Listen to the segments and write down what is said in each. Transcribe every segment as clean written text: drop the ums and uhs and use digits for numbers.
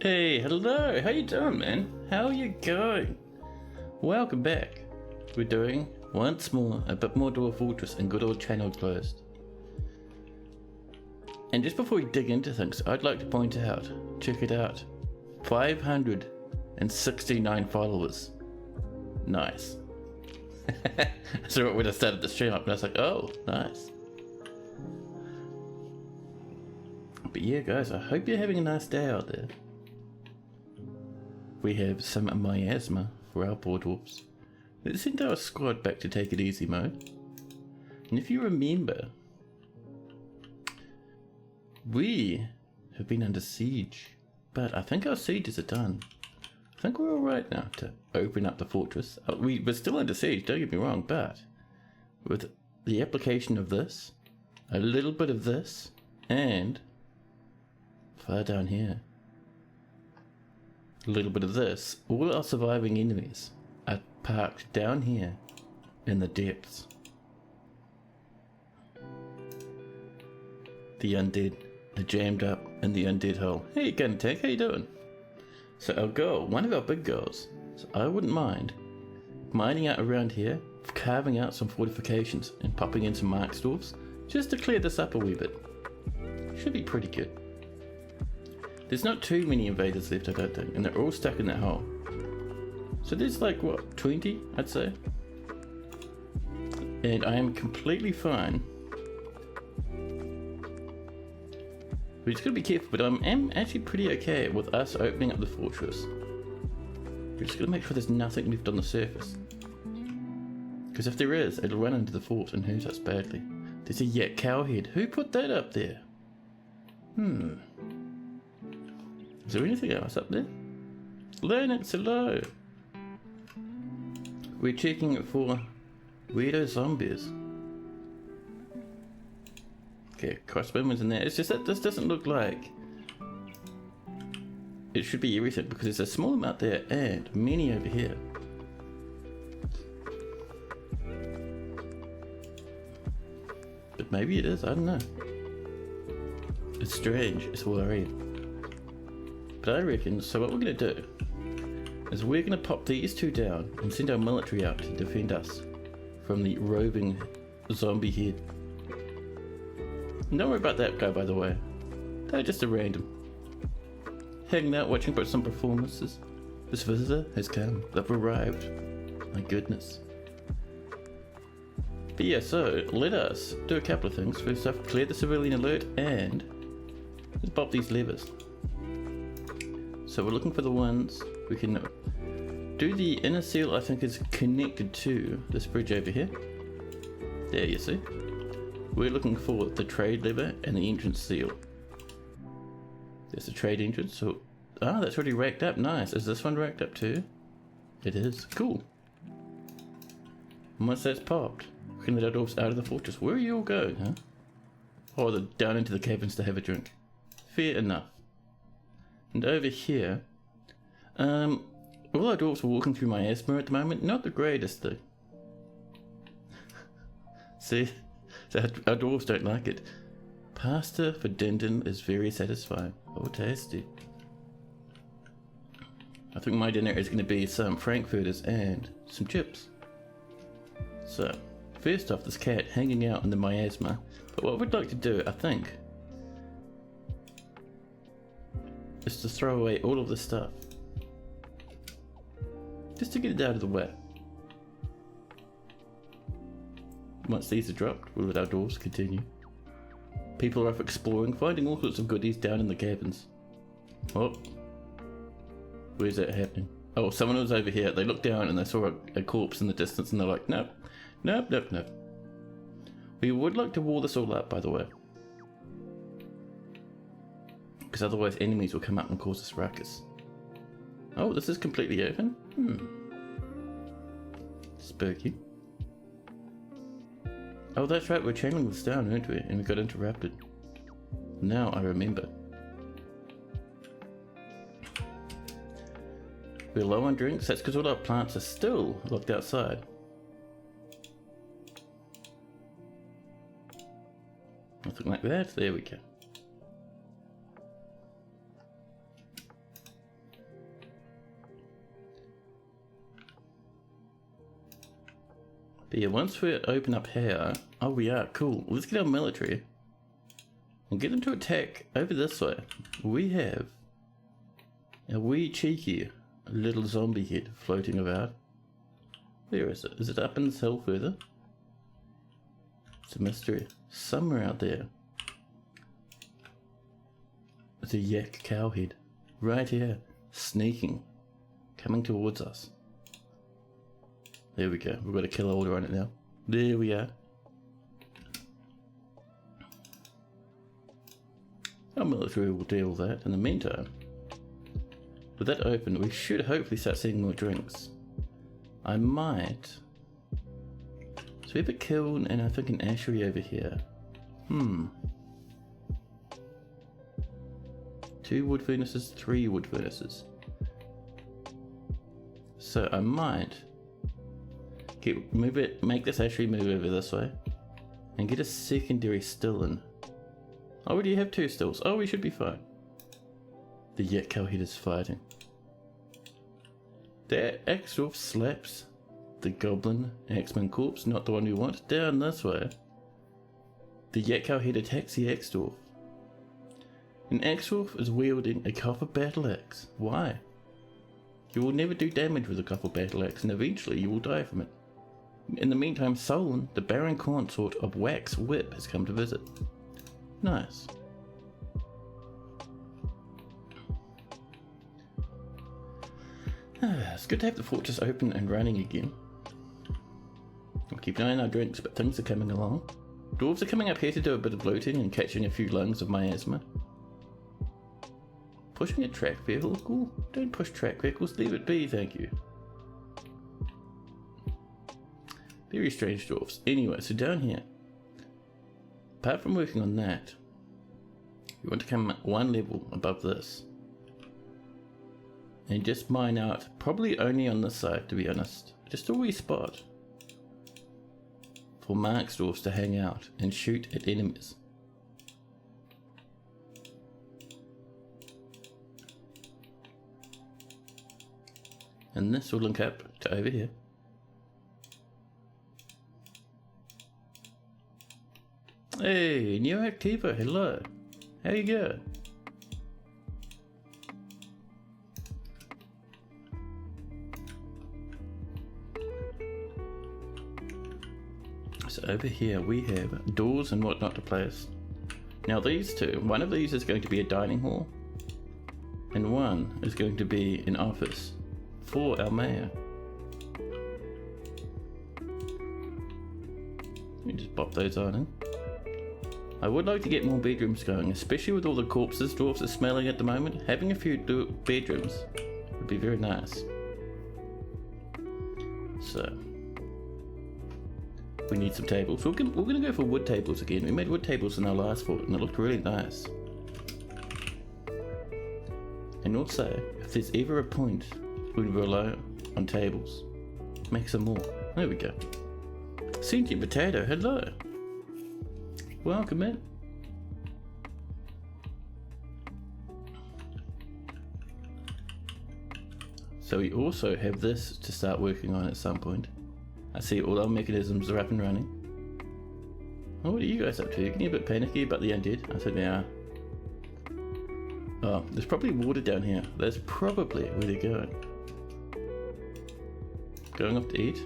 Hey, hello, how you doing, man? How you going? Welcome back. We're doing, once more, a bit more Dwarf Fortress in good old Channeledclosed. And just before we dig into things, I'd like to point out, check it out, 569 followers. Nice. So when I started the stream up, and I was like, oh, nice. But yeah, guys, I hope you're having a nice day out there. We have some miasma for our poor dwarfs. Let's send our squad back to take it easy mode. And if you remember, we have been under siege, but I think our sieges are done. I think we're alright now to open up the fortress. We're still under siege, don't get me wrong, but with the application of this, a little bit of this, and far down here, a little bit of this, all our surviving enemies are parked down here in the depths. The undead are jammed up in the undead hole. Hey Gun Tank, how you doing? So our goal, one of our big goals, so I wouldn't mind mining out around here, carving out some fortifications and popping in some mark dwarfs just to clear this up a wee bit. Should be pretty good. There's not too many invaders left, I don't think, and they're all stuck in that hole. So there's like, what, 20, I'd say? And I am completely fine. We just gotta be careful, but I'm actually pretty okay with us opening up the fortress. We're just gonna make sure there's nothing left on the surface. Because if there is, it'll run into the fort and hurt us badly. There's a yak cow head. Who put that up there? Is there anything else up there? Lennox, hello! We're checking for weirdo zombies. Okay, crossbowman's in there. It's just that this doesn't look like it should be everything because there's a small amount there and many over here. But maybe it is, I don't know. It's strange, it's worrying. But I reckon, so what we're going to do is we're going to pop these two down and send our military out to defend us from the roving zombie head. Don't worry about that guy, by the way. They're just a random. Hanging out, watching some performances. This visitor has come. They've arrived. My goodness. But yeah, so let us do a couple of things. First off, clear the civilian alert and let's pop these levers. So we're looking for the ones we can do. The inner seal I think is connected to this bridge over here. There you see. We're looking for the trade lever and the entrance seal. There's the trade entrance. So that's already racked up. Nice. Is this one racked up too? It is. Cool. And once that's popped, we can let our dwarves out of the fortress. Where are you all going, huh? Oh, they're down into the caverns to have a drink. Fair enough. And over here, all our dwarves are walking through miasma at the moment. Not the greatest thing. See, so our dwarves don't like it. Pasta for Dindin is very satisfying. Oh, tasty. I think my dinner is going to be some frankfurters and some chips. So, first off, this cat hanging out in the miasma. But what we'd like to do, I think, is to throw away all of this stuff. Just to get it out of the way. Once these are dropped, we'll let our dwarves continue. People are off exploring, finding all sorts of goodies down in the cabins. Oh. Where's that happening? Oh, someone was over here. They looked down and they saw a corpse in the distance and they're like, nope. Nope, nope, nope. We would like to wall this all up, by the way. Because otherwise enemies will come up and cause us ruckus. Oh, this is completely open? Spooky. Oh, that's right, we're channeling this down, weren't we? And we got interrupted. Now I remember. We're low on drinks, that's because all our plants are still locked outside. Nothing like that, there we go. But yeah, once we open up here, oh we are, cool. Let's get our military and get them to attack over this way. We have a wee cheeky little zombie head floating about. Where is it? Is it up in this hill further? It's a mystery. Somewhere out there. It's a yak cow head. Right here. Sneaking. Coming towards us. There we go. We've got a kill order on it now. There we are. Our military will deal with that. In the meantime, with that open, we should hopefully start seeing more drinks. I might. So we have a kiln and I think an ashery over here. 2 wood furnaces, 3 wood furnaces. So I might make this ashery move over this way and get a secondary still in. I already have 2 stills. Oh, we should be fine. The yak cow head is fighting. That Axdorf slaps the goblin axeman corpse, not the one we want, down this way. The yak cow head attacks the Axdorf. And Axdorf is wielding a copper battle axe. Why? You will never do damage with a copper battle axe and eventually you will die from it. In the meantime, Solon, the Baron Consort of Wax Whip, has come to visit. Nice. It's good to have the fortress open and running again. We'll keep an eye on our drinks, but things are coming along. Dwarves are coming up here to do a bit of looting and catching a few lungs of miasma. Pushing a track vehicle? Ooh, don't push track vehicles, leave it be, thank you. Very strange dwarves. Anyway, so down here, apart from working on that, you want to come 1 level above this. And just mine out, probably only on this side to be honest, just a wee spot for Marksdorfs to hang out and shoot at enemies. And this will link up to over here. Hey, new Activa, hello. How you going? So over here we have doors and whatnot to place. Now these two, one of these is going to be a dining hall and one is going to be an office for our mayor. Let me just pop those on in. I would like to get more bedrooms going, especially with all the corpses dwarves are smelling at the moment. Having a few bedrooms would be very nice. So we need some tables. We're gonna go for wood tables again. We made wood tables in our last fort and it looked really nice. And also, if there's ever a point when we rely on tables, make some more. There we go. Sentient Potato, hello. Welcome in. So we also have this to start working on at some point. I see all our mechanisms are up and running. Oh, what are you guys up to? You're getting a bit panicky about the undead? I think they are. Oh, there's probably water down here. That's probably where they're going. Going off to eat?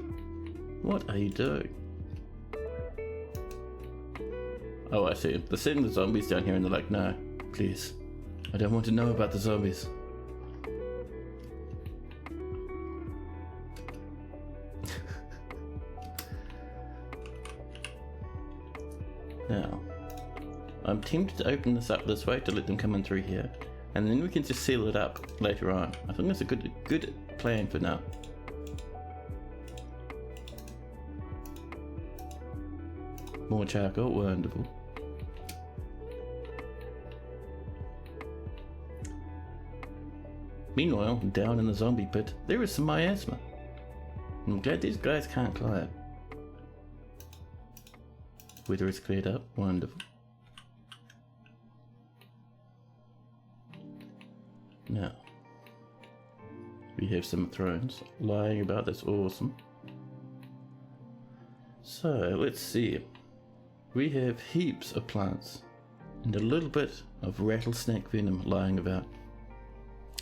What are you doing? Oh, I see. They're seeing the zombies down here and they're like, no, please. I don't want to know about the zombies. Now, I'm tempted to open this up this way to let them come in through here, and then we can just seal it up later on. I think that's a good plan for now. More charcoal, wonderful. Meanwhile, down in the zombie pit, there is some miasma. I'm glad these guys can't climb. Weather is cleared up, wonderful. Now, we have some thrones lying about, that's awesome. So, let's see. We have heaps of plants and a little bit of rattlesnake venom lying about.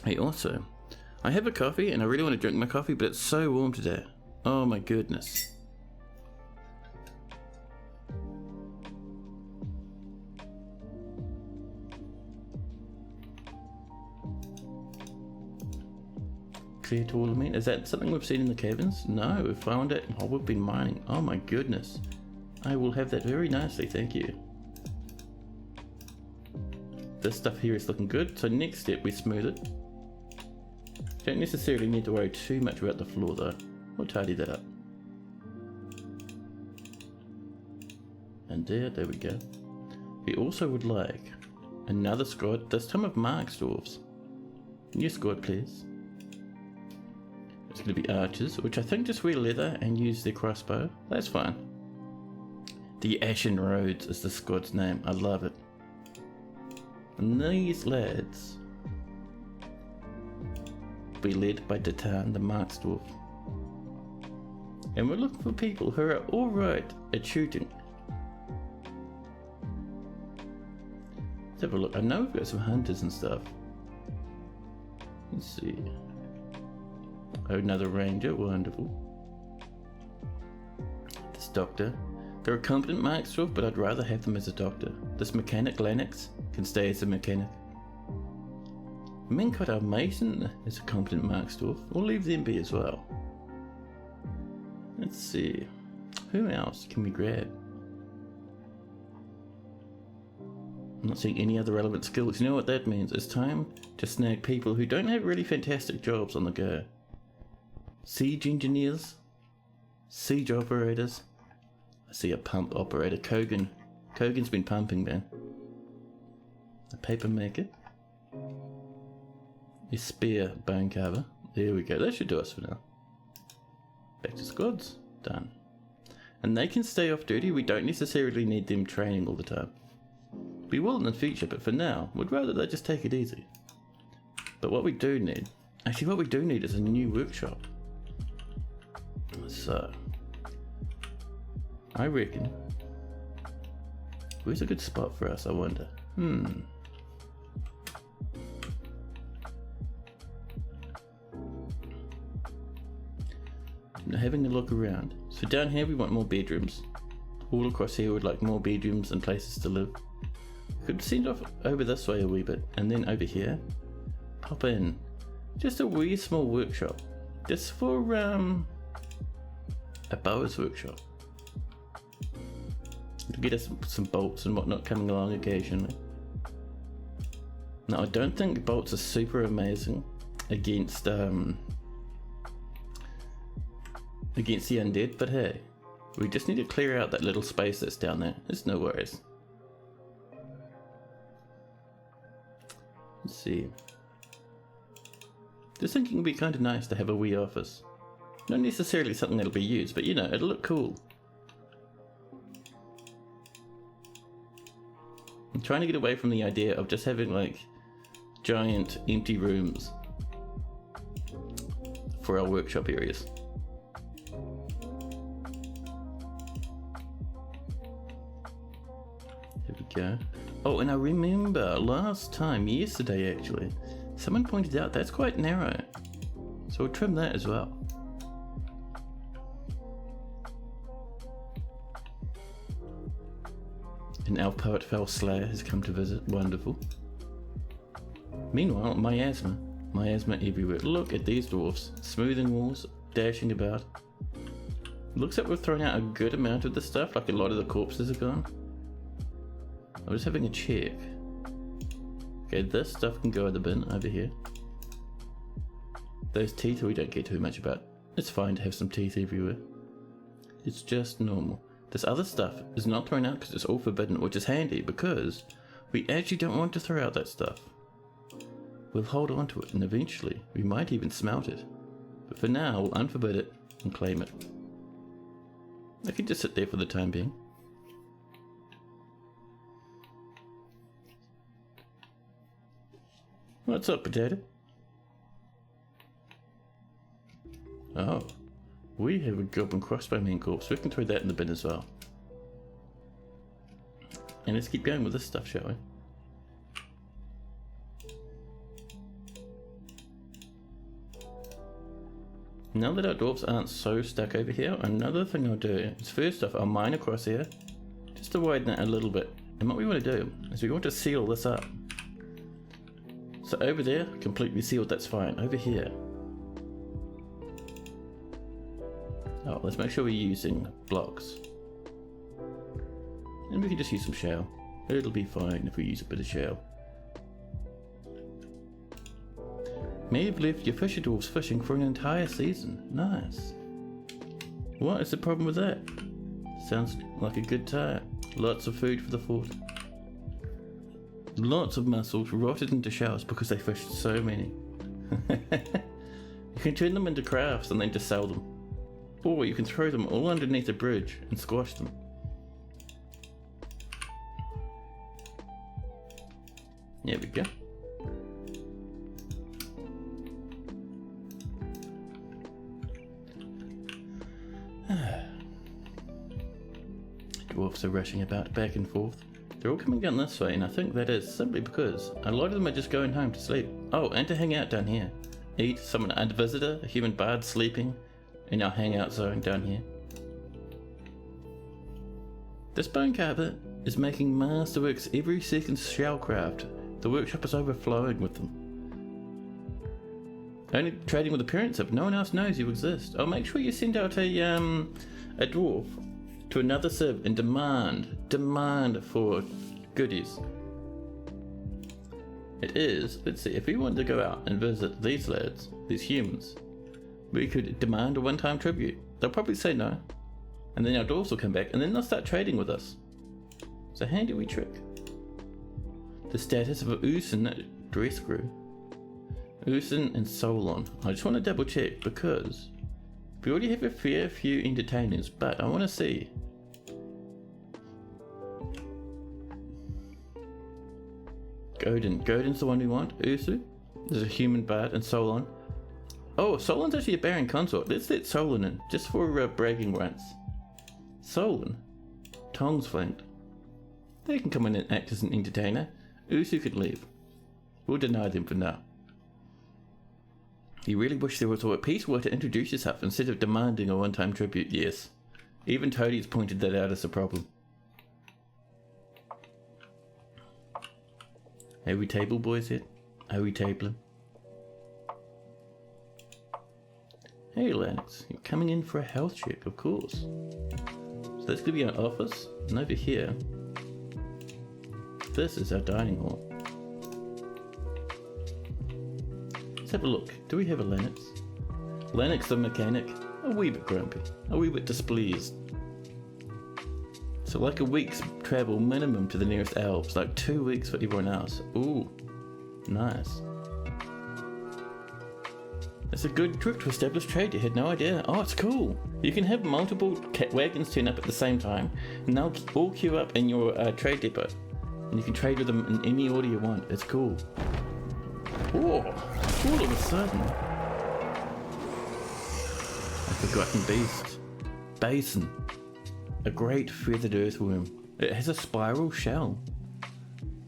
Hey, also, I have a coffee and I really want to drink my coffee, but it's so warm today. Oh my goodness. Clear tournament. Is that something we've seen in the caverns? No, we found it while we've been mining. Oh my goodness. I will have that very nicely, thank you. This stuff here is looking good, so next step we smooth it. Don't necessarily need to worry too much about the floor though. We'll tidy that up. And there we go. We also would like another squad, this time of Mark's dwarves. New squad please. It's going to be archers, which I think just wear leather and use their crossbow. That's fine. The Ashen Roads is the squad's name. I love it. And these lads will be led by Datan, the Mark's dwarf. And we're looking for people who are alright at shooting. Let's have a look. I know we've got some hunters and stuff. Let's see. Oh, another ranger, wonderful. This doctor. They're a competent Mark's dwarf, but I'd rather have them as a doctor. This mechanic, Lennox, can stay as a mechanic. Minkot, our mason, is a competent Mark's dwarf. We'll leave them be as well. Let's see. Who else can we grab? I'm not seeing any other relevant skills. You know what that means? It's time to snag people who don't have really fantastic jobs on the go. Siege engineers, siege operators. I see a pump operator, Kogan. Kogan's been pumping, man. A paper maker. A spear bone carver. There we go. That should do us for now. Back to squads. Done. And they can stay off duty. We don't necessarily need them training all the time. We will in the future, but for now, we'd rather they just take it easy. But what we do need, actually what we do need is a new workshop. So, I reckon, where's a good spot for us, I wonder? I'm having a look around. So down here we want more bedrooms. All across here we'd like more bedrooms and places to live. Could send off over this way a wee bit, and then over here, pop in just a wee small workshop, just for a bower's workshop, to get us some bolts and whatnot coming along occasionally. Now I don't think bolts are super amazing against the undead, but hey, we just need to clear out that little space that's down there. It's no worries. Let's see. Just thinking it'd be kind of nice to have a wee office. Not necessarily something that'll be used, but you know, it'll look cool. I'm trying to get away from the idea of just having like giant empty rooms for our workshop areas. There we go. Oh, and I remember last time, yesterday actually, someone pointed out that's quite narrow. So we'll trim that as well. An elf poet fell slayer has come to visit. Wonderful. Meanwhile, miasma. Miasma everywhere. Look at these dwarfs. Smoothing walls, dashing about. Looks like we've thrown out a good amount of the stuff, like a lot of the corpses are gone. I'm just having a check. Okay, this stuff can go in the bin over here. Those teeth we don't care too much about. It's fine to have some teeth everywhere. It's just normal. This other stuff is not thrown out because it's all forbidden, which is handy because we actually don't want to throw out that stuff. We'll hold on to it and eventually we might even smelt it. But for now, we'll unforbid it and claim it. I can just sit there for the time being. What's up, potato? Oh, we have a goblin crossbowman corpse. We can throw that in the bin as well. And let's keep going with this stuff, shall we? Now that our dwarves aren't so stuck over here, another thing I'll do is first off I'll mine across here, just to widen it a little bit. And what we want to do is we want to seal this up. So over there, completely sealed, that's fine. Over here. Oh, let's make sure we're using blocks. And we can just use some shell. It'll be fine if we use a bit of shell. May have left your fisher dwarves fishing for an entire season. Nice. What is the problem with that? Sounds like a good time. Lots of food for the fort. Lots of mussels rotted into shells because they fished so many. You can turn them into crafts and then just sell them. Or you can throw them all underneath a bridge and squash them. There we go. Dwarfs are rushing about back and forth. They're all coming down this way, and I think that is simply because a lot of them are just going home to sleep. Oh, and to hang out down here. Eat, summon a visitor, a human bard sleeping in our hangout zone down here. This bone carver is making masterworks every second shellcraft. The workshop is overflowing with them. Only trading with appearance of no one else knows you exist. Oh, make sure you send out a dwarf to another civ and demand for goodies. It is, let's see, if we wanted to go out and visit these lads, these humans, we could demand a one-time tribute. They'll probably say no, and then our dwarves will come back, and then they'll start trading with us. It's a handy wee trick. The status of Usen dress crew. Usen and Solon. I just want to double check because we already have a fair few entertainers, but I want to see. Godin's the one we want. Ursu. There's a human bard and Solon. Oh, Solon's actually a Baron Consort. Let's let Solon in, just for bragging rights. Solon. Tongs flanked. They can come in and act as an entertainer. Ursu could leave. We'll deny them for now. You really wish there was a piece where to introduce yourself instead of demanding a one-time tribute, yes. Even Toadie's pointed that out as a problem. Are we table boys yet? Are we tabling? Hey Lennox, you're coming in for a health check, of course. So that's going to be our office, and over here, this is our dining hall. Let's have a look. Do we have a Lennox? Lennox the mechanic, a wee bit grumpy, a wee bit displeased. So like a week's travel minimum to the nearest elves, like 2 weeks for everyone else. Ooh, nice. It's a good trick to establish trade, you had no idea. Oh, it's cool. You can have multiple wagons turn up at the same time, and they'll all queue up in your trade depot. And you can trade with them in any order you want. It's cool. Oh, all of a sudden. A forgotten beast. Basin. A great feathered earthworm. It has a spiral shell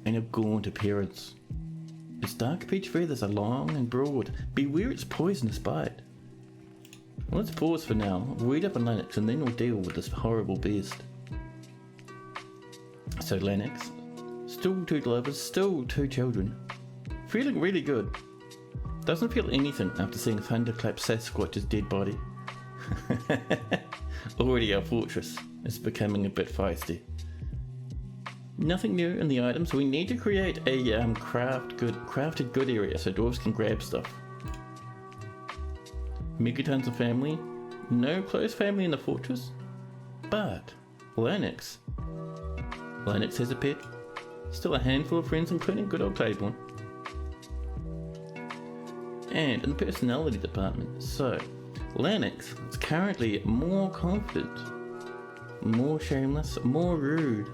and a gaunt appearance. Its dark peach feathers are long and broad. Beware its poisonous bite. Well, let's pause for now, read up on Lennox, and then we'll deal with this horrible beast. So Lennox, still 2 lovers, still 2 children. Feeling really good. Doesn't feel anything after seeing Thunderclap Sasquatch's dead body. Already our fortress is becoming a bit feisty. Nothing new in the items. We need to create a crafted good area so dwarves can grab stuff. Megatons of family. No close family in the fortress. But Lennox has a pet. Still a handful of friends, including good old Claiborne. And in the personality department, so Lennox is currently more confident, more shameless, more rude,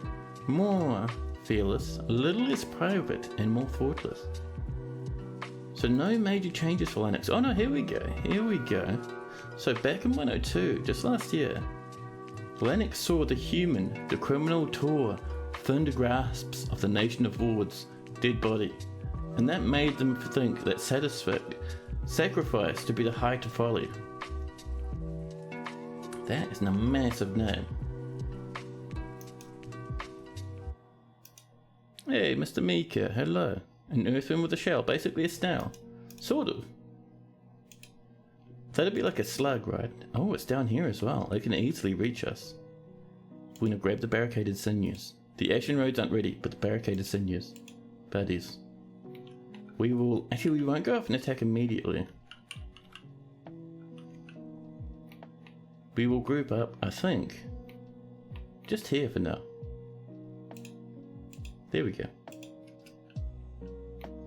more fearless, a little less private, and more thoughtless. So no major changes for Lennox. Oh no, here we go. So back in 102, just last year, Lennox saw the human, the criminal tore from the grasps of the nation of Ward's dead body, and that made them think that sacrifice to be the height of folly. That is a massive name. Hey, Mr. Mika, hello. An earthworm with a shell, basically a snail. Sort of. That'd be like a slug, right? Oh, it's down here as well. It can easily reach us. We're gonna grab the barricaded sinews. The action roads aren't ready, but the barricaded sinews. Baddies. We won't go off and attack immediately. We will group up, I think, just here for now. There we go.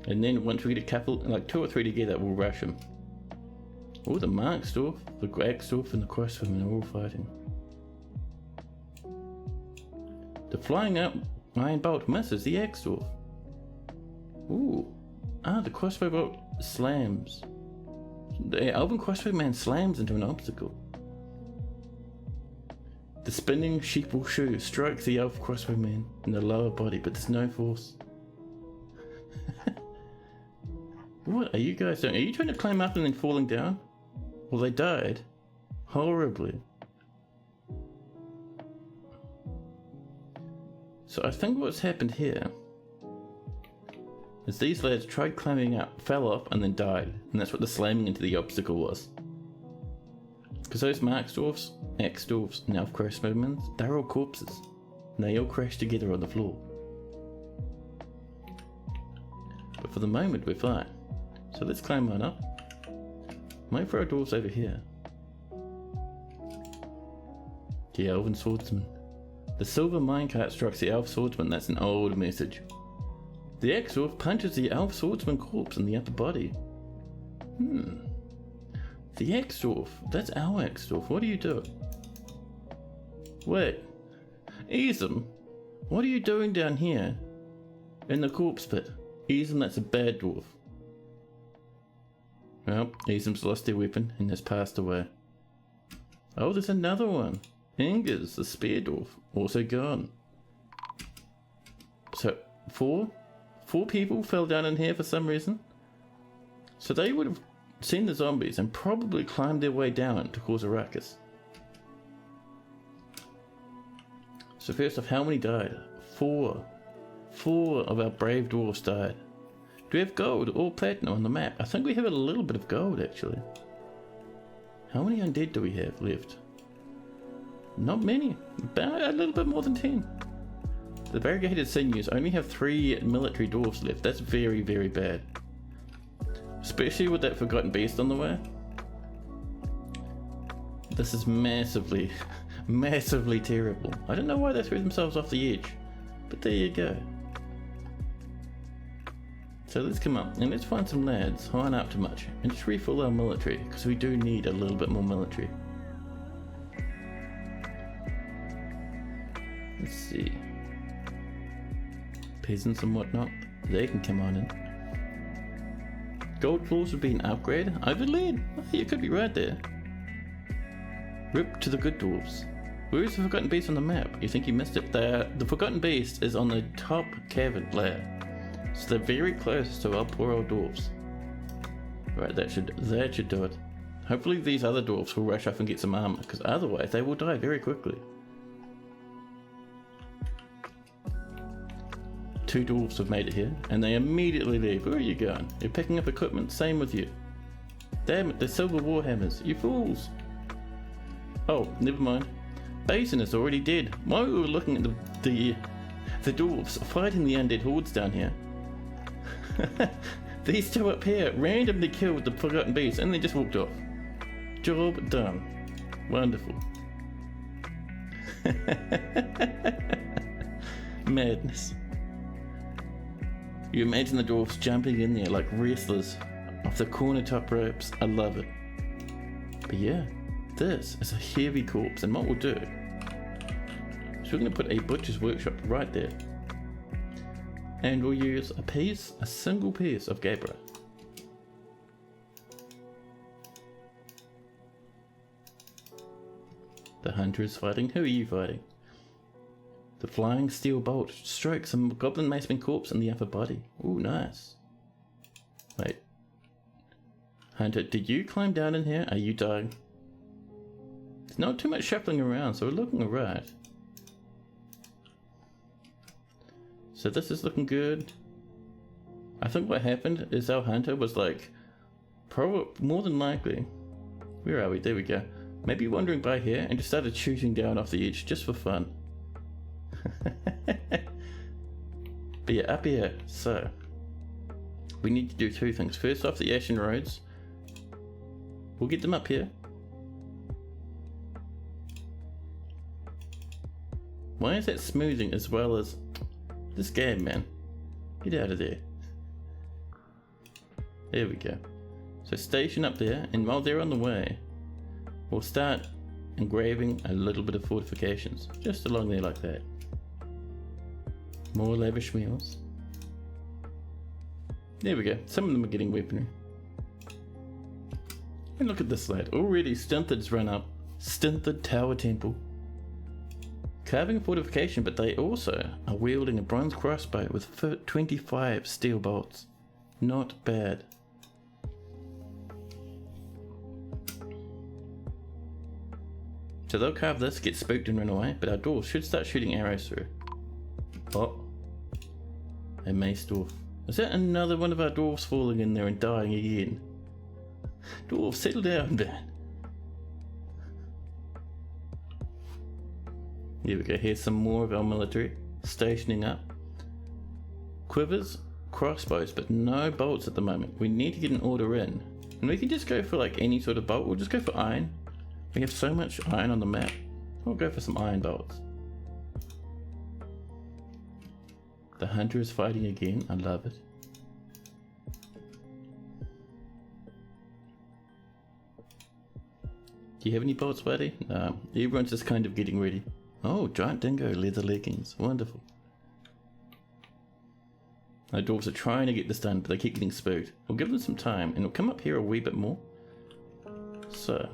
And then once we get a couple, like 2 or 3 together, we'll rush them. Oh, the Marksdorf, the Axdorf, and the Crossbowmen are all fighting. The flying up iron bolt misses the Axdorf. Ooh. Ah, the crossbow bolt slams. The elven crossbowman slams into an obstacle. The spinning sheeple shoe strikes the elf crossbowman in the lower body, but there's no force. What are you guys doing? Are you trying to climb up and then falling down? Well, they died. Horribly. So I think what's happened here is these lads tried climbing up, fell off, and then died. And that's what the slamming into the obstacle was. Because those Marksdorfs, Axdorfs, and Elf Crossbowmen, they're all corpses. And they all crashed together on the floor. But for the moment, we're fine. So let's climb on up. Might throw our dwarves over here. The Elven Swordsman. The silver minecart strikes the Elf Swordsman. That's an old message. The Axdorf punches the Elf Swordsman corpse in the upper body. The Axdorf. That's our Axdorf. What are you doing? Wait. Easem, what are you doing down here? In the corpse pit. Easem, that's a bad dwarf. Well, Easem's lost their weapon and has passed away. Oh, there's another one. Ingers, the spear dwarf, also gone. So, four people fell down in here for some reason. So they would have seen the zombies and probably climbed their way down to cause a ruckus. So first off, how many died? 4. 4 of our brave dwarfs died. Do we have gold or platinum on the map? I think we have a little bit of gold actually. How many undead do we have left? Not many. About a little bit more than 10. The barricaded sinews only have 3 military dwarfs left. That's very, very bad. Especially with that forgotten beast on the way. This is massively, massively terrible. I don't know why they threw themselves off the edge, but there you go. So let's come up and let's find some lads high up to much and just refill our military because we do need a little bit more military. Let's see. Peasants and whatnot, they can come on in. Gold floors would be an upgrade over lead. Oh, you could be right there. Rip to the good dwarves. Where is the Forgotten Beast on the map? You think you missed it? The Forgotten Beast is on the top cavern layer. So they're very close to our poor old dwarves. Right, that should do it. Hopefully these other dwarves will rush off and get some armor, because otherwise they will die very quickly. 2 dwarves have made it here, and they immediately leave. Where are you going? You're picking up equipment, same with you. Damn it, they're silver warhammers, you fools! Oh, never mind. Basin is already dead. While we were looking at the dwarves fighting the undead hordes down here, these 2 up here randomly killed the Forgotten Beast and then just walked off. Job done. Wonderful. Madness. You imagine the dwarves jumping in there like wrestlers off the corner top ropes. I love it. But yeah, this is a heavy corpse, and what we'll do is we're going to put a butcher's workshop right there. And we'll use a single piece of gabbro. The hunter is fighting. Who are you fighting? The flying steel bolt strokes a goblin maceman corpse in the upper body. Ooh, nice. Wait. Hunter, did you climb down in here? Are you dying? There's not too much shuffling around, so we're looking alright. So this is looking good. I think what happened is our hunter was like, probably more than likely, where are we? There we go. Maybe wandering by here and just started shooting down off the edge just for fun. But yeah, up here. So we need to do two things. First off, the ashen roads. We'll get them up here. Why is that smoothing as well as this game, man? Get out of there. There we go. So station up there, and while they're on the way, we'll start engraving a little bit of fortifications just along there like that. More lavish meals. There we go. Some of them are getting weaponry. And look at this lad. Already Stinthid's run up. Stinthid Tower Temple. Carving a fortification, but they also are wielding a bronze crossbow with 25 steel bolts. Not bad. So they'll carve this, get spooked and run away, but our dwarves should start shooting arrows through. Oh. A mace dwarf. Is that another one of our dwarves falling in there and dying again? Dwarf, settle down, man. Here we go, here's some more of our military stationing up. Quivers, crossbows, but no bolts at the moment. We need to get an order in. And we can just go for like any sort of bolt. We'll just go for iron. We have so much iron on the map. We'll go for some iron bolts. The hunter is fighting again. I love it. Do you have any bolts, buddy? No. Everyone's just kind of getting ready. Oh, giant dingo leather leggings. Wonderful. Our dwarves are trying to get this done, but they keep getting spooked. We'll give them some time, and we'll come up here a wee bit more. So,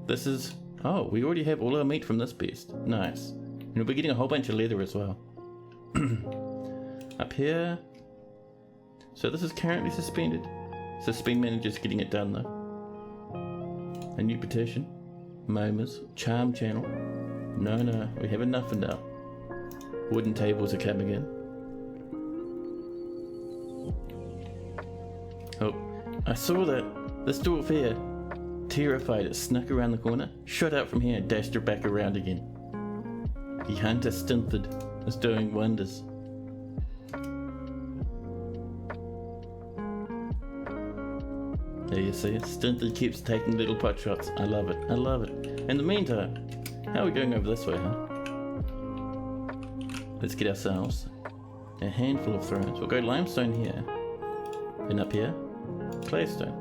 this is... Oh, we already have all our meat from this beast. Nice. And we'll be getting a whole bunch of leather as well. Up here. So this is currently suspended. Suspend manager's getting it done though. A new petition. Momas. Charm channel. No, we have enough for now. Wooden tables are coming in. Oh, I saw that. This dwarf here, terrified, it snuck around the corner, shot out from here and dashed her back around again. The hunter Stinthid is doing wonders. There you see it. Stinthid keeps taking little pot shots. I love it. I love it. In the meantime, how are we going over this way, huh? Let's get ourselves a handful of thrones. We'll go limestone here. And up here, claystone.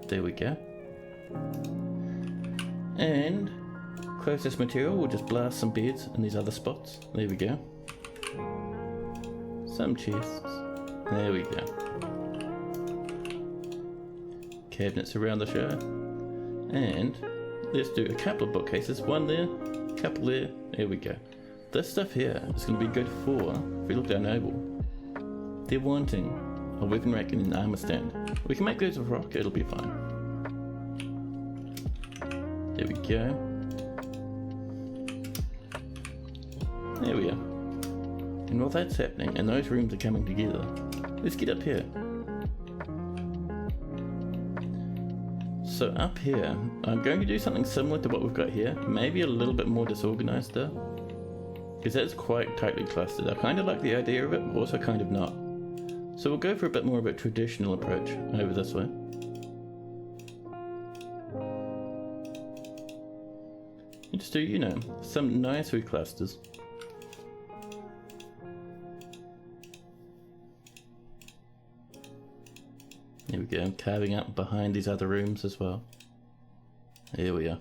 There we go. And closest material, we'll just blast some beds in these other spots. There we go. Some chests. There we go. Cabinets around the show. And let's do a couple of bookcases. One there, a couple there. There we go. This stuff here is going to be good for, if we look at our noble, they're wanting a weapon rack and an armor stand. We can make those of rock, it'll be fine. There we go. There we are. And while that's happening, and those rooms are coming together, let's get up here. So up here, I'm going to do something similar to what we've got here, maybe a little bit more disorganized though, because that's quite tightly clustered. I kind of like the idea of it, but also kind of not. So we'll go for a bit more of a traditional approach over this way. And just do, you know, some nice wee clusters. There we go, carving up behind these other rooms as well. There we are.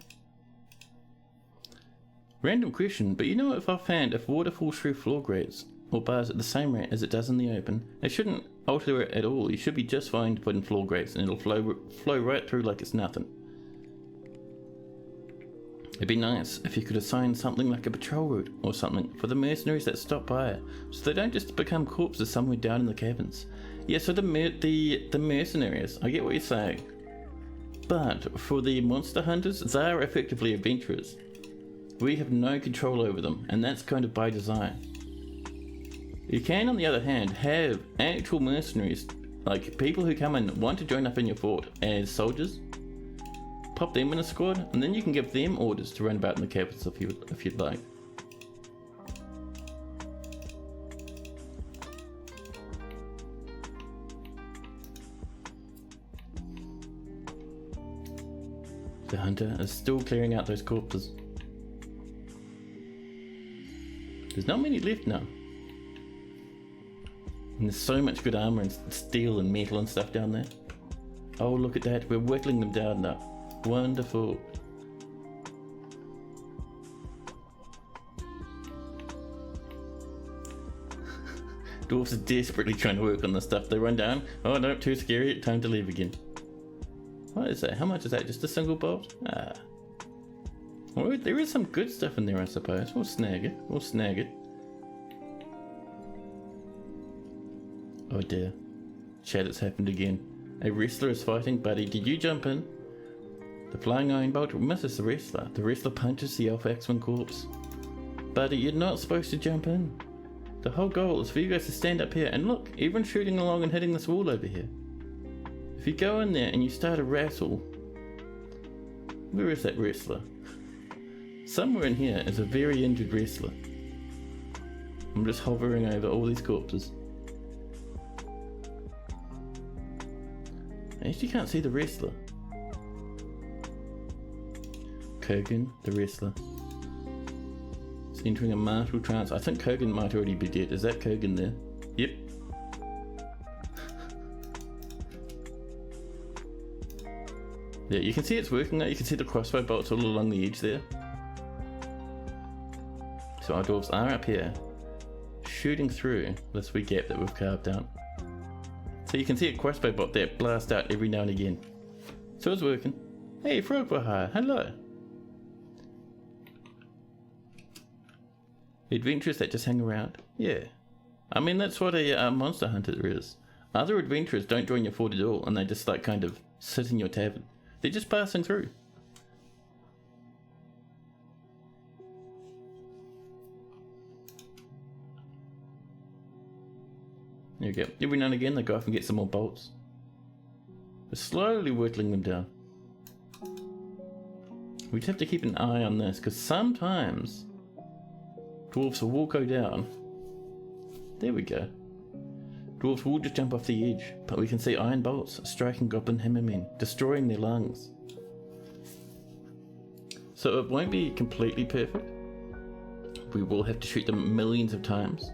Random question, but you know if I found if water falls through floor grates or bars at the same rate as it does in the open, it shouldn't alter it at all. You should be just fine to put in floor grates and it'll flow right through like it's nothing. It'd be nice if you could assign something like a patrol route or something for the mercenaries that stop by, so they don't just become corpses somewhere down in the caverns. Yeah, so the mercenaries, I get what you're saying. But for the monster hunters, they are effectively adventurers. We have no control over them, and that's kind of by design. You can, on the other hand, have actual mercenaries, like people who come and want to join up in your fort as soldiers. Pop them in a squad, and then you can give them orders to run about in the caverns if you'd like. The hunter is still clearing out those corpses. There's not many left now. And there's so much good armor and steel and metal and stuff down there. Oh, look at that, we're whittling them down now. Wonderful. Dwarves are desperately trying to work on this stuff. They run down. Oh no, too scary, time to leave again. What is that? How much is that? Just a single bolt? Ah. Well, there is some good stuff in there, I suppose. We'll snag it. We'll snag it. Oh dear. Chat, it's happened again. A wrestler is fighting. Buddy, did you jump in? The flying iron bolt misses the wrestler. The wrestler punches the Alpha X-Wing corpse. Buddy, you're not supposed to jump in. The whole goal is for you guys to stand up here. And look, everyone's shooting along and hitting this wall over here. If you go in there and you start a wrestle... Where is that wrestler? Somewhere in here is a very injured wrestler. I'm just hovering over all these corpses. I actually can't see the wrestler. Kogan, the wrestler. He's entering a martial trance. I think Kogan might already be dead. Is that Kogan there? Yep. Yeah, you can see it's working now. You can see the crossbow bolts all along the edge there. So our dwarves are up here, shooting through this wee gap that we've carved out. So you can see a crossbow bolt there blast out every now and again. So it's working. Hey, frog for hire, hello. Adventurers that just hang around? Yeah. I mean, that's what a monster hunter is. Other adventurers don't join your fort at all, and they just like kind of sit in your tavern. They're just passing through. There you go. Every now and again they go off and get some more bolts. We're slowly whittling them down. We just have to keep an eye on this, because sometimes dwarves will go down. There we go. Dwarves will just jump off the edge, but we can see iron bolts striking goblin hammermen, destroying their lungs. So it won't be completely perfect. We will have to shoot them millions of times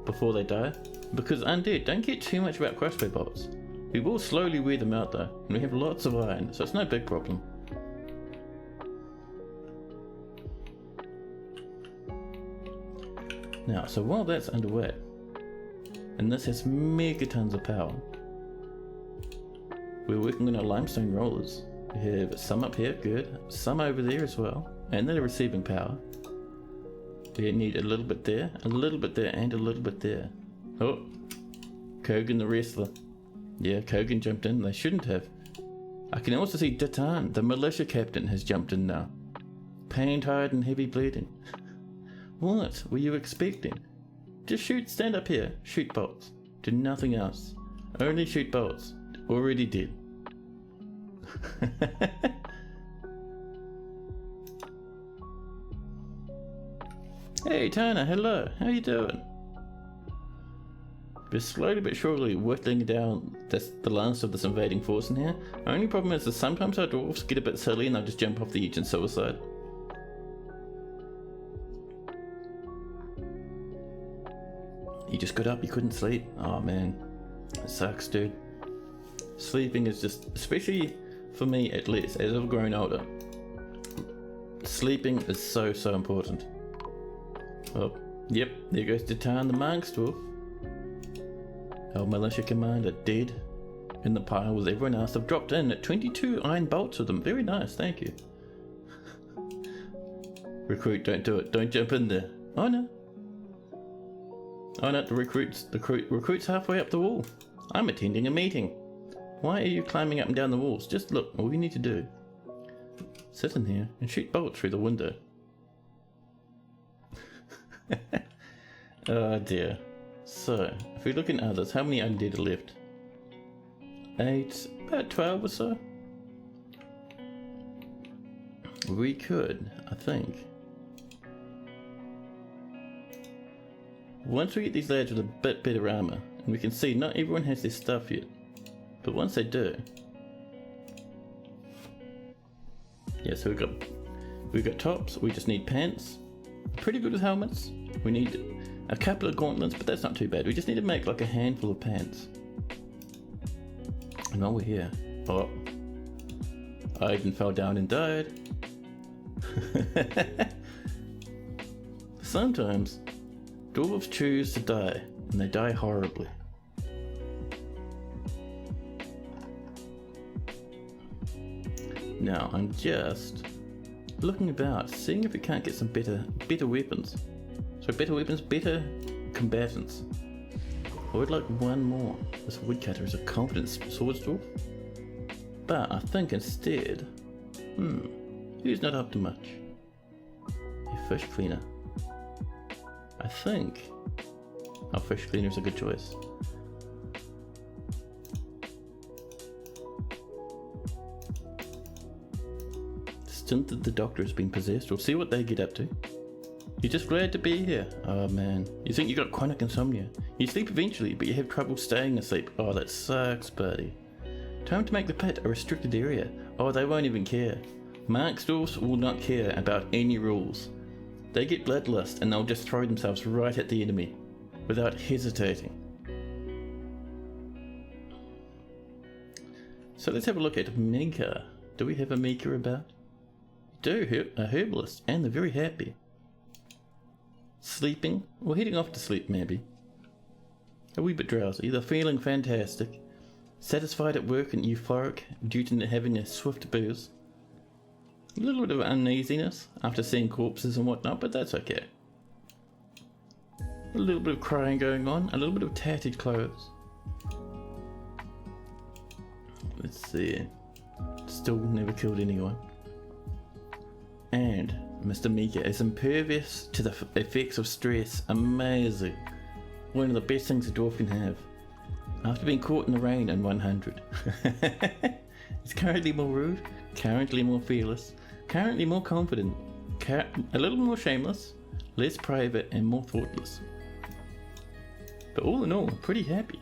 before they die. Because undead don't get too much about crossbow bolts. We will slowly wear them out though, and we have lots of iron, so it's no big problem. Now, so while that's underway, and this has megatons of power, we're working on our limestone rollers. We have some up here, good, some over there as well, and they're receiving power. We need a little bit there, and a little bit there. Oh, Kogan the wrestler. Yeah, Kogan jumped in. They shouldn't have. I can also see Datan, the militia captain, has jumped in now. Pain-tired and heavy bleeding. What were you expecting? Just shoot, stand up here, shoot bolts. Do nothing else. Only shoot bolts. Already did. Hey Tana, hello, how you doing? We're slowly but surely whittling down the last of this invading force in here. Only problem is that sometimes our dwarves get a bit silly and they'll just jump off the edge and suicide. You just got up, you couldn't sleep. Oh man, it sucks, dude. Sleeping is just, especially for me at least, as I've grown older, sleeping is so important. Oh, yep, there goes Datan the Monk dwarf. Our militia commander dead in the pile with everyone else. I've dropped in at 22 iron bolts of them. Very nice, thank you. Recruit, don't do it. Don't jump in there. Oh no. Oh no, the recruit's halfway up the wall. I'm attending a meeting. Why are you climbing up and down the walls? Just look, all you need to do. Sit in here and shoot bolts through the window. Oh dear. So, if we look in others, how many undead are left? 8, about 12 or so. We could, I think. Once we get these lads with a bit better armor, and we can see not everyone has their stuff yet, but once they do. Yeah, so we've got tops, we just need pants. Pretty good with helmets. We need a couple of gauntlets, but that's not too bad. We just need to make like a handful of pants. And while we're here, oh, Aiden fell down and died. Sometimes dwarves choose to die, and they die horribly. Now I'm just looking about, seeing if we can't get some better weapons. So better weapons, better combatants. I would like one more. This woodcutter is a competent sword dwarf, but I think instead, he's not up to much. A fish cleaner. I think our fish cleaner is a good choice. Stinted the doctor has been possessed. We'll see what they get up to. You're just glad to be here. Oh man, you think you got chronic insomnia. You sleep eventually, but you have trouble staying asleep. Oh, that sucks, buddy. Time to make the pit a restricted area. Oh, they won't even care. Marks dwarves will not care about any rules. They get bloodlust and they'll just throw themselves right at the enemy without hesitating. So let's have a look at Mika. Do we have a Mika about? We do, a herbalist, and they're very happy. Sleeping, or heading off to sleep maybe. A wee bit drowsy, they're feeling fantastic. Satisfied at work and euphoric due to having a swift booze. A little bit of uneasiness after seeing corpses and whatnot, but that's okay. A little bit of crying going on, a little bit of tattered clothes. Let's see. Still never killed anyone. And Mr. Mika is impervious to the effects of stress. Amazing. One of the best things a dwarf can have. After being caught in the rain in 100. He's currently more rude, currently more fearless, currently more confident, a little more shameless, less private and more thoughtless. But all in all, pretty happy.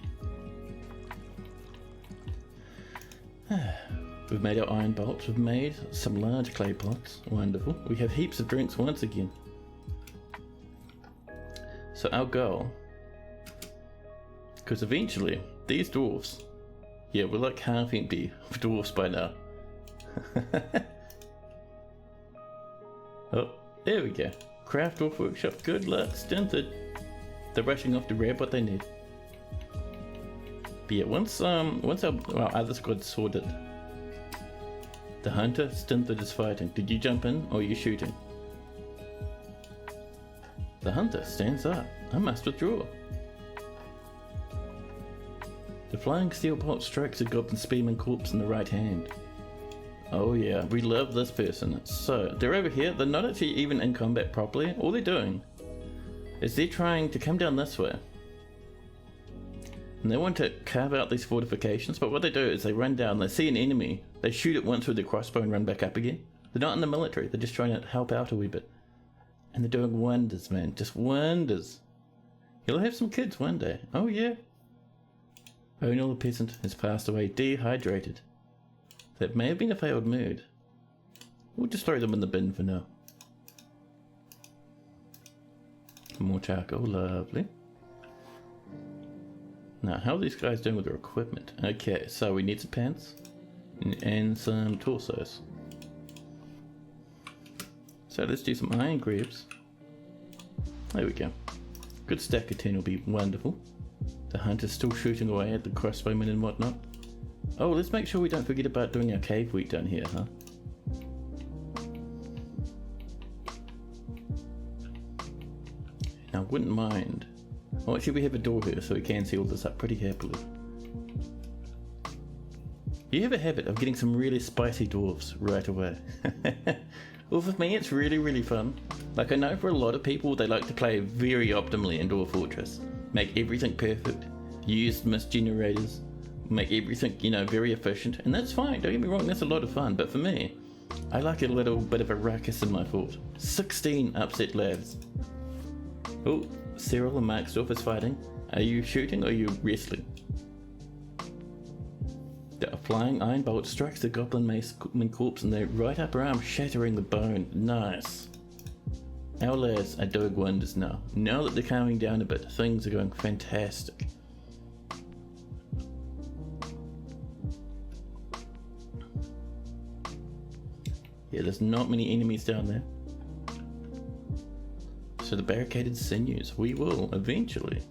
We've made our iron bolts, we've made some large clay pots, wonderful. We have heaps of drinks once again. So our goal, because eventually, these dwarfs, yeah, we're like half empty of dwarfs by now. Oh, there we go. Craft Dwarf Workshop, good luck, stinted. They're rushing off to grab what they need. But yeah, once our other squad's sorted, the hunter stinted is fighting. Did you jump in or are you shooting? The hunter stands up. I must withdraw. The flying steel bolt strikes a goblin spearman corpse in the right hand. Oh yeah, we love this person. So, they're over here. They're not actually even in combat properly. All they're doing is they're trying to come down this way. And they want to carve out these fortifications, but what they do is they run down, they see an enemy, they shoot it once with their crossbow and run back up again. They're not in the military, they're just trying to help out a wee bit. And they're doing wonders, man, just wonders. You'll have some kids one day. Oh yeah. Onel the peasant has passed away dehydrated. That may have been a failed mood. We'll just throw them in the bin for now. More charcoal, lovely. Now, how are these guys doing with their equipment? Okay, so we need some pants and some torsos. So let's do some iron greaves. There we go. Good stack of 10 will be wonderful. The hunter's still shooting away at the crossbowmen and whatnot. Oh, let's make sure we don't forget about doing our cave week down here, huh? wouldn't mind. Oh, actually we have a door here, so we can seal this up pretty happily. You have a habit of getting some really spicy dwarves right away. Well, for me it's really fun. Like, I know for a lot of people they like to play very optimally in Dwarf Fortress. Make everything perfect, use mist generators, make everything, you know, very efficient, and that's fine, don't get me wrong, that's a lot of fun, but for me, I like a little bit of a ruckus in my fort. 16 upset lads. Oh, Cyril and Marksdorf is fighting. Are you shooting or are you wrestling? The flying iron bolt strikes the goblin maceman corpse in the right upper arm, shattering the bone. Nice. Our lads are doing wonders now. Now that they're calming down a bit, things are going fantastic. Yeah, there's not many enemies down there. So the barricaded sinews, we will eventually,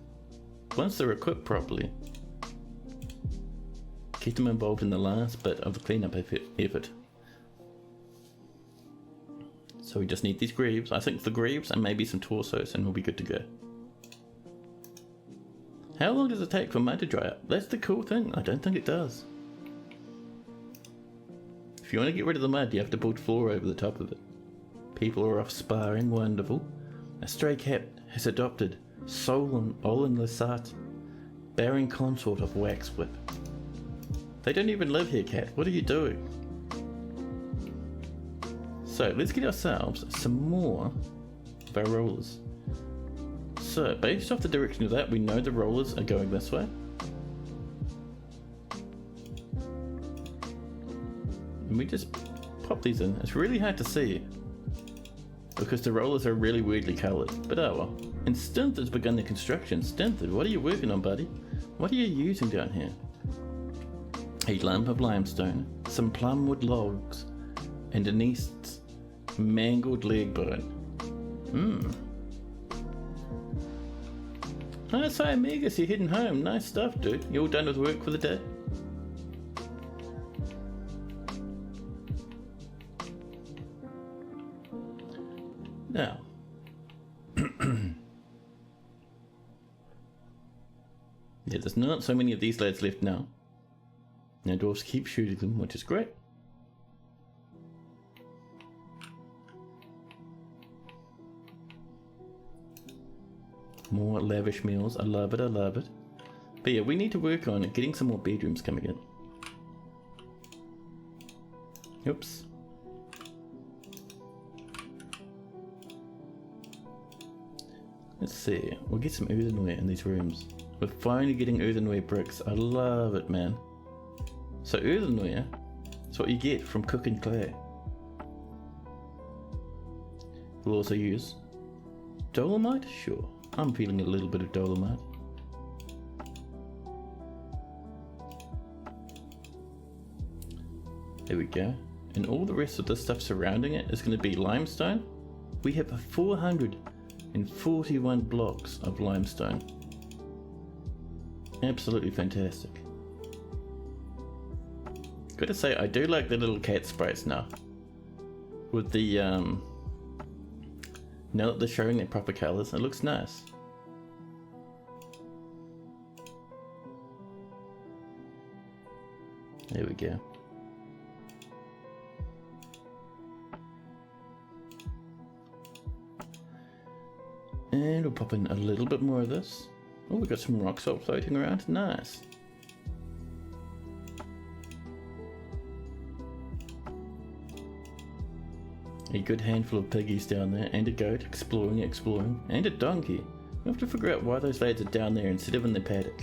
once they're equipped properly, keep them involved in the last bit of the cleanup effort. So we just need these greaves. I think the greaves and maybe some torsos and we'll be good to go. How long does it take for mud to dry up? That's the cool thing. I don't think it does. If you want to get rid of the mud, you have to build floor over the top of it. People are off sparring, wonderful. A stray cat has adopted Solon Olin Lasat, bearing consort of Waxwhip. They don't even live here, cat. What are you doing? So let's get ourselves some more of our rollers. So based off the direction of that, we know the rollers are going this way. And we just pop these in. It's really hard to see because the rollers are really weirdly coloured, but oh well. And Stinth has begun the construction. Stinth, what are you working on, buddy? What are you using down here? A lump of limestone, some plumwood logs, and Denise's mangled leg bone. Oh, so Amigas, you're heading home. Nice stuff, dude. You all done with work for the day? Now, yeah, there's not so many of these lads left now. Now dwarves keep shooting them, which is great. More lavish meals, I love it, I love it. But yeah, we need to work on getting some more bedrooms coming in. Oops. Let's see, we'll get some earthenware in these rooms. We're finally getting earthenware bricks, I love it, man. So earthenware is what you get from cooking clay. We'll also use dolomite, sure. I'm feeling a little bit of dolomite. There we go. And all the rest of the stuff surrounding it is going to be limestone. We have 441 blocks of limestone. Absolutely fantastic. Gotta say, I do like the little cat sprites now. With the, now that they're showing their proper colours, it looks nice. There we go. And we'll pop in a little bit more of this. Oh, we've got some rock salt floating around. Nice. A good handful of piggies down there, and a goat exploring, and a donkey. We have to figure out why those lads are down there instead of in the paddock.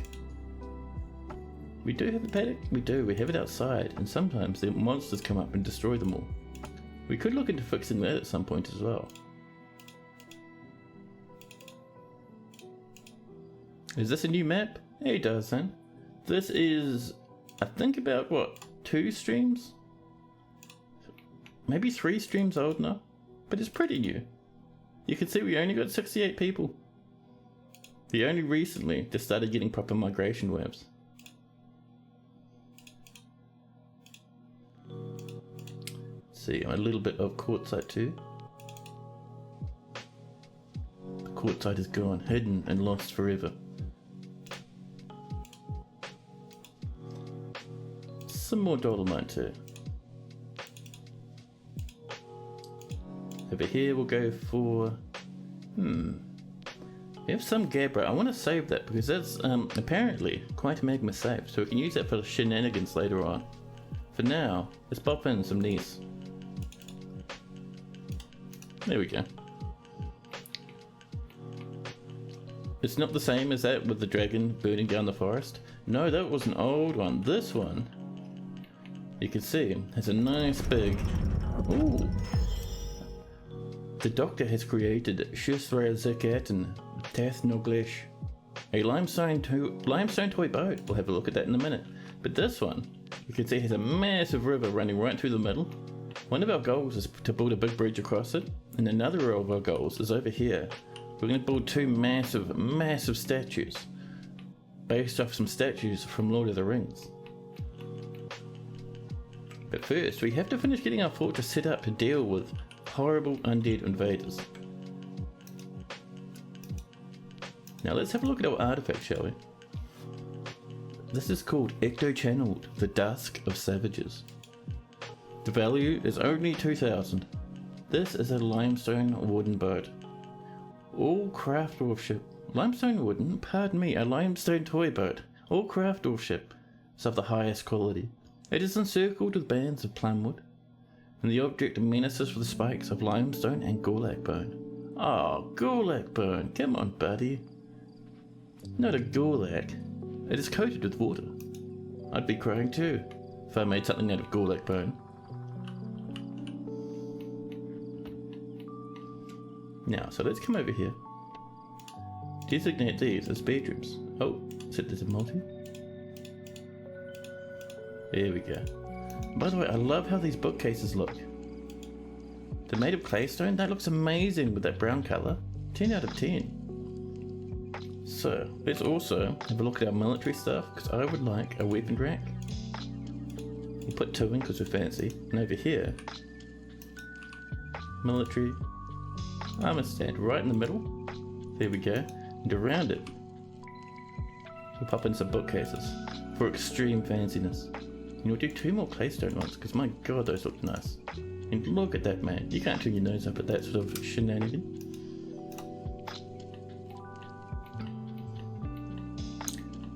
We do have a paddock? We do, we have it outside, and sometimes the monsters come up and destroy them all. We could look into fixing that at some point as well. Is this a new map? Yeah, it does, then. This is, I think about, what, 2 streams? Maybe 3 streams old now, but it's pretty new. You can see we only got 68 people. We only recently just started getting proper migration waves. Let's see, a little bit of quartzite too. quartzite is gone, hidden and lost forever. Some more dolomite too. Over here we'll go for... We have some gabbro. I want to save that because that's apparently quite a magma safe, so we can use that for shenanigans later on. For now, let's pop in some gneiss. There we go. It's not the same as that with the dragon burning down the forest. No, that was an old one. This one, you can see, has a nice big... Ooh! The doctor has created Shusrazakat Tathnoglish, a limestone toy boat. We'll have a look at that in a minute. But this one, you can see, has a massive river running right through the middle. One of our goals is to build a big bridge across it, and another of our goals is over here. We're going to build two massive statues, based off some statues from Lord of the Rings. But first, we have to finish getting our fortress set up to deal with horrible undead invaders. Now let's have a look at our artifact, shall we? This is called Ecto-Channeled, the Dusk of Savages. The value is only 2,000. This is a limestone wooden boat. All craft warship. Limestone wooden? Pardon me, a limestone toy boat. All craft warship is of the highest quality. It is encircled with bands of plumwood, and the object menaces with spikes of limestone and gulak bone. Oh, gulak bone, come on buddy. Not a gulak. It is coated with water. I'd be crying too if I made something out of gulak bone. Now, so let's come over here. Designate these as bedrooms. Oh, set this in multi. There we go. By the way, I love how these bookcases look. They're made of claystone. That looks amazing with that brown colour. 10 out of 10. So, let's also have a look at our military stuff, because I would like a weapon rack. We'll put 2 in because we're fancy. And over here, military armor stand right in the middle. There we go. And around it, we'll pop in some bookcases for extreme fanciness. And we'll do 2 more claystone ones, because my god, those look nice. And look at that, man. You can't turn your nose up at that sort of shenanigan.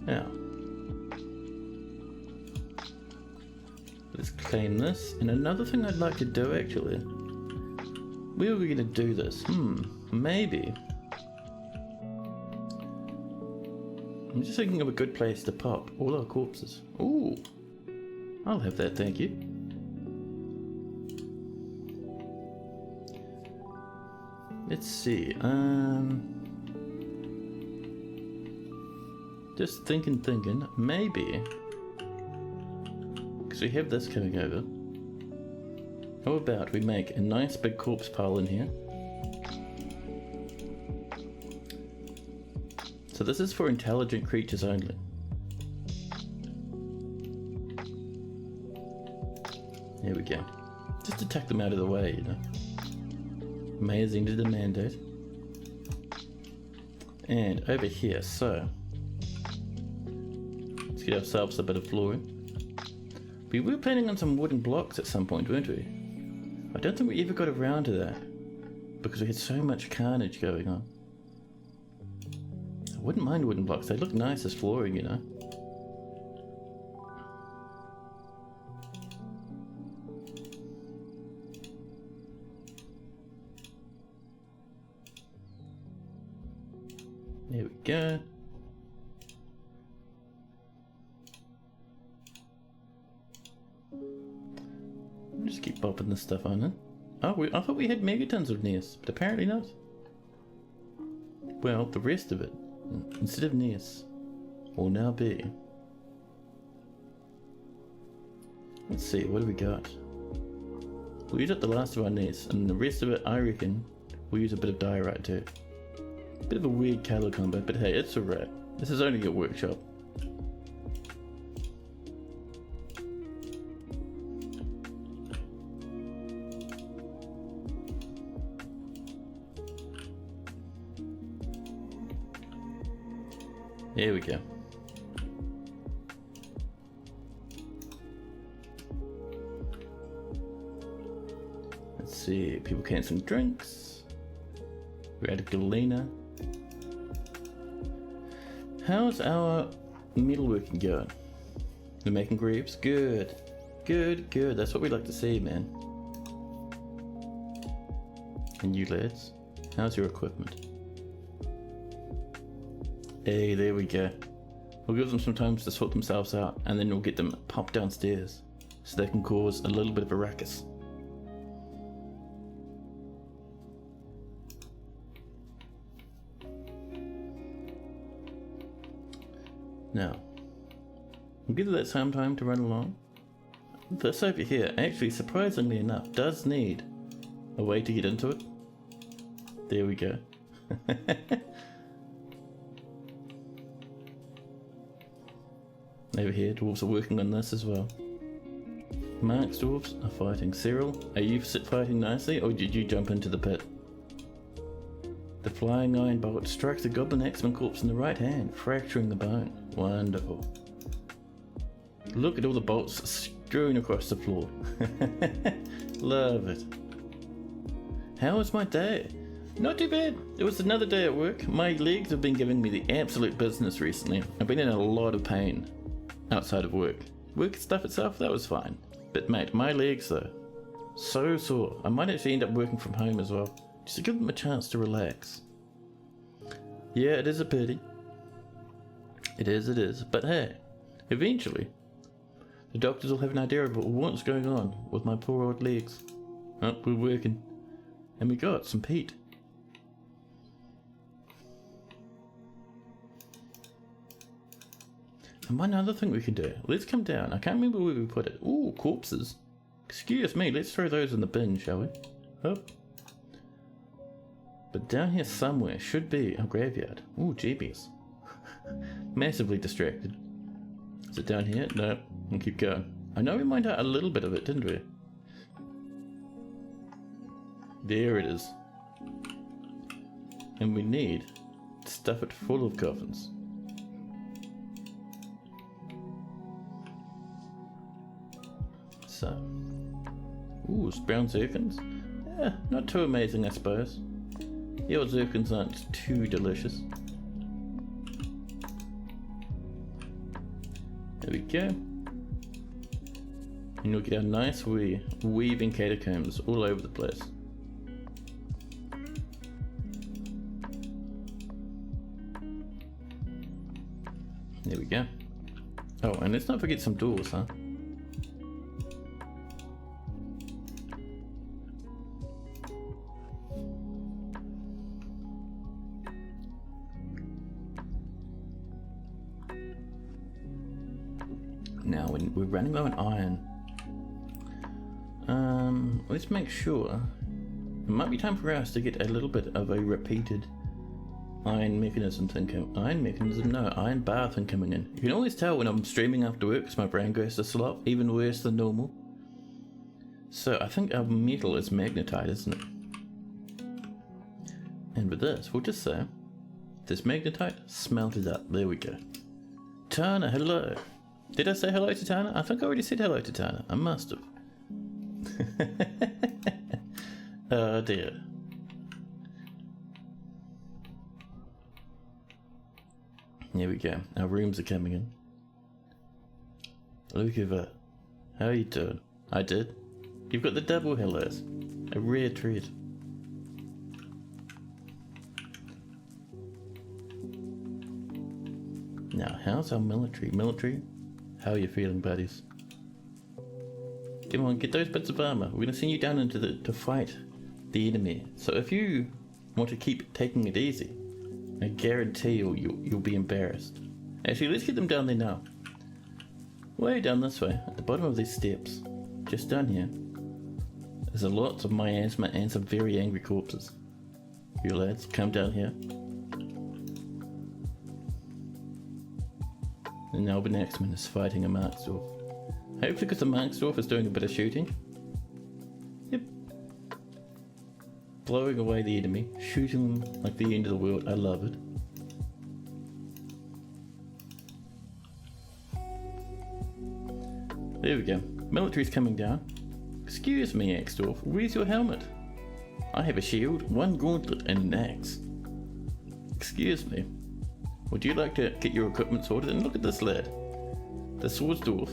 Now, let's claim this. And another thing I'd like to do, actually, where are we going to do this? Maybe. I'm just thinking of a good place to pop all our corpses. Ooh, I'll have that, thank you. Let's see, just thinking, maybe, because we have this coming over, how about we make a nice big corpse pile in here. So this is for intelligent creatures only. There we go. Just to tuck them out of the way, you know. Amazing to the mandate. And over here, so let's get ourselves a bit of flooring. We were planning on some wooden blocks at some point, weren't we? I don't think we ever got around to that because we had so much carnage going on. I wouldn't mind wooden blocks, they look nice as flooring, you know. There we go. I'll just keep popping this stuff on it. Oh, I thought we had megatons of gneiss, but apparently not. Well, the rest of it, instead of gneiss, will now be... Let's see, what do we got? We'll use up the last of our gneiss, and the rest of it, I reckon, we'll use a bit of diorite too. Bit of a weird colour combo, but hey, it's alright. This is only a workshop. There we go. Let's see, people canceling drinks. We're out of Galena. How's our metalworking going? We're making grapes? Good. Good, good. That's what we like to see, man. And you lads, how's your equipment? Hey, there we go. We'll give them some time to sort themselves out, and then we'll get them popped downstairs so they can cause a little bit of a ruckus. Now, we'll give that some time to run along. This over here, actually, surprisingly enough, does need a way to get into it. There we go. Over here, dwarves are working on this as well. Mark's dwarves are fighting. Cyril, are you fighting nicely, or did you jump into the pit? The flying iron bolt strikes the goblin axeman corpse in the right hand, fracturing the bone. Wonderful. Look at all the bolts strewn across the floor. Love it. How was my day? Not too bad. It was another day at work. My legs have been giving me the absolute business recently. I've been in a lot of pain outside of work. Work stuff itself, that was fine. But mate, my legs though, so sore. I might actually end up working from home as well, just to give them a chance to relax. Yeah, it is a pity. It is. But hey, eventually, the doctors will have an idea about what's going on with my poor old legs. Oh, we're working. And we got some peat. And one other thing we can do. Let's come down. I can't remember where we put it. Ooh, corpses. Excuse me, let's throw those in the bin, shall we? Oh. But down here somewhere should be a graveyard. Ooh, jeebies. Massively distracted. Is it down here? No. We'll keep going. I know we mined out a little bit of it, didn't we? There it is. And we need to stuff it full of coffins. So. Ooh, brown zircons? Yeah, not too amazing, I suppose. The old zircons aren't too delicious. There we go. And we'll get our nice weaving catacombs all over the place. There we go. Oh, and let's not forget some doors, huh? Now, when we're running low on iron, let's make sure it might be time for us to get a little bit of a repeated iron bar thing coming in. You can always tell when I'm streaming after work because my brain goes to slop, even worse than normal. So I think our metal is magnetite, isn't it? And with this, we'll just say, this magnetite, smelt it up. There we go. Tana, hello. Did I say hello to Tana? I think I already said hello to Tana. I must have. Oh dear. Here we go. Our rooms are coming in. Look at that. How are you doing? I did. You've got the double hellos. A rare treat. Now, how's our military? Military? How are you feeling, buddies? Come on, get those bits of armor. We're gonna send you down into to fight the enemy. So if you want to keep taking it easy, I guarantee you'll be embarrassed. Actually, let's get them down there now. Way down this way, at the bottom of these steps, just down here, there's a lot of miasma and some very angry corpses. You lads, come down here. And now Albin Axeman is fighting a Marksdorf. Hopefully because the Marksdorf is doing a bit of shooting. Yep. Blowing away the enemy, shooting them like the end of the world. I love it. There we go. Military's coming down. Excuse me, Axdorf, where's your helmet? I have a shield, one gauntlet, and an axe. Excuse me. Would you like to get your equipment sorted? And look at this lad. The Swordsdorf.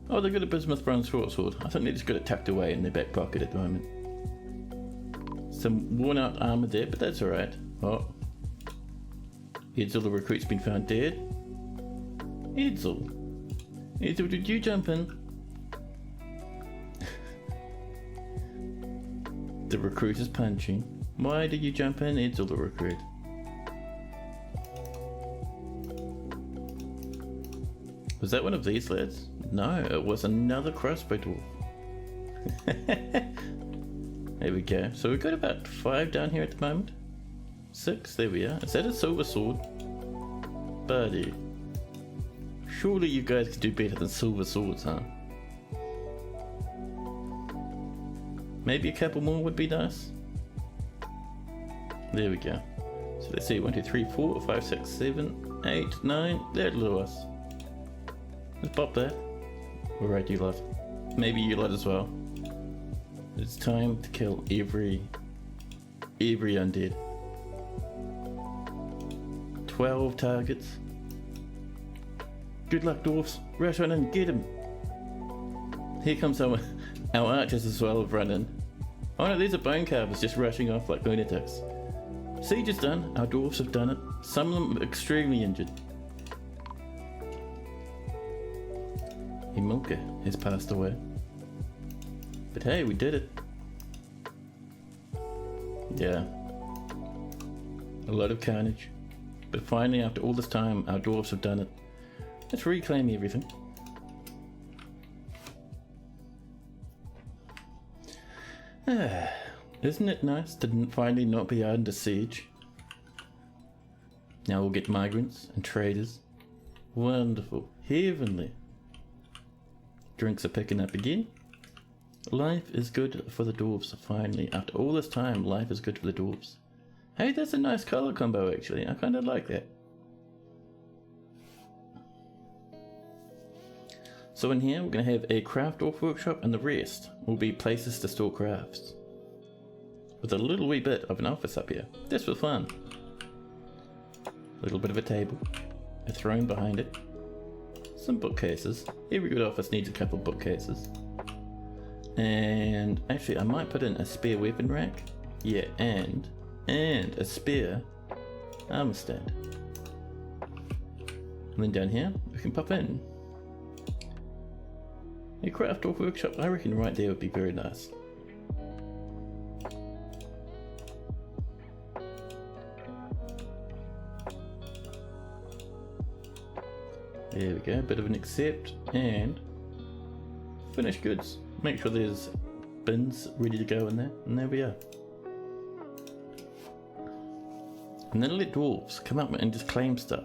Oh, they've got a bismuth brown short sword. I think they just got it tucked away in their back pocket at the moment. Some worn out armour there, but that's alright. Oh. Edsel, the recruit's been found dead. Edsel. Edsel, did you jump in? The recruit is punching. Why did you jump in, Edsel, the recruit? Was that one of these lads? No, it was another crossbow dwarf. There we go. So we've got about 5 down here at the moment. 6, there we are. Is that a silver sword? Buddy. Surely you guys could do better than silver swords, huh? Maybe a couple more would be nice. There we go. So let's see, 1, 2, 3, 4, 5, 6, 7, 8, 9. That'll do us. Let's pop that. Alright, you lot. Maybe you lot as well. It's time to kill every undead. 12 targets. Good luck, dwarfs. Rush on in, get him. Here comes our archers as well have run in. Oh no, there's a bone carvers just rushing off like lunatics. Siege is done. Our dwarfs have done it. Some of them extremely injured. Emilka has passed away. But hey, we did it. Yeah. A lot of carnage. But finally, after all this time, our dwarves have done it. Let's reclaim everything. Isn't it nice to finally not be under siege? Now we'll get migrants and traders. Wonderful. Heavenly. Drinks are picking up again. Life is good for the dwarves, finally. After all this time, life is good for the dwarves. Hey, that's a nice colour combo actually. I kind of like that. So in here, we're going to have a craft dwarf workshop, and the rest will be places to store crafts. With a little wee bit of an office up here. Just for fun. A little bit of a table. A throne behind it. Some bookcases. Every good office needs a couple bookcases. And actually I might put in a spare weapon rack. Yeah, and a spare armor stand. And then down here we can pop in a craft dwarf workshop. I reckon right there would be very nice. There we go, a bit of an accept and finished goods. Make sure there's bins ready to go in there, and there we are. And then let dwarves come up and just claim stuff,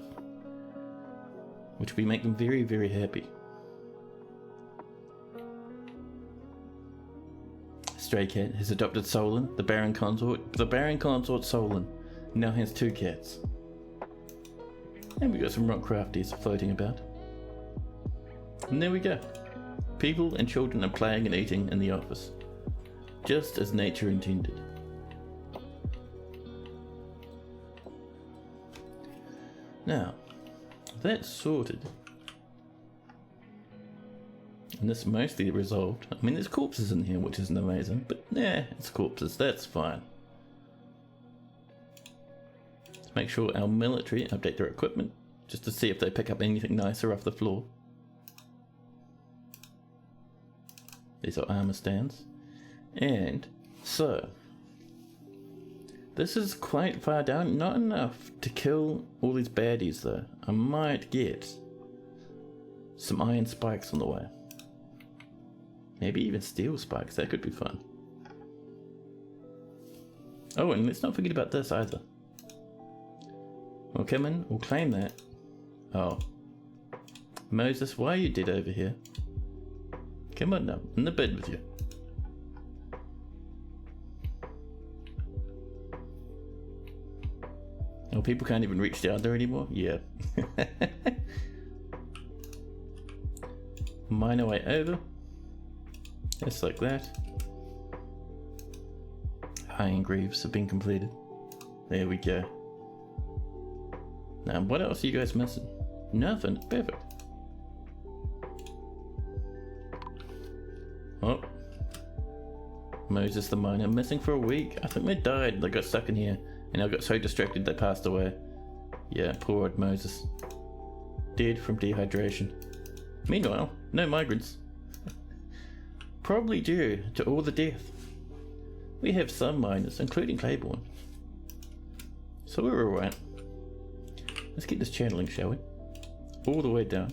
which will make them very, very happy. Stray Cat has adopted Solon, the Baron Consort. The Baron Consort Solon now has 2 cats. And we got some rock crafties floating about. And there we go. People and children are playing and eating in the office, just as nature intended. Now, that's sorted. And this mostly resolved. I mean, there's corpses in here, which isn't amazing, but yeah, it's corpses, that's fine. Let's make sure our military update their equipment, just to see if they pick up anything nicer off the floor. These are armor stands. And so, this is quite far down, not enough to kill all these baddies though. I might get some iron spikes on the way. Maybe even steel spikes, that could be fun. Oh, and let's not forget about this either. We'll come in, we'll claim that. Oh. Moses, why are you dead over here? Come on now, in the bed with you. Oh, people can't even reach down there anymore? Yeah. mine our way over. Just like that. Iron greaves have been completed. There we go. Now, what else are you guys missing? Nothing. Perfect. Oh. Moses the miner, missing for a week. I think they died. They got stuck in here. And I got so distracted they passed away. Yeah, poor old Moses. Dead from dehydration. Meanwhile, no migrants. Probably due to all the death. We have some miners, including Claiborne. So we're alright. Let's get this channeling, shall we? All the way down.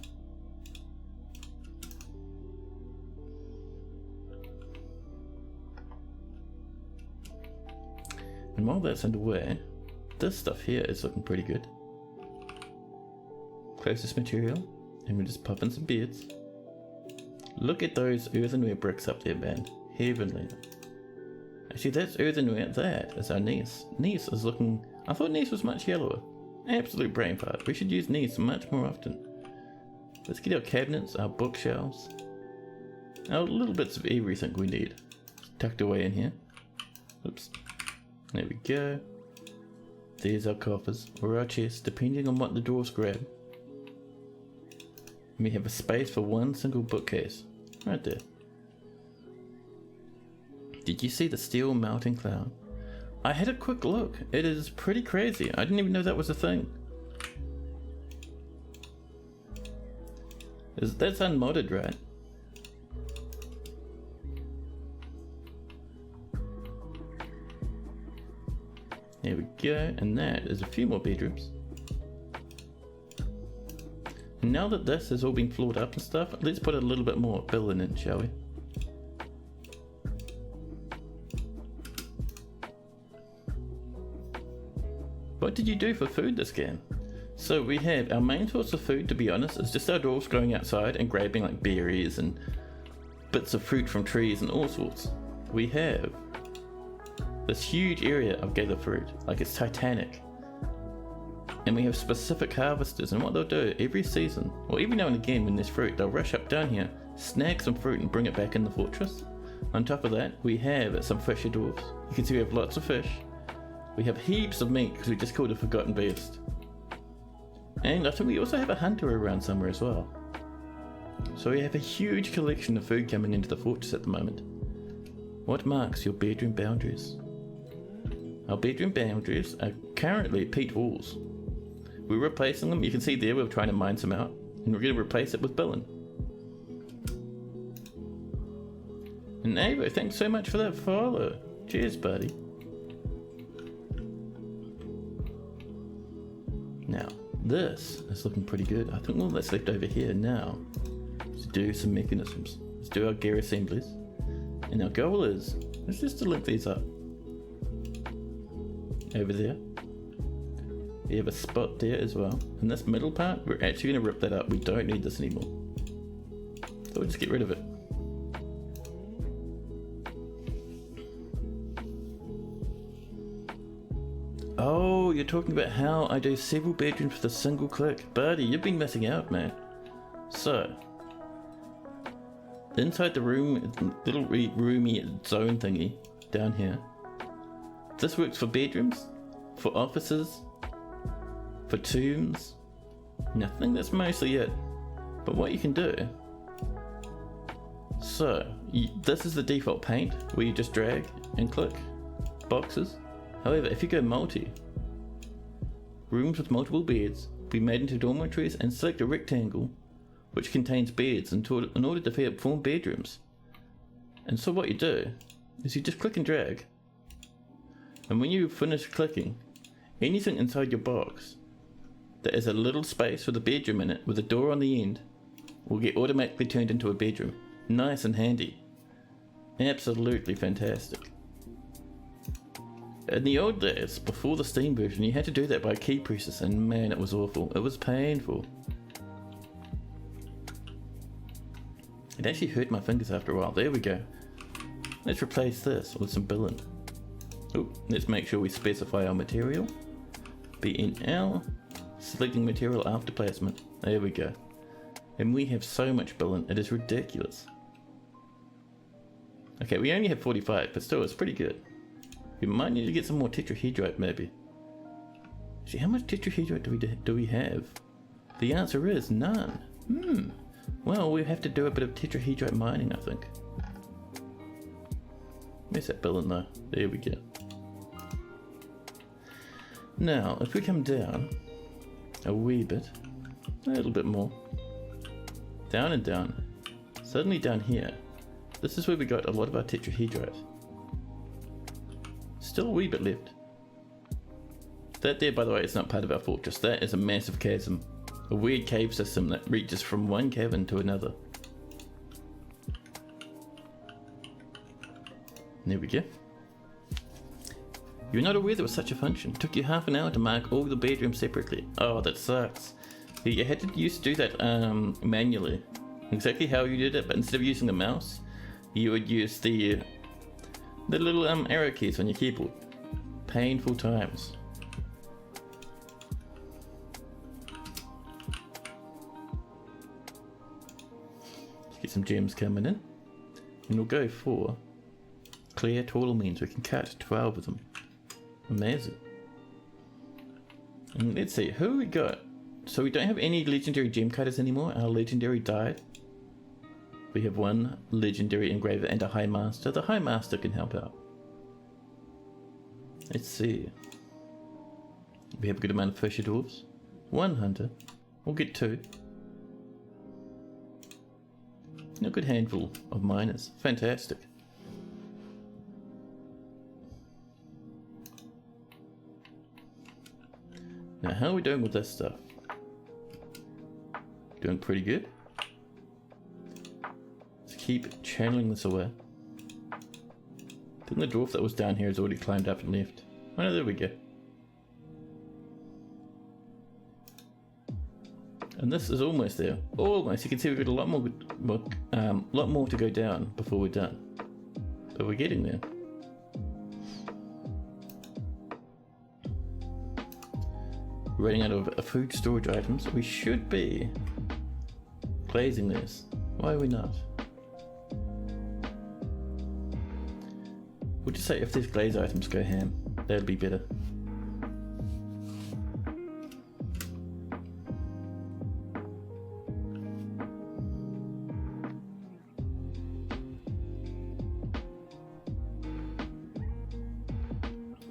And while that's underway, this stuff here is looking pretty good. Closest material, and we'll just pop in some beards. Look at those earthenware bricks up there, man. Heavenly. Actually, that's earthenware. That is our gneiss. Gneiss is looking... I thought gneiss was much yellower. Absolute brain fart. We should use gneiss much more often. Let's get our cabinets, our bookshelves, our little bits of everything we need tucked away in here. Oops. There we go. There's our coffers, or our chests, depending on what the drawers grab. And we have a space for one single bookcase. Right there. Did you see the steel melting cloud? I had a quick look. It is pretty crazy. I didn't even know that was a thing. That's unmodded, right? There we go, and that is a few more bedrooms. And now that this has all been floored up and stuff, let's put a little bit more building in, shall we? What did you do for food this game? So we have our main source of food, to be honest, is just our dwarves going outside and grabbing like berries and bits of fruit from trees and all sorts. We have this huge area of gather fruit, like it's titanic. And we have specific harvesters, and what they'll do every season, or every now and again when there's fruit, they'll rush up down here, snag some fruit and bring it back in the fortress. On top of that, we have some fisher dwarves. You can see we have lots of fish. We have heaps of meat because we just called a forgotten beast. And I think we also have a hunter around somewhere as well. So we have a huge collection of food coming into the fortress at the moment. What marks your bedroom boundaries? Our bedroom boundaries are currently peat walls. We're replacing them. You can see there we're trying to mine some out, and we're going to replace it with billen. And Avo, thanks so much for that follow. Cheers, buddy. Now, this is looking pretty good. I think all that's left over here now is to do some mechanisms. Let's do our gear assemblies. And our goal is just to link these up. Over there. We have a spot there as well. And this middle part, we're actually going to rip that up. We don't need this anymore. So we'll just get rid of it. Oh, you're talking about how I do several bedrooms with a single click. Buddy, you've been missing out, man. So, inside the room, little roomy zone thingy down here. This works for bedrooms, for offices, for tombs. And I think that's mostly it. But what you can do, so this is the default paint where you just drag and click boxes. However, if you go multi, rooms with multiple beds be made into dormitories, and select a rectangle which contains beds in order to form bedrooms. And so what you do is you just click and drag. And when you finish clicking, anything inside your box that is a little space with a bedroom in it with a door on the end will get automatically turned into a bedroom. Nice and handy. Absolutely fantastic. In the old days, before the Steam version, you had to do that by key presses, and man, it was awful. It was painful. It actually hurt my fingers after a while. There we go. Let's replace this with some billen. Ooh, let's make sure we specify our material. BNL, selecting material after placement. There we go. And we have so much billion, it is ridiculous. Okay, we only have 45, but still, it's pretty good. We might need to get some more tetrahedrite, maybe. Actually, how much tetrahedrite do we have? The answer is none. Well, we have to do a bit of tetrahedrite mining, I think. Where's that billion though? There we go. Now, if we come down a wee bit, a little bit more, down and down, suddenly down here, this is where we got a lot of our tetrahedrite. Still a wee bit left. That there, by the way, is not part of our fortress. That is a massive chasm. A weird cave system that reaches from one cavern to another. There we go. You're not aware there was such a function. Took you half an hour to mark all the bedrooms separately. Oh, that sucks. You had to used to do that manually. Exactly how you did it, but instead of using the mouse, you would use the little arrow keys on your keyboard. Painful times. Let's get some gems coming in. And we'll go for clear total means we can cut 12 of them. Amazing. And let's see, who we got? So we don't have any legendary gem cutters anymore. Our legendary died. We have one legendary engraver and a high master. The high master can help out. Let's see. We have a good amount of fisher dwarves. One hunter. We'll get two. And a good handful of miners. Fantastic. Now, how are we doing with this stuff? Doing pretty good. Let's keep channeling this away. I think the dwarf that was down here has already climbed up and left. Oh no, there we go. And this is almost there. Almost. You can see we've got a lot more to go down before we're done. But we're getting there. We're running out of food storage items. We should be glazing this. Why are we not? We'll just say if these glaze items go ham, that'd be better.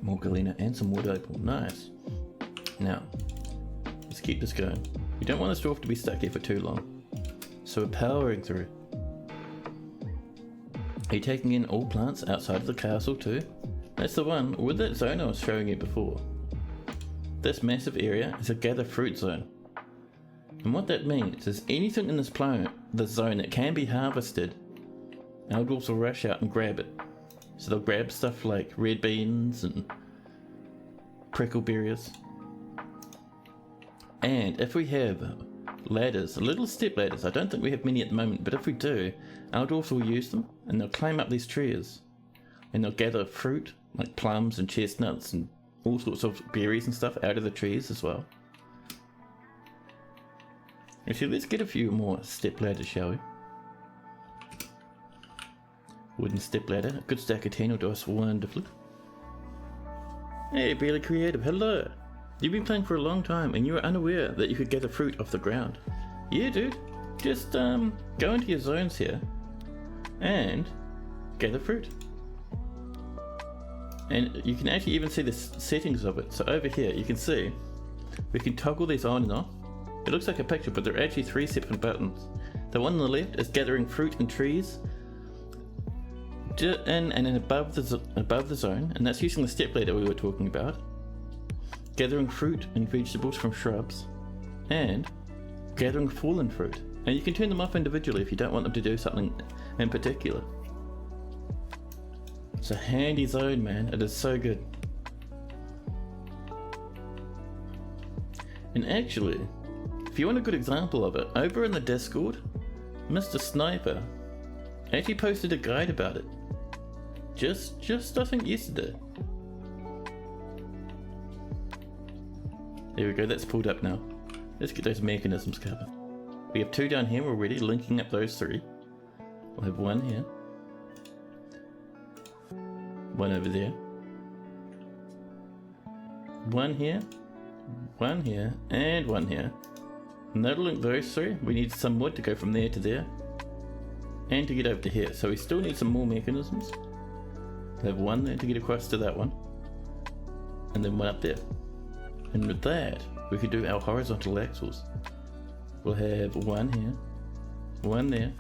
More galena and some wood opal. Nice. Now, let's keep this going. We don't want this dwarf to be stuck here for too long. So we're powering through. Are you taking in all plants outside of the castle too? That's the one with that zone I was showing you before. This massive area is a gather fruit zone. And what that means is anything in this zone that can be harvested, our dwarves will rush out and grab it. So they'll grab stuff like red beans and prickleberries. And if we have ladders, little step ladders, I don't think we have many at the moment, but if we do, our dwarves will use them and they'll climb up these trees and they'll gather fruit like plums and chestnuts and all sorts of berries and stuff out of the trees as well. Actually, let's get a few more step ladders, shall we? Wooden step ladder, a good stack of 10 will do us wonderfully. Hey, Barely Creative, hello! You've been playing for a long time and you were unaware that you could gather fruit off the ground. Yeah, dude. Just go into your zones here and gather fruit. And you can actually even see the settings of it. So over here you can see we can toggle these on and off. It looks like a picture, but they're actually 3 separate buttons. The one on the left is gathering fruit and trees and then above the zone, and that's using the step ladder we were talking about. Gathering fruit and vegetables from shrubs, and gathering fallen fruit. And you can turn them off individually if you don't want them to do something in particular. It's a handy zone, man. It is so good. And actually, if you want a good example of it, over in the Discord, Mr. Sniper actually posted a guide about it. Just I think yesterday. There we go, that's pulled up now. Let's get those mechanisms covered. We have 2 down here already, linking up those 3. We'll have 1 here. 1 over there. 1 here. 1 here. And 1 here. And that'll link those 3. We need some wood to go from there to there. And to get over to here. So we still need some more mechanisms. We'll have 1 there to get across to that one. And then 1 up there. And with that, we could do our horizontal axles. We'll have 1 here. 1 there.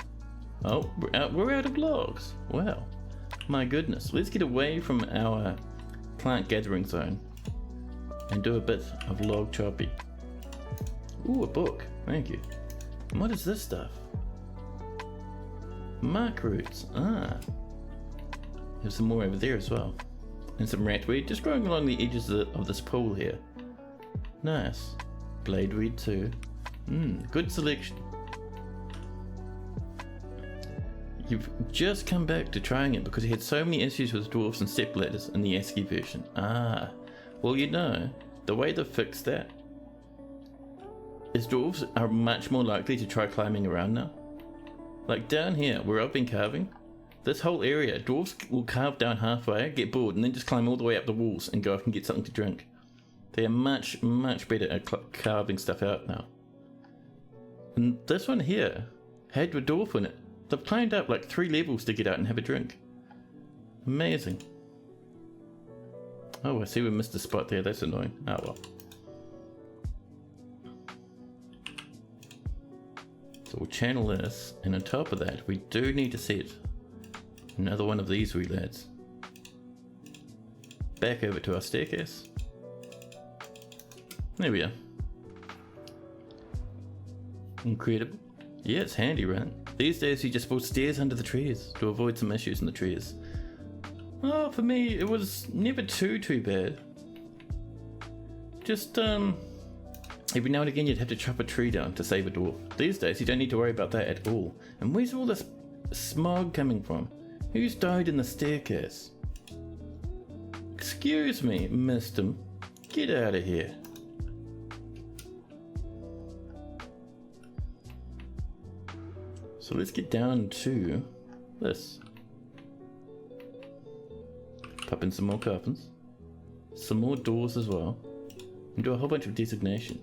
Oh, we're out of logs. Wow. My goodness. Let's get away from our plant gathering zone. And do a bit of log choppy. Ooh, a book. Thank you. And what is this stuff? Mark roots. Ah. There's some more over there as well. And some ratweed just growing along the edges of this pool here. Nice. Bladeweed too. Good selection. You've just come back to trying it because you had so many issues with dwarfs and step ladders in the ASCII version. Ah. Well, you know, the way they've fixed that is dwarves are much more likely to try climbing around now. Like down here, where I've been carving, this whole area, dwarves will carve down halfway, get bored, and then just climb all the way up the walls and go up and get something to drink. They are much, much better at carving stuff out now. And this one here had a dwarf in it. They've climbed up like 3 levels to get out and have a drink. Amazing. Oh, I see we missed a spot there. That's annoying. Oh well. So we'll channel this, and on top of that, we do need to set another one of these wee lads. Back over to our staircase. There we are. Incredible. Yeah, it's handy, right? These days you just build stairs under the trees to avoid some issues in the trees. Oh, for me, it was never too bad. Just, every now and again you'd have to chop a tree down to save a dwarf. These days you don't need to worry about that at all. And where's all this smog coming from? Who's died in the staircase? Excuse me, mister. Get out of here. So let's get down to this. Pop in some more coffins. Some more doors as well. And do a whole bunch of designation.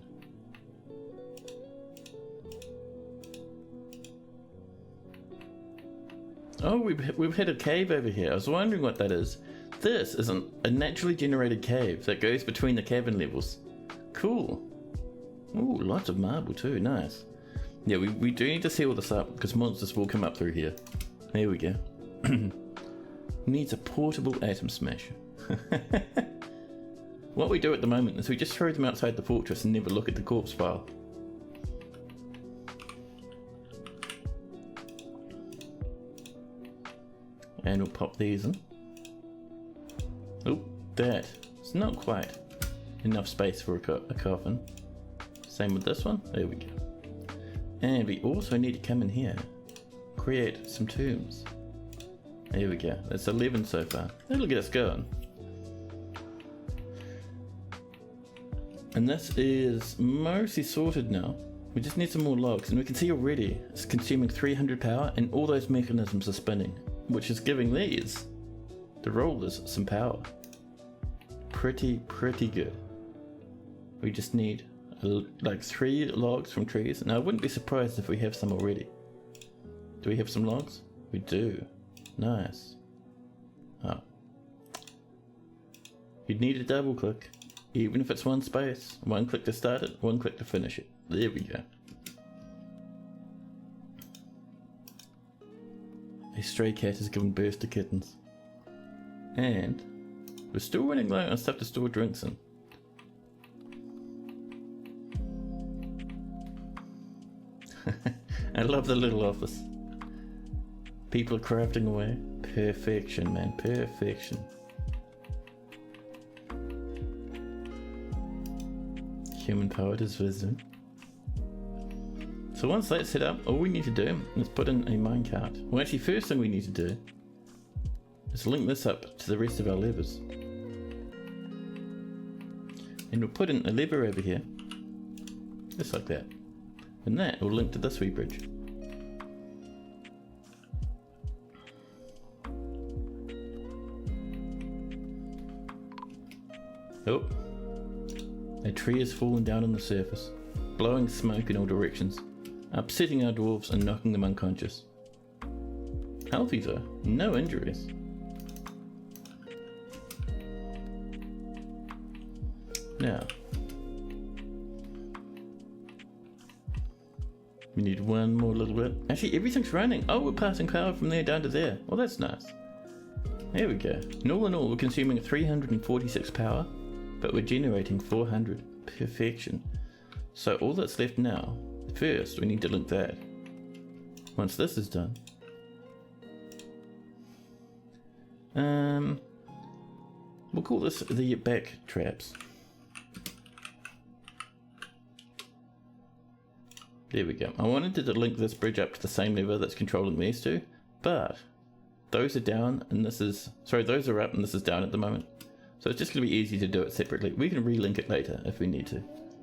Oh, we've had a cave over here. I was wondering what that is. This is a naturally generated cave that goes between the cabin levels. Cool. Ooh, lots of marble too. Nice. Yeah, we do need to seal this up because monsters will come up through here. There we go. Needs a portable atom smasher. What we do at the moment is we just throw them outside the fortress and never look at the corpse pile. And we'll pop these in. Oh, that. It's not quite enough space for a coffin. Same with this one. There we go. And we also need to come in here. Create some tombs. There we go. That's 11 so far. That'll get us going. And this is mostly sorted now. We just need some more logs, and we can see already it's consuming 300 power and all those mechanisms are spinning, which is giving these, the rollers, some power. Pretty good. We just need like 3 logs from trees, and I wouldn't be surprised if we have some already. Do we have some logs? We do. Nice. Oh. You'd need a double click. Even if it's one space. 1 click to start it, 1 click to finish it. There we go. A stray cat has given birth to kittens. And we're still running low on stuff to store drinks in. I love the little office. People are crafting away. Perfection, man. Perfection. Human powered is wisdom. So once that's set up, all we need to do is put in a minecart. Well, actually, first thing we need to do is link this up to the rest of our levers. And we'll put in a lever over here, just like that. And that will link to this wee bridge. Oh, a tree has fallen down on the surface, blowing smoke in all directions, upsetting our dwarves and knocking them unconscious. Healthy though, no injuries. Now, we need one more little bit. Actually, everything's running. Oh, we're passing power from there down to there. Well, that's nice. There we go. And all in all, we're consuming 346 power, but we're generating 400. Perfection. So all that's left now, first we need to link that. Once this is done, we'll call this the back traps. There we go. I wanted to link this bridge up to the same lever that's controlling these two, but those are down and this is, sorry, those are up and this is down at the moment. So it's just going to be easy to do it separately. We can relink it later if we need to.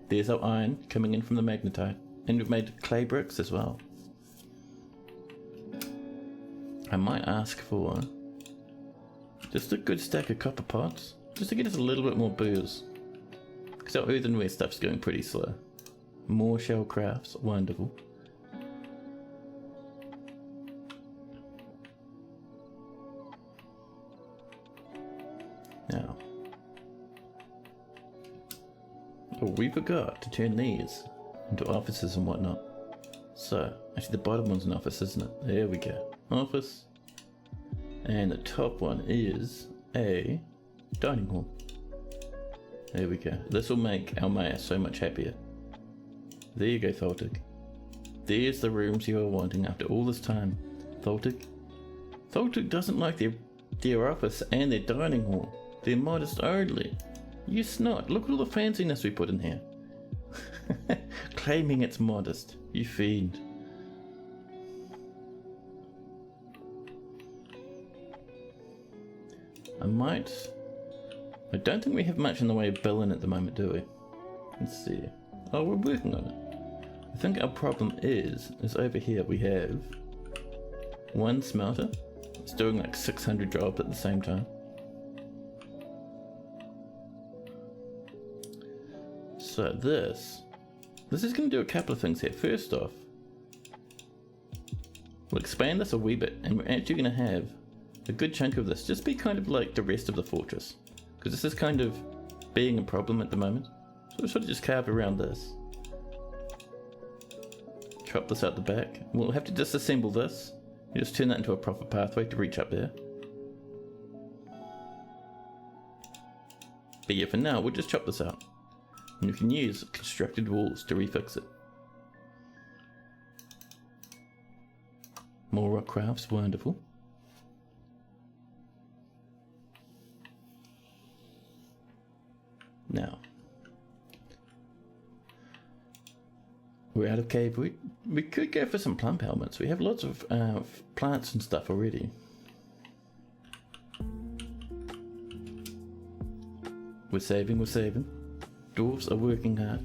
There's our iron coming in from the magnetite, and we've made clay bricks as well. I might ask for just a good stack of copper pots, just to get us a little bit more booze, because our earthenware stuff's going pretty slow. More shell crafts, wonderful. Now, oh, we forgot to turn these into offices and whatnot. So, actually the bottom one's an office, isn't it? There we go. Office. And the top one is a dining hall. There we go. This will make our mayor so much happier. There you go, Tholtic. There's the rooms you were wanting after all this time, Tholtic. Tholtic doesn't like their office and their dining hall. They're modest only. You snot, look at all the fanciness we put in here. Claiming it's modest, you fiend. I don't think we have much in the way of billing at the moment, do we? Let's see. Oh, we're working on it. I think our problem is over here we have one smelter. It's doing like 600 jobs at the same time. So this is going to do a couple of things here. First off, we'll expand this a wee bit, and we're actually going to have a good chunk of this just be kind of like the rest of the fortress, because this is kind of being a problem at the moment. So we'll sort of just carve around this. Chop this out the back. We'll have to disassemble this. You just turn that into a proper pathway to reach up there. But yeah, for now, we'll just chop this out. And you can use constructed walls to refix it. More rock crafts, wonderful. Now, we're out of cave wood. We could go for some plump helmets. We have lots of plants and stuff already. We're saving. Dwarves are working hard.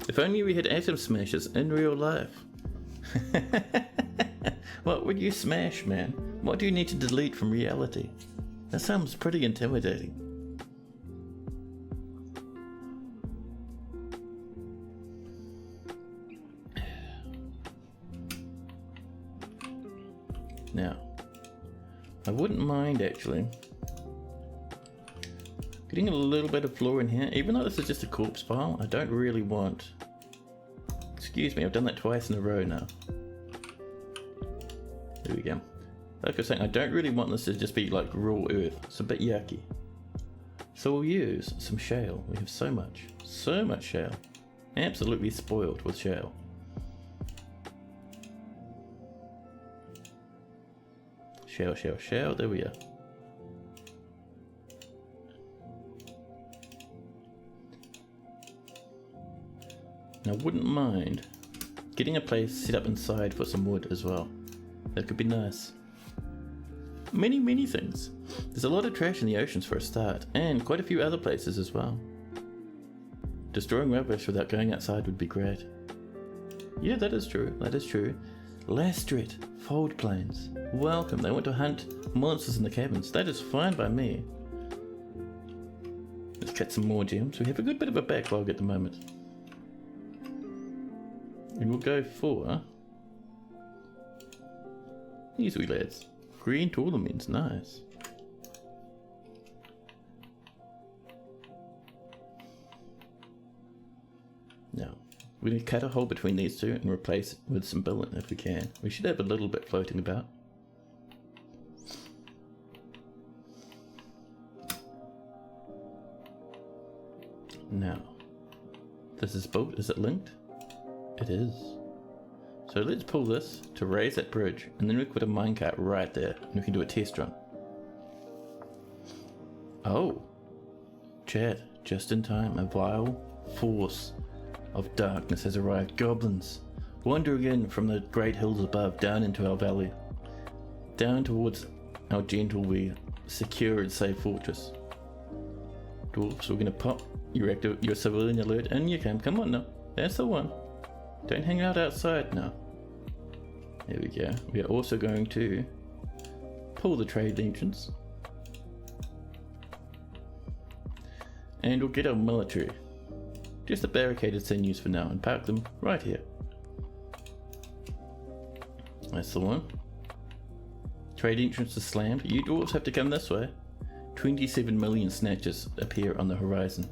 If only we had atom smashers in real life. What would you smash, man? What do you need to delete from reality? That sounds pretty intimidating. Now, I wouldn't mind actually getting a little bit of floor in here, even though this is just a corpse pile. I don't really want, excuse me, I've done that twice in a row now. There we go. Like I was saying, I don't really want this to just be like raw earth. It's a bit yucky. So we'll use some shale. We have so much shale. Absolutely spoiled with shale. Shale, there we are. Now, I wouldn't mind getting a place set up inside for some wood as well. That could be nice. Many things. There's a lot of trash in the oceans for a start, and quite a few other places as well. Destroying rubbish without going outside would be great. Yeah, that is true. That is true. Lastrit, fold planes. Welcome. They want to hunt monsters in the cabins. That is fine by me. Let's get some more gems. We have a good bit of a backlog at the moment. And we'll go for these wee lads. Green tournaments, nice. Now, we're going to cut a hole between these two and replace it with some billet if we can. We should have a little bit floating about. Now, this is built. Is it linked? It is. So let's pull this to raise that bridge, and then we put a minecart right there, and we can do a test run. Oh, Chad, just in time, a vile force of darkness has arrived. Goblins, wandering in from the great hills above, down into our valley, down towards our gentle, we secure and safe fortress. Dwarfs, we're gonna pop your civilian alert, and you can. Come on now, that's the one. Don't hang out outside now. There we go. We are also going to pull the trade entrance. And we'll get our military. Just the barricaded sinews for now and park them right here. That's the one. Trade entrance is slammed. You dwarves have to come this way. 27 million snatches appear on the horizon.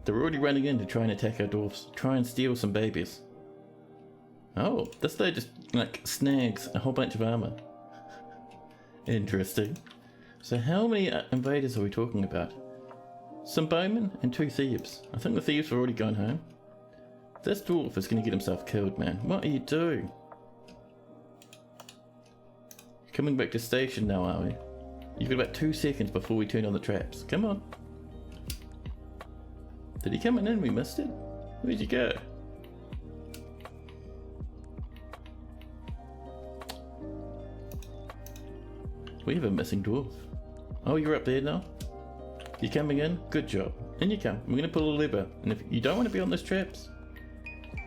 They're already running in to try and attack our dwarfs. Try and steal some babies. Oh, this guy just like snags a whole bunch of armor. Interesting. So how many invaders are we talking about? Some bowmen and 2 thieves. I think the thieves have already gone home. This dwarf is going to get himself killed, man. What are you doing? Coming back to station now, are we? You've got about 2 seconds before we turn on the traps. Come on. Did he come in? We missed it? Where'd you go? We have a missing dwarf. Oh, you're up there now? You coming in? Good job. In you come. We're going to pull a lever. And if you don't want to be on those traps.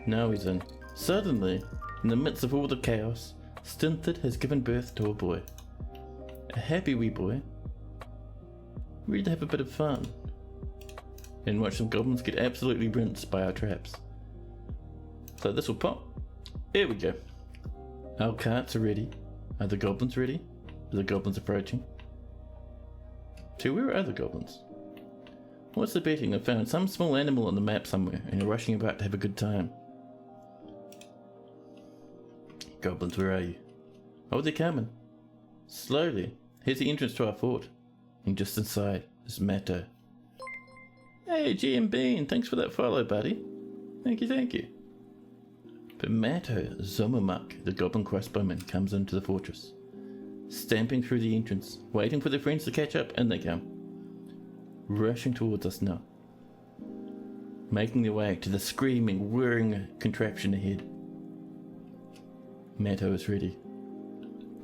Now he's in. Suddenly, in the midst of all the chaos, Stinthid has given birth to a boy. A happy wee boy. Ready to have a bit of fun. And watch some goblins get absolutely rinsed by our traps. So this will pop. There we go. Our carts are ready. Are the goblins ready? Are the goblins approaching? So where are the goblins? What's the betting? They found some small animal on the map somewhere and are rushing about to have a good time. Goblins, where are you? Oh, they're coming. Slowly. Here's the entrance to our fort. And just inside is Matto. Hey, GM Bean, thanks for that follow, buddy. Thank you, thank you. But Matto Zomamuk, the goblin crossbowman, comes into the fortress. Stamping through the entrance, waiting for their friends to catch up, and they come. Rushing towards us now. Making their way to the screaming, whirring contraption ahead. Matto is ready.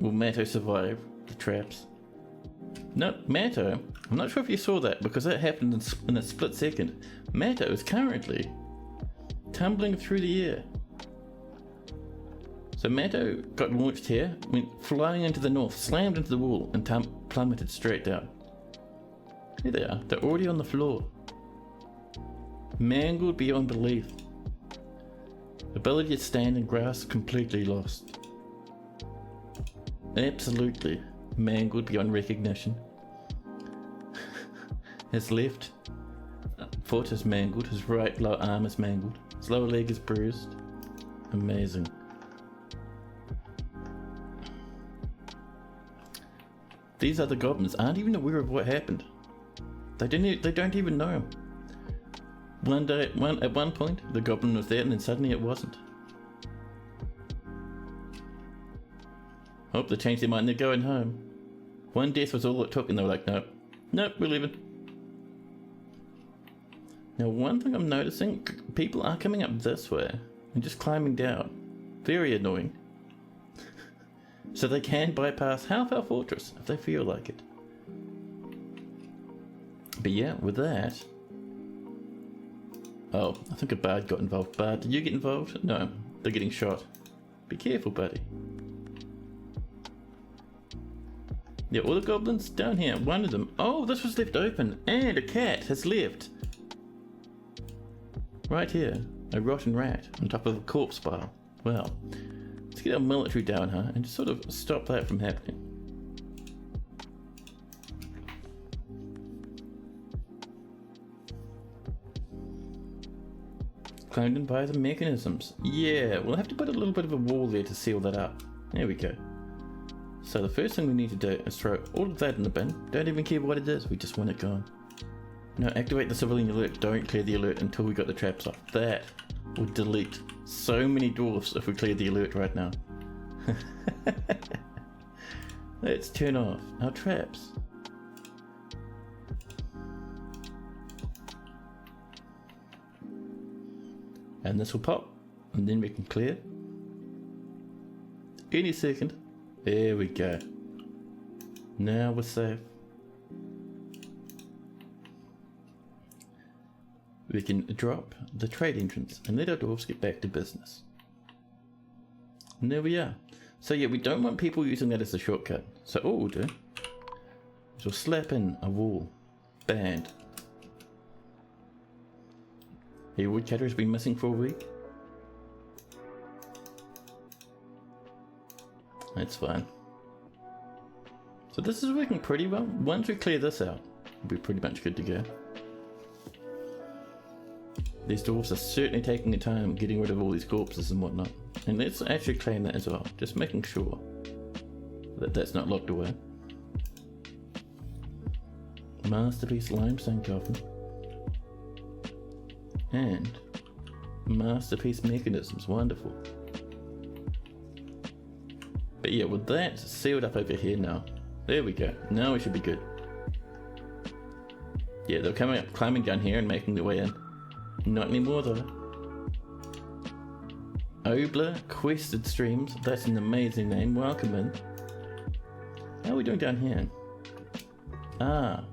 Will Matto survive the traps? No, Matto, I'm not sure if you saw that because that happened in a split second. Matto is currently tumbling through the air. So Matto got launched here, went flying into the north, slammed into the wall and plummeted straight down. Here they are, they're already on the floor. Mangled beyond belief. Ability to stand in grass completely lost. Absolutely mangled beyond recognition. His left foot is mangled, his right lower arm is mangled, his lower leg is bruised. Amazing. These other goblins aren't even aware of what happened. They don't even know him. At one point, the goblin was there and then suddenly it wasn't. Hope they changed their mind, they're going home. One death was all it took and they were like, nope, we're leaving. Now one thing I'm noticing, people are coming up this way and just climbing down. Very annoying. So they can bypass half our fortress if they feel like it. But yeah, with that, Oh, I think a bard got involved. Bard, did you get involved? No, they're getting shot. Be careful, buddy. Yeah, all the goblins down here. One of them. Oh, this was left open. And a cat has left. Right here. A rotten rat on top of a corpse pile. Well, let's get our military down here and just sort of stop that from happening. Cloned in by the mechanisms. Yeah, we'll have to put a little bit of a wall there to seal that up. There we go. So the first thing we need to do is throw all of that in the bin. Don't even care what it is, we just want it gone. No, activate the civilian alert. Don't clear the alert until we got the traps off. That would delete so many dwarfs if we cleared the alert right now. Let's turn off our traps. And this will pop, and then we can clear. Any second. There we go. Now we're safe. We can drop the trade entrance and let our dwarves get back to business. And there we are. So yeah, we don't want people using that as a shortcut. So all we'll do is we'll slap in a wall. Banned. Your woodcutter's been missing for a week. That's fine. So this is working pretty well. Once we clear this out, we'll be pretty much good to go. These dwarves are certainly taking their time getting rid of all these corpses and whatnot. And let's actually claim that as well. Just making sure that that's not locked away. Masterpiece limestone coffin. And masterpiece mechanisms. Wonderful. But yeah, with that sealed up over here now. There we go. Now we should be good. Yeah, they're coming up, climbing down here and making their way in. Not anymore though. Obler Quested Streams. That's an amazing name. Welcome in. How are we doing down here? Ah,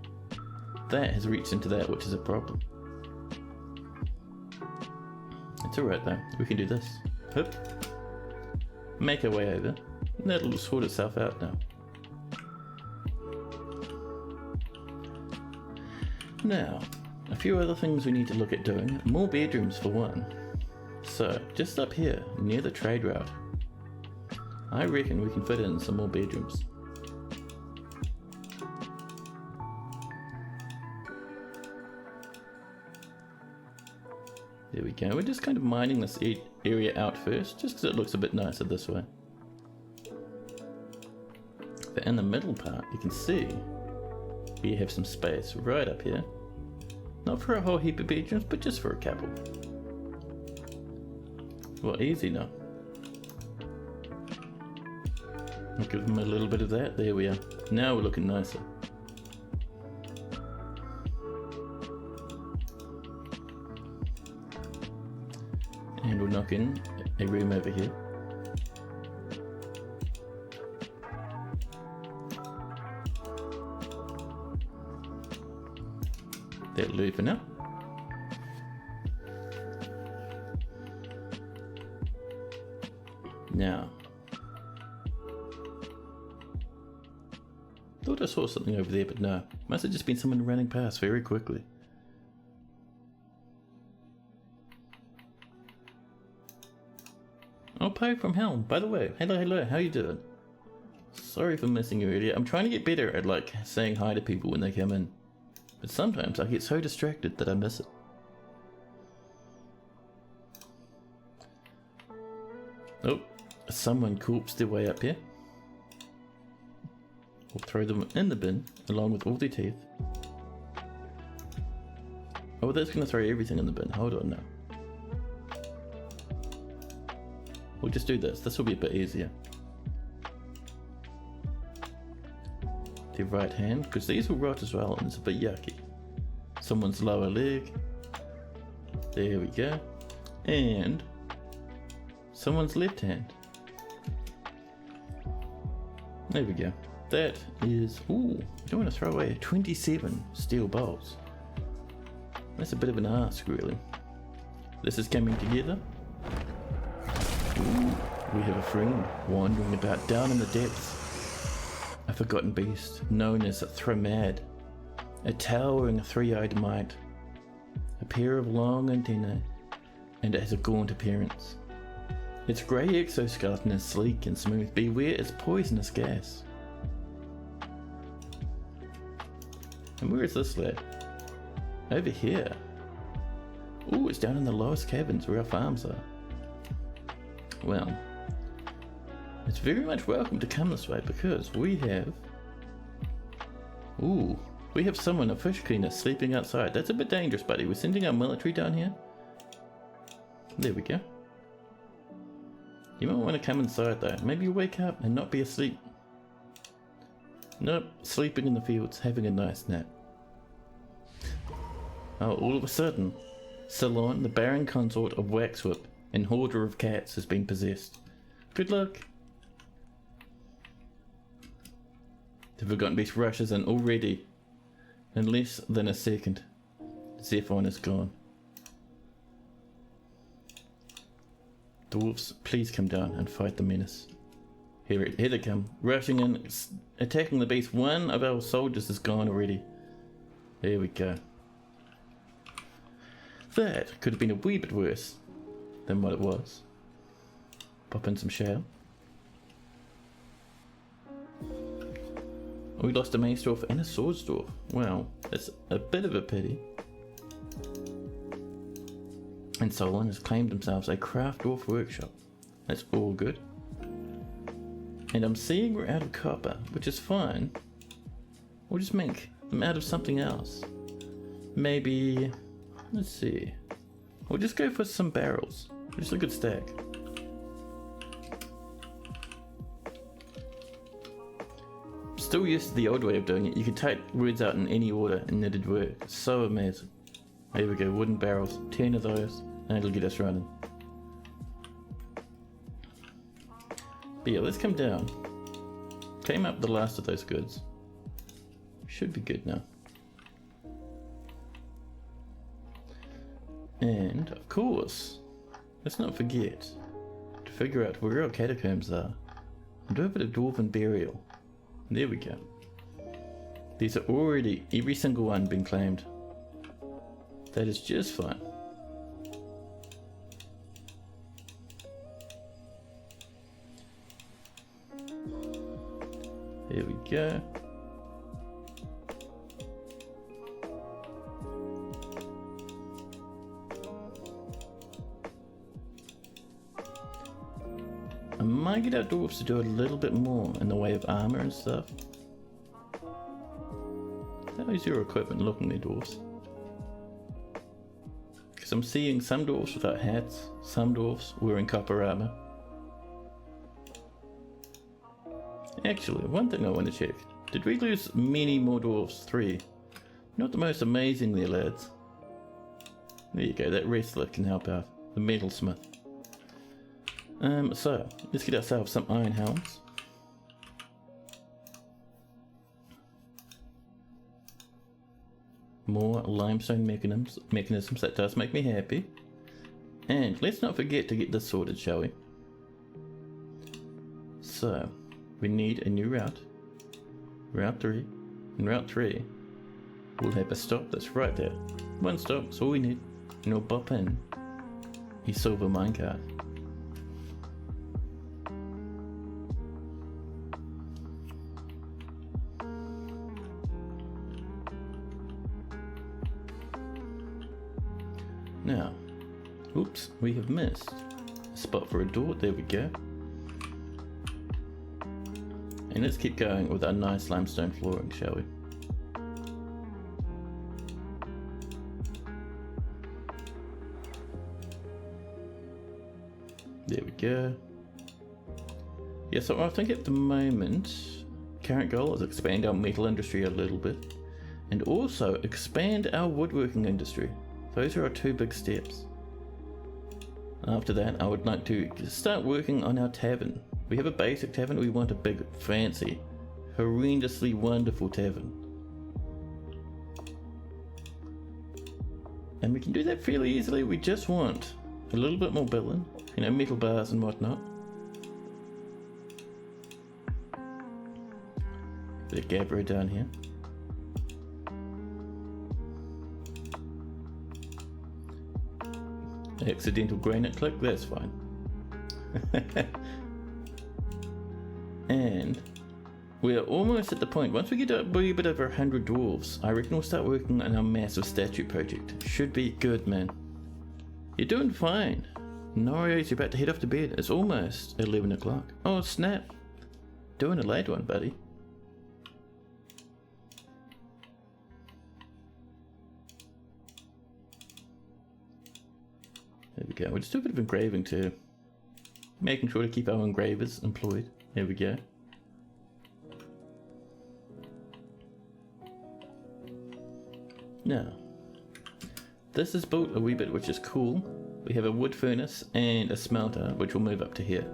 that has reached into that, which is a problem. It's alright though. We can do this. Hup. Make our way over. And that'll sort itself out now. Now, a few other things we need to look at doing. More bedrooms for one. So, just up here, near the trade route, I reckon we can fit in some more bedrooms. There we go. We're just kind of mining this area out first, just because it looks a bit nicer this way. But in the middle part, you can see we have some space right up here. Not for a whole heap of bedrooms, but just for a couple. Well, easy now. I'll give them a little bit of that. There we are. Now we're looking nicer. And we'll knock in a room over here. That'll do for now. Now, thought I saw something over there, but no. Must have just been someone running past very quickly. Oh, Poe from Hell, by the way. Hello, how you doing? Sorry for missing you earlier. I'm trying to get better at like saying hi to people when they come in. But sometimes I get so distracted that I miss it. Oh, someone corpsed their way up here. We'll throw them in the bin along with all their teeth. Oh, that's going to throw everything in the bin. Hold on now. We'll just do this. This will be a bit easier. Their right hand, because these will rot as well and it's a bit yucky. Someone's lower leg. There we go. And someone's left hand. There we go. That is... Ooh, I don't want to throw away 27 steel bolts. That's a bit of an ask, really. This is coming together. Ooh, we have a friend wandering about down in the depths. A forgotten beast known as Thramad. A towering three-eyed mite. A pair of long antennae, and it has a gaunt appearance. Its grey exoskeleton is sleek and smooth. Beware its poisonous gas. And where is this lad? Over here. Ooh, it's down in the lowest caverns where our farms are. Well, it's very much welcome to come this way because we have... Ooh, we have someone, a fish cleaner, sleeping outside. That's a bit dangerous, buddy. We're sending our military down here. There we go. You might want to come inside though. Maybe you wake up and not be asleep. Nope, sleeping in the fields, having a nice nap. Oh, all of a sudden, Salon, the Baron Consort of Waxwhip and Hoarder of Cats, has been possessed. Good luck. The Forgotten Beast rushes in already. In less than a second, Zephon is gone. Dwarves, please come down and fight the menace. Here they come, rushing in, attacking the beast. One of our soldiers is gone already. There we go. That could have been a wee bit worse than what it was. Pop in some shale. We lost a mace dwarf and a swords dwarf. Wow, that's a bit of a pity. And Solon has claimed themselves a craft dwarf workshop. That's all good. And I'm seeing we're out of copper, which is fine. We'll just make them out of something else. Maybe, let's see. We'll just go for some barrels. Just a good stack. Still used to the old way of doing it. You could type words out in any order and it'd work. It's so amazing. Here we go, wooden barrels. 10 of those, and it'll get us running. But yeah, let's come down. Came up the last of those goods. Should be good now. And, of course, let's not forget to figure out where our catacombs are. And do a bit of dwarven burial. There we go. These are already, every single one been claimed. That is just fine. There we go. I might get our dwarves to do a little bit more in the way of armor and stuff. How is your equipment looking there, dwarves? Because I'm seeing some dwarves without hats, some dwarves wearing copper armor. Actually, one thing I want to check. Did we lose many more dwarves? 3. Not the most amazing there, lads. There you go, that wrestler can help out. The metalsmith. So, let's get ourselves some iron helms. More limestone mechanisms, that does make me happy. And let's not forget to get this sorted, shall we? So, we need a new route. Route 3. And Route 3 will have a stop that's right there. One stop, that's all we need. And we'll bop in a silver minecart. Now, oops, we have missed a spot for a door. There we go. And let's keep going with our nice limestone flooring, shall we? There we go. Yeah, so I think at the moment, current goal is expand our metal industry a little bit, and also expand our woodworking industry. Those are our 2 big steps. After that, I would like to start working on our tavern. We have a basic tavern, we want a big, fancy, horrendously wonderful tavern. And we can do that fairly easily. We just want a little bit more billing, you know, metal bars and whatnot. The gabbro down here. Accidental granite click, that's fine. And we're almost at the point. Once we get a wee bit over 100 dwarves, I reckon we'll start working on our massive statue project. Should be good, man. You're doing fine. No worries, you're about to head off to bed. It's almost 11 o'clock. Oh snap. Doing a late one, buddy. There we go. We'll just do a bit of engraving too. Making sure to keep our engravers employed. There we go. Now, this is built a wee bit, which is cool. We have a wood furnace and a smelter, which will move up to here.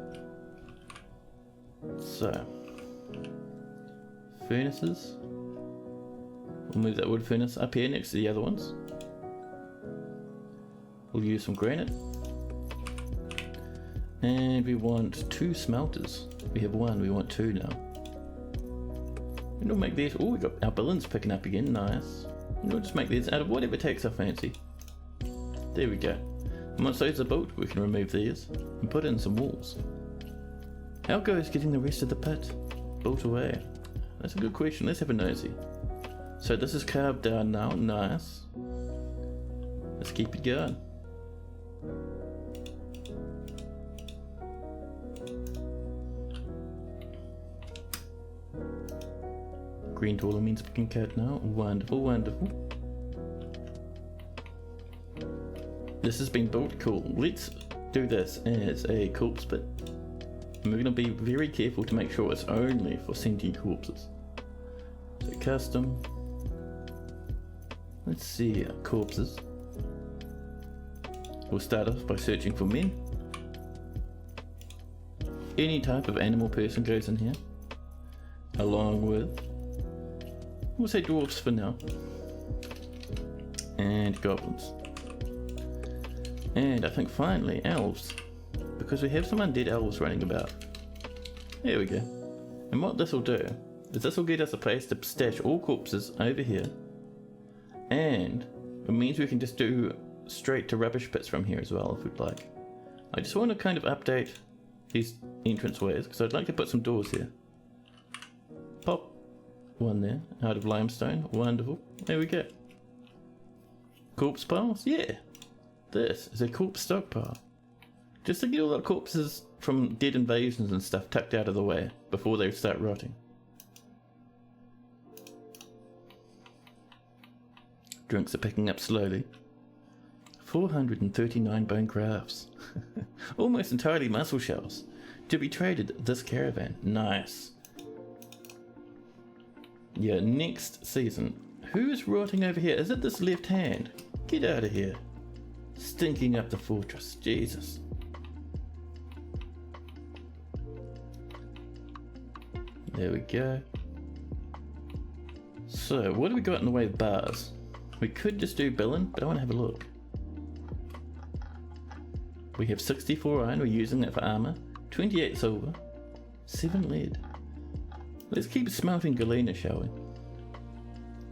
So, furnaces. We'll move that wood furnace up here next to the other ones. We'll use some granite. And we want 2 smelters. We have 1, we want 2 now. And we'll make these. Oh, we got our balloons picking up again, nice. And we'll just make these out of whatever takes our fancy. There we go. And once those are built, we can remove these and put in some walls. How goes getting the rest of the pit built away? That's a good question, let's have a nosy. So this is carved down now, nice. Let's keep it going. Green taller means we can cut now. Wonderful, wonderful. This has been built, cool. Let's do this as a corpse pit. And we're going to be very careful to make sure it's only for sentient corpses. So custom. Let's see, corpses. We'll start off by searching for men. Any type of animal person goes in here. Along with, we'll say dwarves for now. And goblins. And I think finally elves. Because we have some undead elves running about. There we go. And what this will do is this will get us a place to stash all corpses over here. And it means we can just do straight to rubbish pits from here as well if we'd like. I just want to kind of update these entranceways because I'd like to put some doors here. Pop one there out of limestone. Wonderful. There we go. Corpse piles? Yeah. This is a corpse stockpile. Just to get all the corpses from dead invasions and stuff tucked out of the way before they start rotting. Drinks are picking up slowly. 439 bone crafts. Almost entirely muscle shells. To be traded this caravan. Nice. Yeah, next season. Who is rotting over here? Is it this left hand? Get out of here. Stinking up the fortress. Jesus. There we go. So, what do we got in the way of bars? We could just do billing, but I want to have a look. We have 64 iron, we're using that for armor. 28 silver. 7 lead. Let's keep smelting galena, shall we?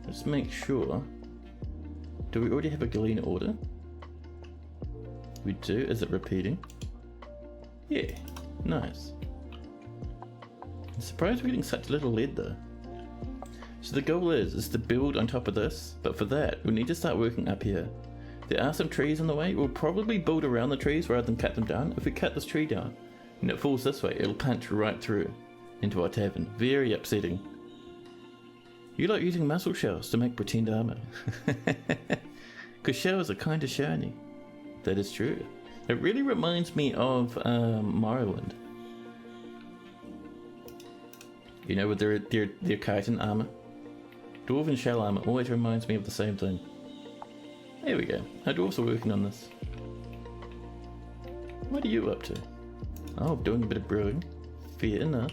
Let's make sure. Do we already have a galena order? We do. Is it repeating? Yeah. Nice. I'm surprised we're getting such little lead though. So the goal is to build on top of this, but for that we need to start working up here. There are some trees in the way. We'll probably build around the trees rather than cut them down. If we cut this tree down and it falls this way, it'll punch right through into our tavern. Very upsetting. You like using muscle shells to make pretend armor. Because shells are kind of shiny. That is true. It really reminds me of Morrowind. You know, with their chitin armor. Dwarven shell armor always reminds me of the same thing. There we go. Our dwarves are working on this. What are you up to? Oh, doing a bit of brewing. Fair enough.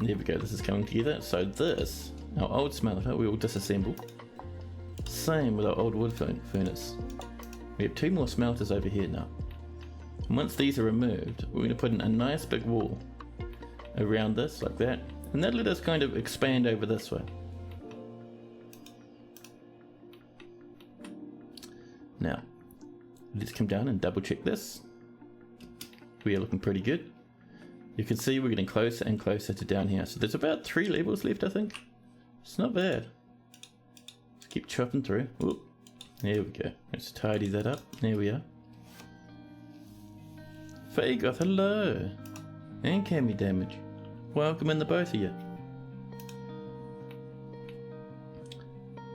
There we go, this is coming together. So this, our old smelter, we will disassemble. Same with our old wood furnace. We have 2 more smelters over here now. And once these are removed, we're going to put in a nice big wall around this, like that. And that'll let us kind of expand over this way. Now, let's come down and double check this. We are looking pretty good. You can see we're getting closer and closer to down here. So there's about 3 levels left, I think. It's not bad. Let's keep chopping through. Whoop. There we go. Let's tidy that up. There we are. Fagoth, hello. And Cammy Damage. Welcome in the both of you.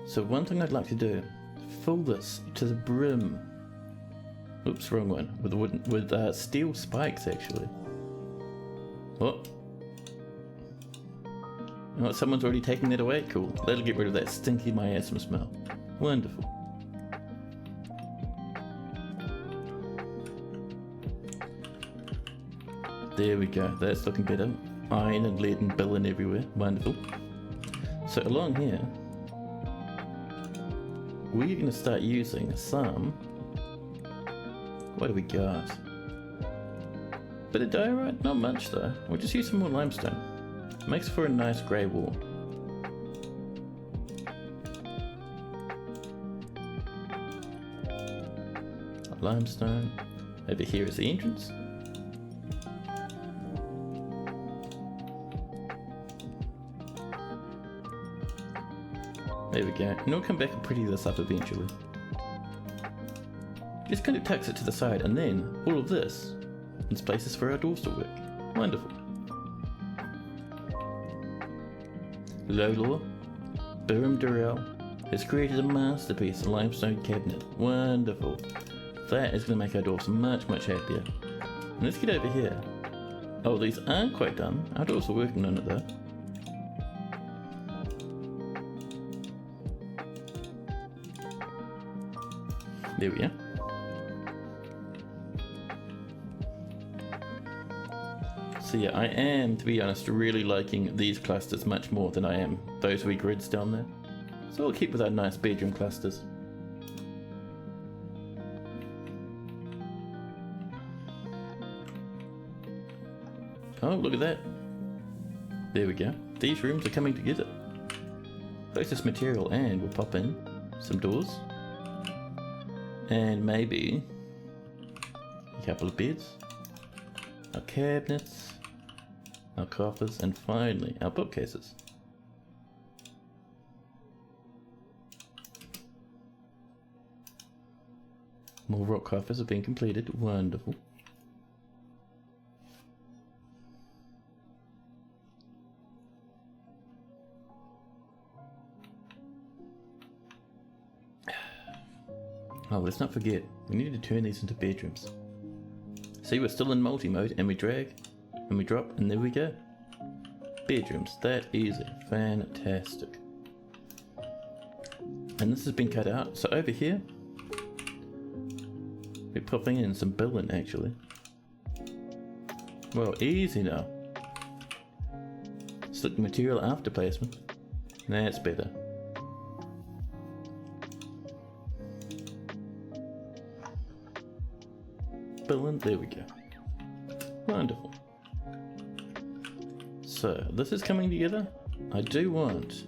So one thing I'd like to do, fill this to the brim. Oops, wrong one. With steel spikes actually. Oh. Oh, someone's already taken that away. Cool. That'll get rid of that stinky miasma smell. Wonderful. There we go. That's looking better. Iron and lead and billing everywhere. Wonderful. So along here, we're going to start using some... What do we got? Bit of diorite? Not much though. We'll just use some more limestone. Makes for a nice grey wall. Limestone. Over here is the entrance. There we go. And we'll come back and pretty this up eventually. Just kind of tucks it to the side, and then all of this is places for our doors to work. Wonderful. Lolor, Biram Durrell has created a masterpiece limestone cabinet. Wonderful. That is going to make our doors much, much happier. And let's get over here. Oh, these aren't quite done. Our doors are working on it though. There we are. So yeah, I am, to be honest, really liking these clusters much more than I am those wee grids down there. So we'll keep with our nice bedroom clusters. Oh, look at that. There we go. These rooms are coming together. Place this material and we'll pop in some doors. And maybe a couple of beds, our cabinets, our coffers, and finally our bookcases. More rock coffers have been completed. Wonderful. Oh, let's not forget, we need to turn these into bedrooms. See, we're still in multi-mode, and we drag, and we drop, and there we go. Bedrooms, that easy. Fantastic. And this has been cut out, so over here, we're popping in some billing actually. Well, easy now. Slick material after placement. That's better. There we go. Wonderful. So this is coming together. I do want,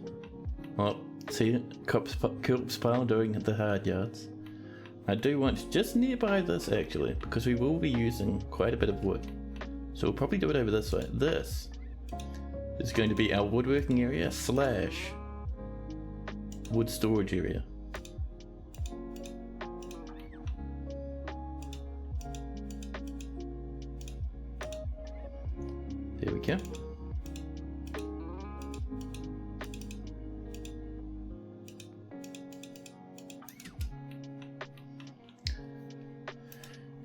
oh, see, corpse pile doing the hard yards. I do want just nearby this actually, because we will be using quite a bit of wood. So we'll probably do it over this way. This is going to be our woodworking area / wood storage area. There we go.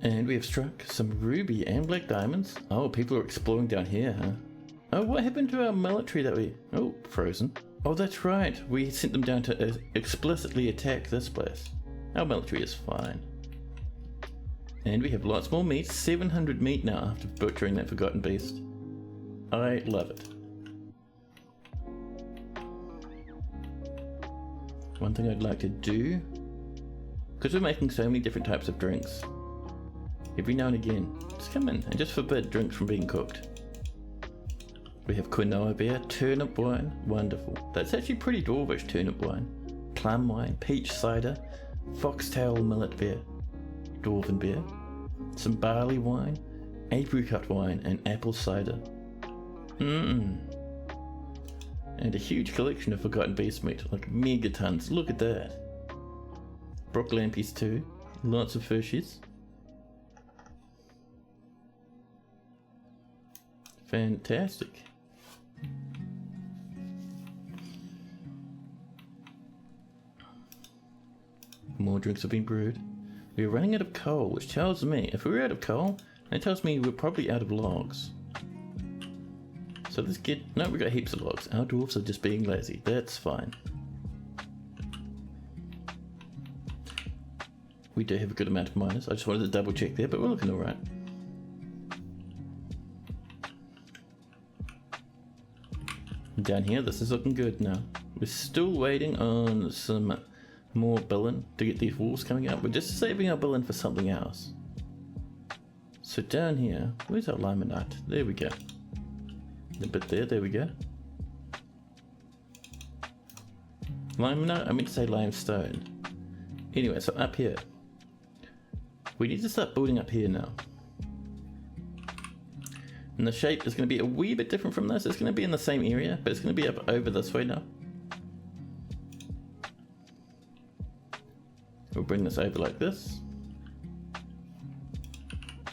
And we have struck some ruby and black diamonds. Oh, people are exploring down here, huh? Oh, what happened to our military that we... Oh, frozen. Oh, that's right. We sent them down to explicitly attack this place. Our military is fine. And we have lots more meat. 700 meat now after butchering that forgotten beast. I love it. one thing I'd like to do, because we're making so many different types of drinks, every now and again, just come in and just forbid drinks from being cooked. We have quinoa beer, turnip wine, wonderful. That's actually pretty dwarvish, turnip wine. Plum wine, peach cider, foxtail millet beer, dwarven beer, some barley wine, apricot wine, and apple cider. And a huge collection of forgotten beast meat, like megatons. Look at that. Brook lampies too, lots of fishies. Fantastic. More drinks have been brewed. We are running out of coal, which tells me, if we're out of coal, that tells me we're probably out of logs. So let's get, no, we got heaps of logs. Our dwarves are just being lazy, that's fine. We do have a good amount of miners, I just wanted to double check there, but we're looking alright. Down here, this is looking good now. We're still waiting on some more billen to get these walls coming out. We're just saving our billen for something else. So down here, where's our limonite? There we go. A bit there we go. Limonite? I meant to say limestone. Anyway, so up here. We need to start building up here now. And the shape is going to be a wee bit different from this. It's going to be in the same area, but it's going to be up over this way now. We'll bring this over like this.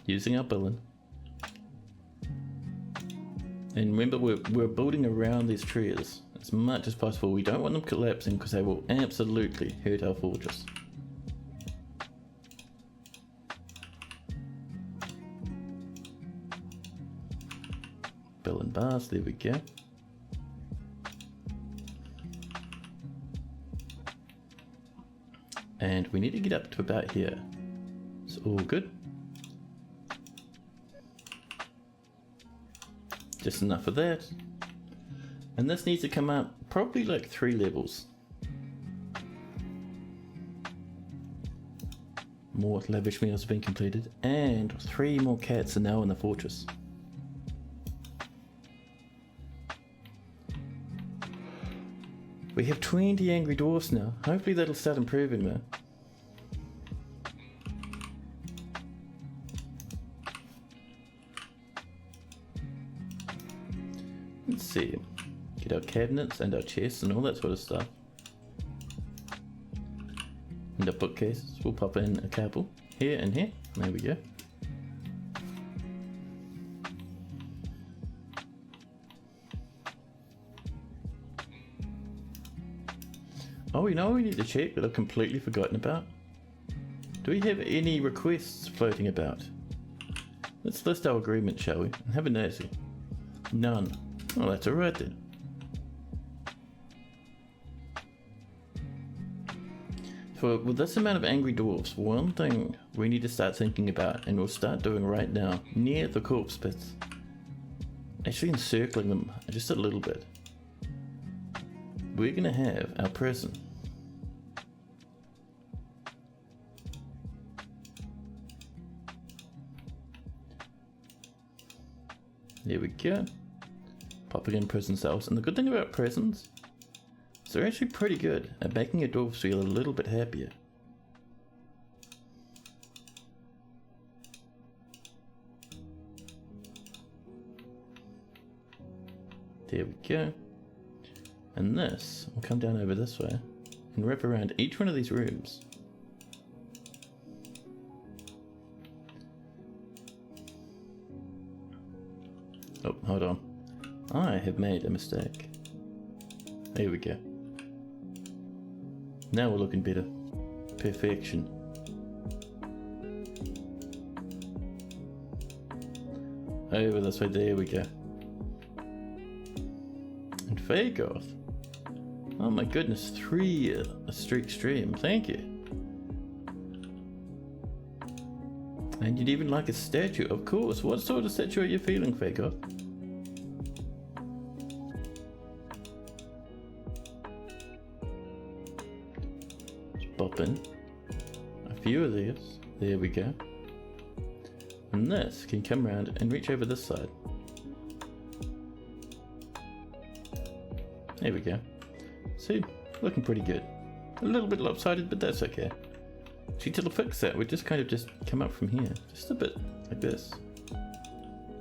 Using our billen. And remember, we're building around these trees as much as possible. We don't want them collapsing because they will absolutely hurt our fortress. Billen bars, there we go. And we need to get up to about here. It's all good. Just enough of that. And this needs to come up probably like 3 levels. More lavish meals have been completed. And 3 more cats are now in the fortress. We have 20 angry dwarfs now. Hopefully that'll start improving though. Let's see. Get our cabinets and our chests and all that sort of stuff. And our bookcases. We'll pop in a couple. Here and here. There we go. Oh, you know what we need to check that I've completely forgotten about? Do we have any requests floating about? Let's list our agreement, shall we? And have a nosy. None. Oh, that's alright then. So with this amount of angry dwarfs, one thing we need to start thinking about, and we'll start doing right now, near the corpse pits. Actually encircling them just a little bit. We're gonna have our prison. There we go. Popping in prison cells. And the good thing about prisons is they're actually pretty good at making your dwarves feel a little bit happier. There we go. And this will come down over this way and wrap around each one of these rooms. Oh, hold on. I have made a mistake. There we go. Now we're looking better. Perfection. Over this way, there we go. And Fagoth. Oh my goodness, 3 a streak stream, thank you. And you'd even like a statue, of course. What sort of statue are you feeling, Fagoth? open a few of these. There we go. And this can come around and reach over this side. There we go. See, looking pretty good. A little bit lopsided, but that's okay. See, to fix that, we just kind of just come up from here. Just a bit like this.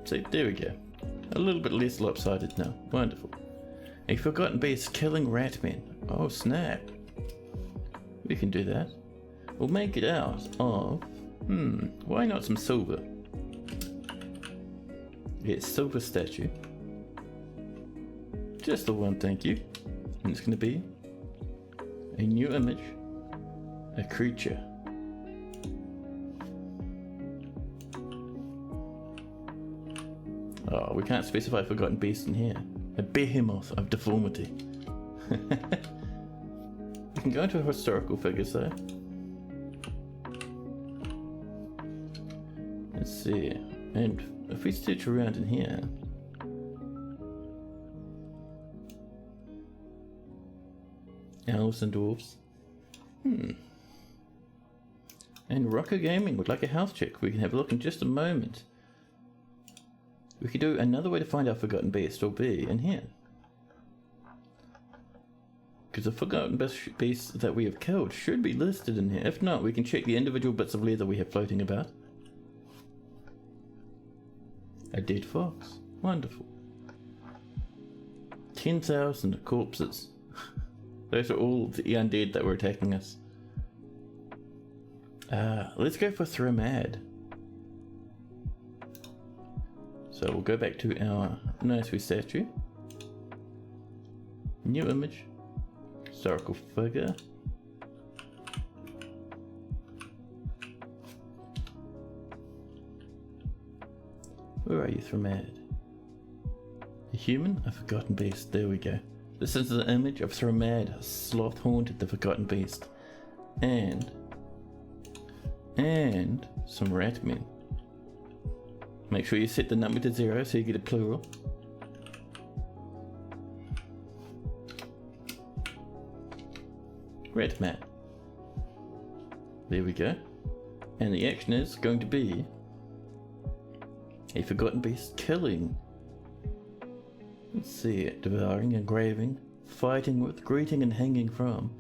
See, there we go. A little bit less lopsided now. Wonderful. A forgotten beast killing ratmen. Oh snap. We can do that. We'll make it out of... why not some silver? It's silver statue. Just the one, thank you. And it's going to be a new image. A creature. Oh, we can't specify forgotten beast in here. A behemoth of deformity. We can go into historical figures though. Let's see. And if we stitch around in here. Elves and dwarves. And Rocker Gaming would like a health check. We can have a look in just a moment. We could do another way to find our forgotten beast will be in here. Because the forgotten beast that we have killed should be listed in here. If not, we can check the individual bits of leather we have floating about. A dead fox. Wonderful. 10,000 corpses. Those are all the undead that were attacking us. Let's go for Thromad. So we'll go back to our nice statue. New image. Historical figure. Where are you, Thromad? A human? A forgotten beast. There we go. This is the image of Thromad, sloth haunted the forgotten beast. And some ratmen. Make sure you set the number to 0 so you get a plural. Ratman. There we go. And the action is going to be a forgotten beast killing. Let's see it. Devouring, engraving, fighting with, greeting and hanging from.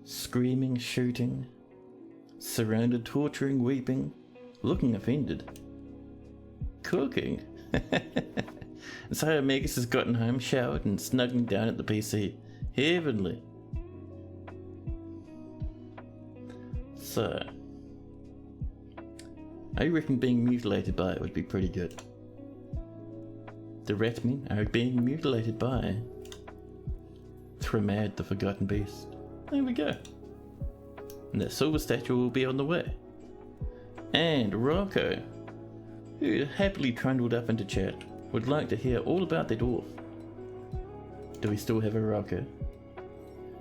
Screaming, shooting. Surrounded, torturing, weeping, looking offended. Cooking. And so Omegas has gotten home, showered, and snuggling down at the PC. Heavenly. So, I reckon being mutilated by it would be pretty good. The ratmen are being mutilated by Thromad, the forgotten beast. There we go. And the silver statue will be on the way. And Rocco, who happily trundled up into chat, would like to hear all about the dwarf. Do we still have a Rocco?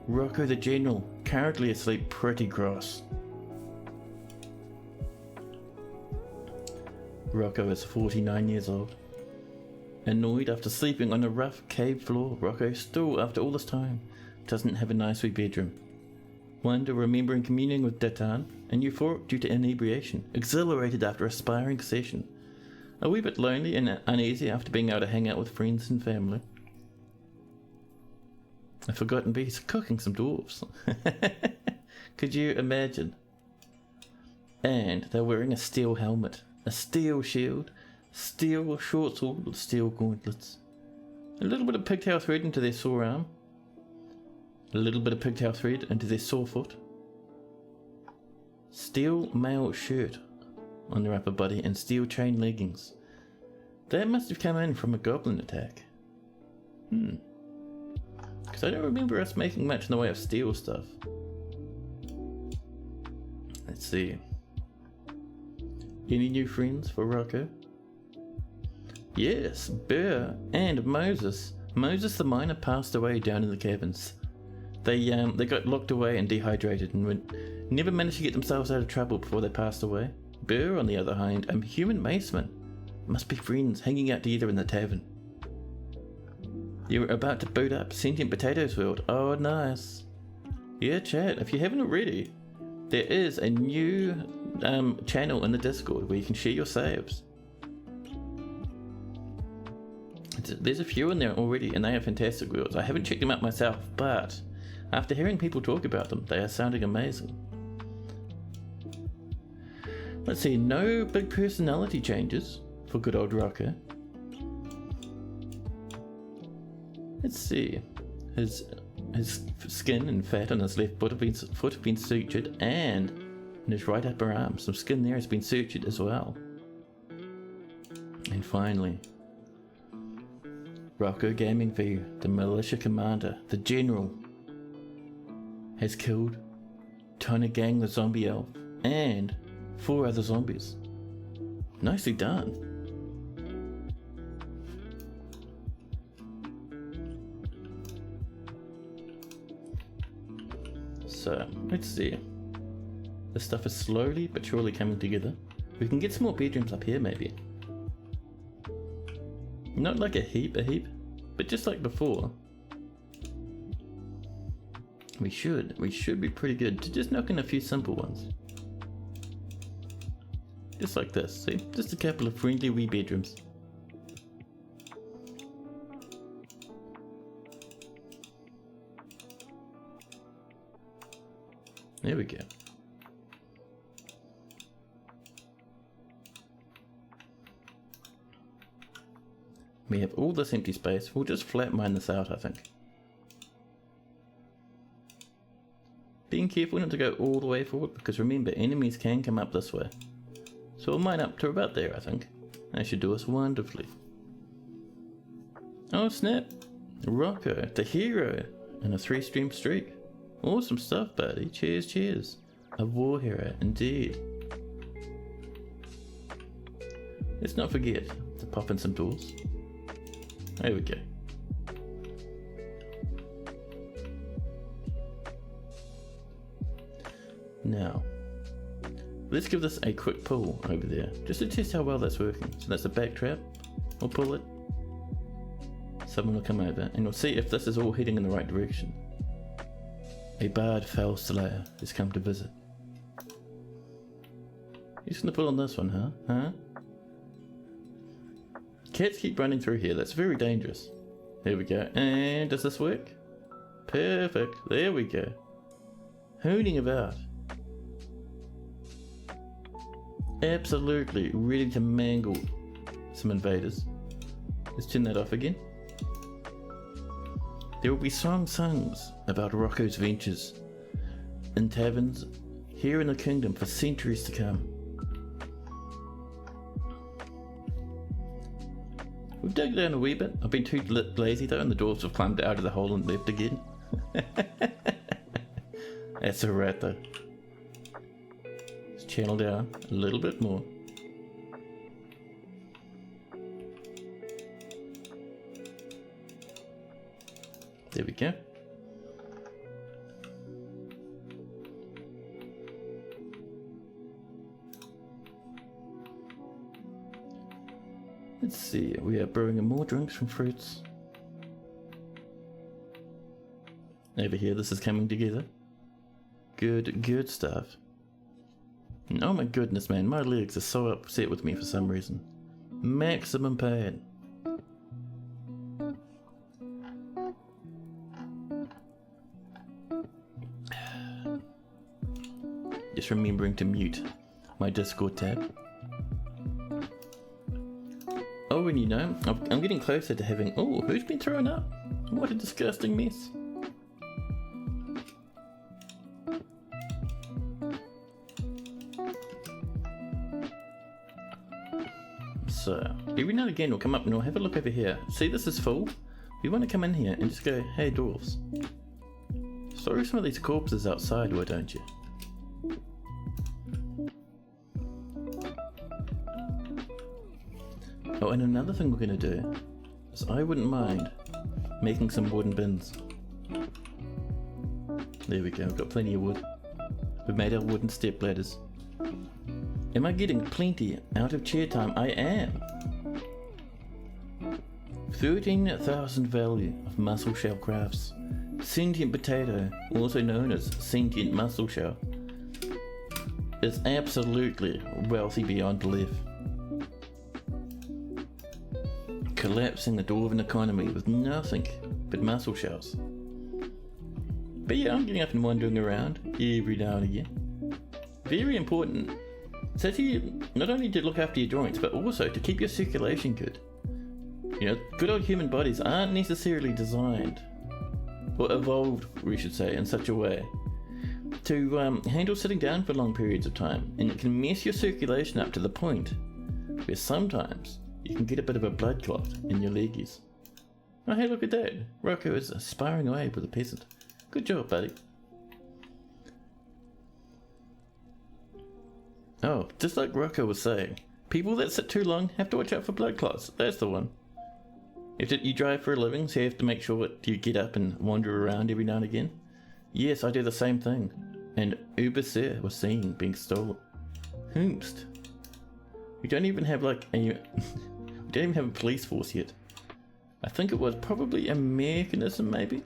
Rocco the General, currently asleep pretty cross. Rocco is 49 years old. Annoyed after sleeping on a rough cave floor, Rocco still, after all this time, doesn't have a nice wee bedroom. Wonder remembering communing with Datan, and euphoric due to inebriation, exhilarated after a aspiring session. A wee bit lonely and uneasy after being able to hang out with friends and family. A forgotten beast cooking some dwarves. Could you imagine? And they're wearing a steel helmet, a steel shield, steel short sword with steel gauntlets. A little bit of pigtail thread into their sore arm. A little bit of pigtail thread into their sore foot. Steel mail shirt on their upper body and steel chain leggings. That must have come in from a goblin attack. Because I don't remember us making much in the way of steel stuff. Let's see. Any new friends for Rocco? Yes, Bear and Moses. Moses the miner passed away down in the caverns. They got locked away and dehydrated and never managed to get themselves out of trouble before they passed away. Burr, on the other hand, a human maceman. Must be friends hanging out together in the tavern. You were about to boot up Sentient Potatoes World. Oh, nice. Yeah, chat, if you haven't already, there is a new channel in the Discord where you can share your saves. There's a few in there already, and they are fantastic worlds. I haven't checked them out myself, but after hearing people talk about them, they are sounding amazing. Let's see, no big personality changes for good old Rocker. Let's see, his skin and fat on his left foot have been sutured, and in his right upper arm, some skin there has been sutured as well. And finally, Rocco Gaming V, the militia commander, the general, has killed Tony Gang the zombie elf and 4 other zombies. Nicely done. So, let's see. This stuff is slowly but surely coming together. We can get some more bedrooms up here maybe. Not like a heap, but just like before. We should be pretty good to just knock in a few simple ones. Just like this, see? Just a couple of friendly wee bedrooms. There we go. We have all this empty space. We'll just flat mine this out, I think. Being careful not to go all the way forward, because remember, enemies can come up this way. So we'll mine up to about there, I think. That should do us wonderfully. Oh snap! Rocco, the hero, in a 3-stream streak. Awesome stuff, buddy. Cheers, cheers. A war hero, indeed. Let's not forget to pop in some doors. There we go. Now, let's give this a quick pull over there, just to test how well that's working. So that's a back trap. We'll pull it. Someone will come over, and we'll see if this is all heading in the right direction. A barred foul slayer has come to visit. You're just gonna pull on this one, huh? Cats keep running through here, that's very dangerous. There we go, and does this work? Perfect, there we go. Hooning about. Absolutely ready to mangle some invaders. Let's turn that off again. There will be songs about Rocco's ventures in taverns here in the kingdom for centuries to come. We've dug down a wee bit. I've been too lazy though, and the dwarves have climbed out of the hole and left again. That's alright though. Let's channel down a little bit more. There we go. Let's see, we are brewing more drinks from fruits. Over here, this is coming together. Good stuff. And oh my goodness, man, my legs are so upset with me for some reason. Maximum pain. Just remembering to mute my Discord tab. Oh, and you know, I'm getting closer to having... Oh, who's been thrown up? What a disgusting mess. So, every now and again we'll come up and we'll have a look over here. See, this is full. We want to come in here and just go, hey dwarves, throw some of these corpses outside, why don't you? Oh, and another thing we're going to do is I wouldn't mind making some wooden bins. There we go, we've got plenty of wood. We've made our wooden step ladders. Am I getting plenty out of chair time? I am. 13,000 value of muscle shell crafts. Sentient potato, also known as sentient mussel shell, is absolutely wealthy beyond belief. Collapsing the dwarven economy with nothing but mussel shells. But yeah, I'm getting up and wandering around every now and again. Very important. It's actually not only to look after your joints, but also to keep your circulation good. You know, good old human bodies aren't necessarily designed, or evolved, we should say, in such a way to handle sitting down for long periods of time, and it can mess your circulation up to the point where sometimes you can get a bit of a blood clot in your leggies. Oh hey, look at that, Rocco is sparring away with a peasant. Good job, buddy. Oh, just like Rocco was saying, people that sit too long have to watch out for blood clots. That's the one. If you drive for a living, so you have to make sure that you get up and wander around every now and again. Yes, I do the same thing. And Uber Sir was seen being stolen. Whomst. We don't even have like a... we don't even have a police force yet. I think it was probably a mechanism, maybe?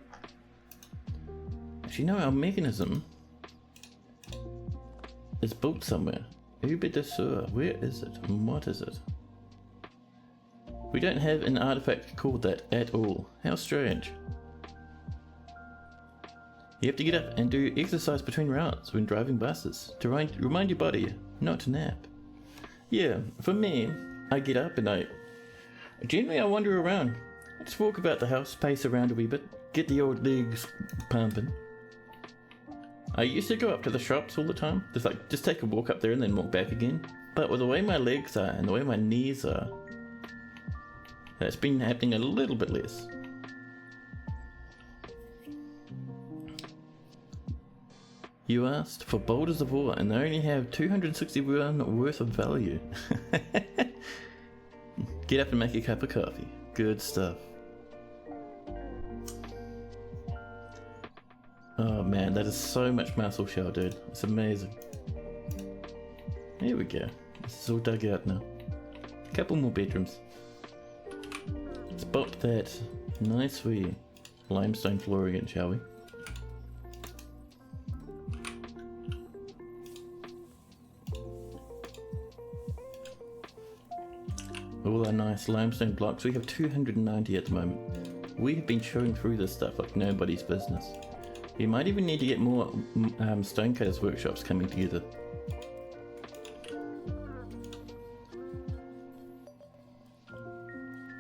Actually, no, our mechanism is built somewhere. Uber de Sur, where is it? What is it? We don't have an artifact called that at all. How strange. You have to get up and do exercise between routes when driving buses to remind your body not to nap. Yeah, for me, I get up and I wander around. I just walk about the house, pace around a wee bit, get the old legs pumping. I used to go up to the shops all the time, just take a walk up there and then walk back again. But with the way my legs are and the way my knees are, that's been happening a little bit less. You asked for Boulders of Ore and they only have 261 worth of value. Get up and make a cup of coffee. Good stuff. Oh man, that is so much mussel shell, dude. It's amazing. Here we go. This is all dug out now. A couple more bedrooms. Let's bolt that nice wee limestone floor again, shall we? All our nice limestone blocks. We have 290 at the moment. We have been chewing through this stuff like nobody's business. We might even need to get more stonecutters workshops coming together.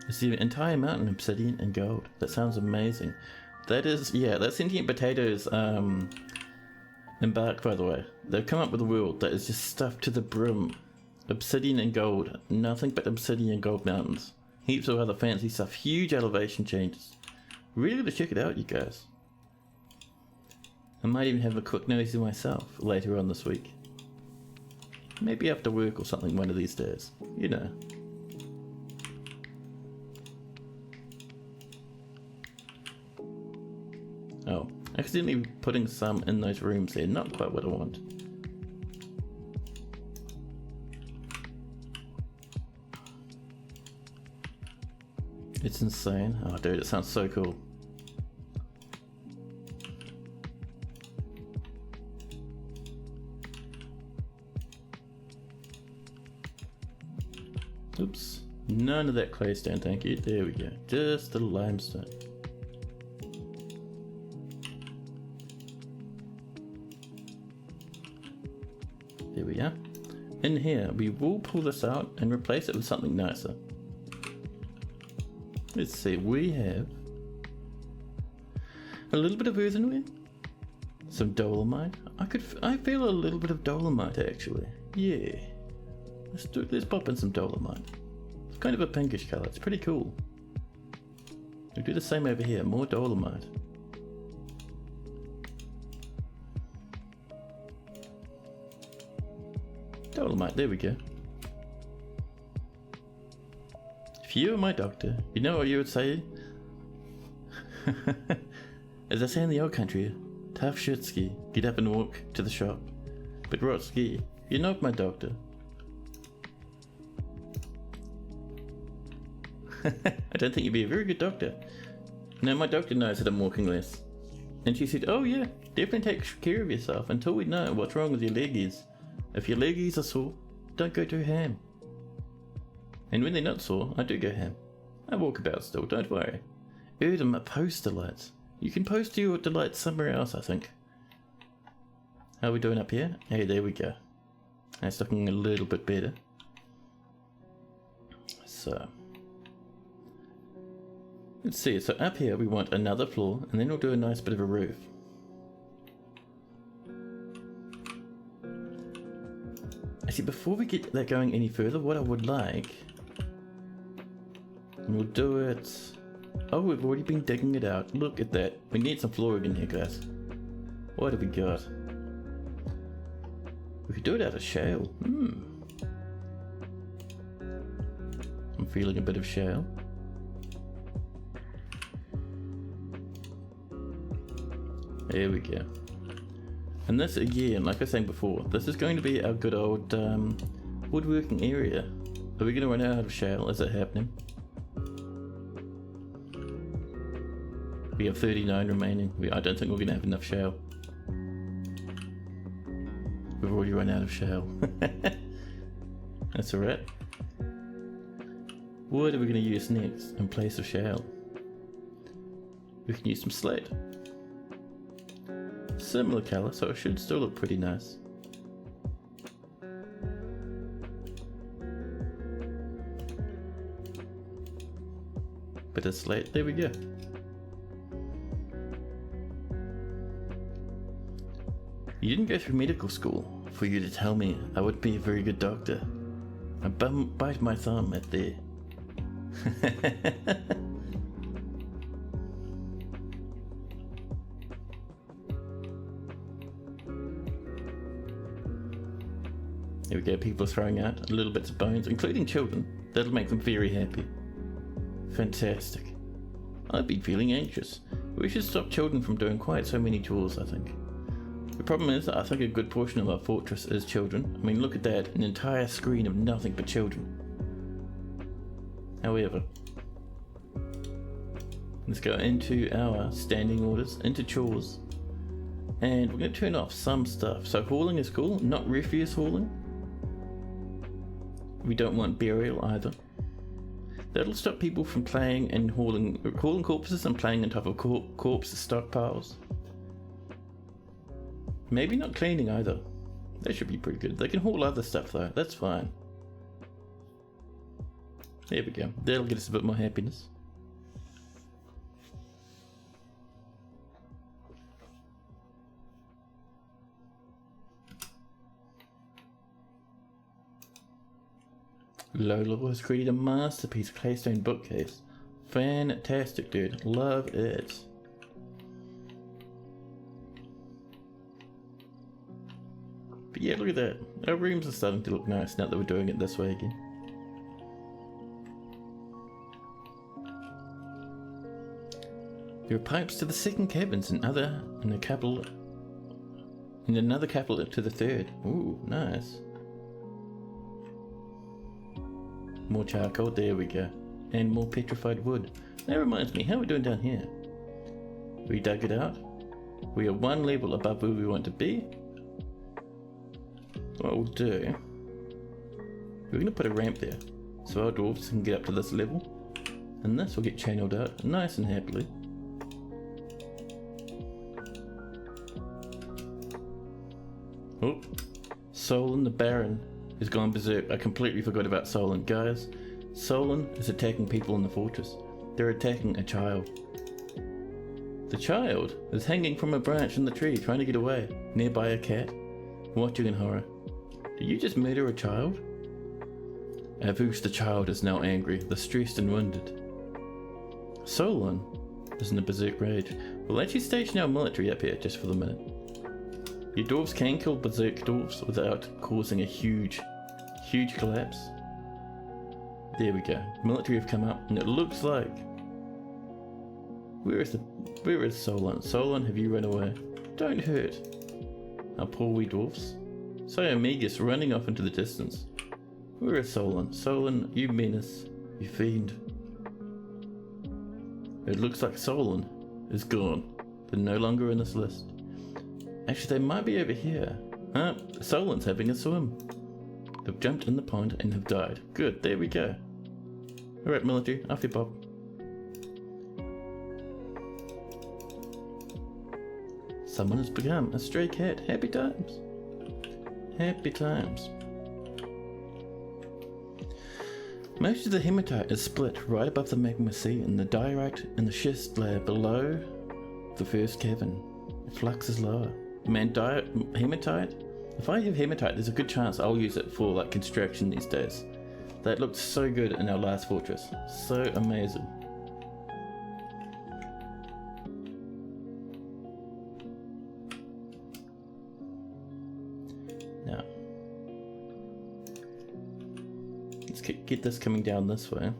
It's the entire mountain obsidian and gold. That sounds amazing. That is, yeah, that's Sentient Potatoes embark, by the way. They've come up with a world that is just stuffed to the brim. Obsidian and gold. Nothing but obsidian and gold mountains. Heaps of other fancy stuff. Huge elevation changes. Really gotta check it out, you guys. I might even have a quick nosy myself later on this week. Maybe after work or something one of these days. You know. Oh, accidentally putting some in those rooms there. Not quite what I want. It's insane. Oh dude, it sounds so cool. Oops. None of that claystone, thank you. There we go. Just the limestone. There we are. In here, we will pull this out and replace it with something nicer. Let's see, we have a little bit of earthenware, some dolomite. I feel a little bit of dolomite actually. Yeah. Let's pop in some dolomite. It's kind of a pinkish colour, it's pretty cool. We'll do the same over here, more dolomite. Dolomite, there we go. If you were my doctor, you know what you would say? As I say in the old country, tough shit ski, get up and walk to the shop. But rot ski, you're not my doctor. I don't think you'd be a very good doctor. No, my doctor knows that I'm walking less. And she said, oh yeah, definitely take care of yourself until we know what's wrong with your leggies. If your leggies are sore, don't go too ham. And when they're not sore, I do go ham. I walk about still, don't worry. Erdem post delights. You can post your delights somewhere else, I think. How are we doing up here? Hey, there we go. That's looking a little bit better. So, let's see. So up here we want another floor, and then we'll do a nice bit of a roof. Actually, before we get that going any further, what I would like, and we'll do it. Oh, we've already been digging it out. Look at that. We need some flooring in here, guys. What have we got? We could do it out of shale. I'm feeling a bit of shale. There we go. And this, again, like I was saying before, this is going to be our good old woodworking area. Are we going to run out of shale? Is it happening? We have 39 remaining. I don't think we're going to have enough shale. We've already run out of shale. That's alright. What are we going to use next in place of shale? We can use some slate. Similar colour, so it should still look pretty nice. Bit of slate, there we go. You didn't go through medical school for you to tell me I would be a very good doctor. I bite my thumb at there. Here we go, people throwing out little bits of bones, including children. That'll make them very happy. Fantastic. I've been feeling anxious. We should stop children from doing quite so many chores, I think. The problem is that I think a good portion of our fortress is children. I mean, look at that, an entire screen of nothing but children. However, let's go into our standing orders, into chores, and we're going to turn off some stuff. So hauling is cool, not refuse hauling. We don't want burial either. That'll stop people from playing and hauling corpses and playing on top of corpse stockpiles. Maybe not cleaning either. That should be pretty good. They can haul other stuff though, that's fine. There we go. That'll get us a bit more happiness. Lola has created a masterpiece claystone bookcase. Fantastic, dude. Love it. But yeah, look at that. Our rooms are starting to look nice now that we're doing it this way again. There are pipes to the second cabins and another capital to the third. Ooh, nice. More charcoal, there we go. And more petrified wood. That reminds me, how are we doing down here? We dug it out. We are one level above where we want to be. What we'll do, we're going to put a ramp there, so our dwarves can get up to this level, and this will get channeled out nice and happily. Oh, Solon the Baron has gone berserk. I completely forgot about Solon. Guys, Solon is attacking people in the fortress. They're attacking a child. The child is hanging from a branch in the tree trying to get away, nearby a cat, watching in horror. Did you just murder a child? Avus the child is now angry, distressed and wounded. Solon is in a berserk rage. We'll actually station our military up here just for the minute. Your dwarves can kill berserk dwarves without causing a huge collapse. There we go. Military have come up, and it looks like... Where is Solon? Solon, have you run away? Don't hurt our poor wee dwarfs. So Omega's running off into the distance. Where is Solon? Solon, you menace. You fiend. It looks like Solon is gone. They're no longer in this list. Actually, they might be over here. Solon's having a swim. They've jumped in the pond and have died. Good, there we go. Alright, military, off you pop. Someone has become a stray cat. Happy times. Happy times. Most of the hematite is split right above the magma sea in the diorite and the schist layer below the first cavern. Flux is lower. Man, hematite? If I have hematite, there's a good chance I'll use it for like construction these days. That looked so good in our last fortress. So amazing. Now, let's get this coming down this way.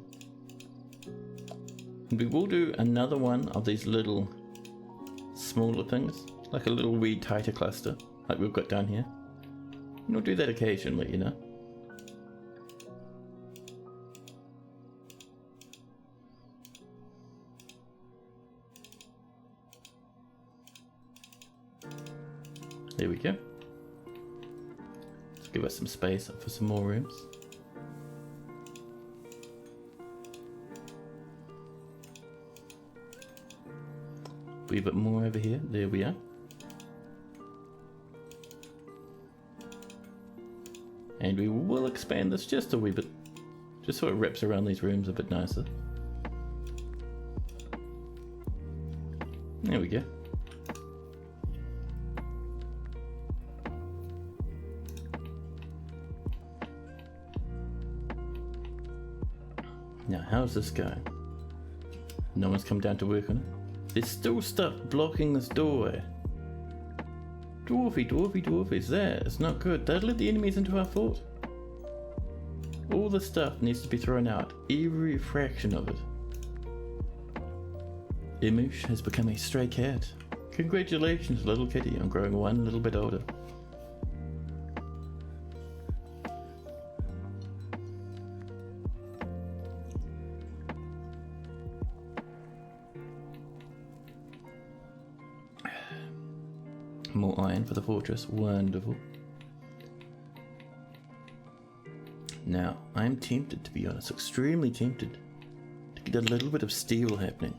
And we will do another one of these little smaller things, like a little wee tighter cluster, like we've got down here. And we'll do that occasionally, you know. There we go. Let's give us some space for some more rooms. A bit more over here. There we are. And we will expand this just a wee bit, just so it wraps around these rooms a bit nicer. There we go. Now, how's this going? No one's come down to work on it. There's still stuff blocking this doorway. Dwarfy, there. It's not good. Don't let the enemies into our fort. All the stuff needs to be thrown out. Every fraction of it. Imush has become a stray cat. Congratulations, little kitty, on growing one little bit older. More iron for the fortress. Wonderful. Now, I'm tempted, to be honest, extremely tempted to get a little bit of steel happening.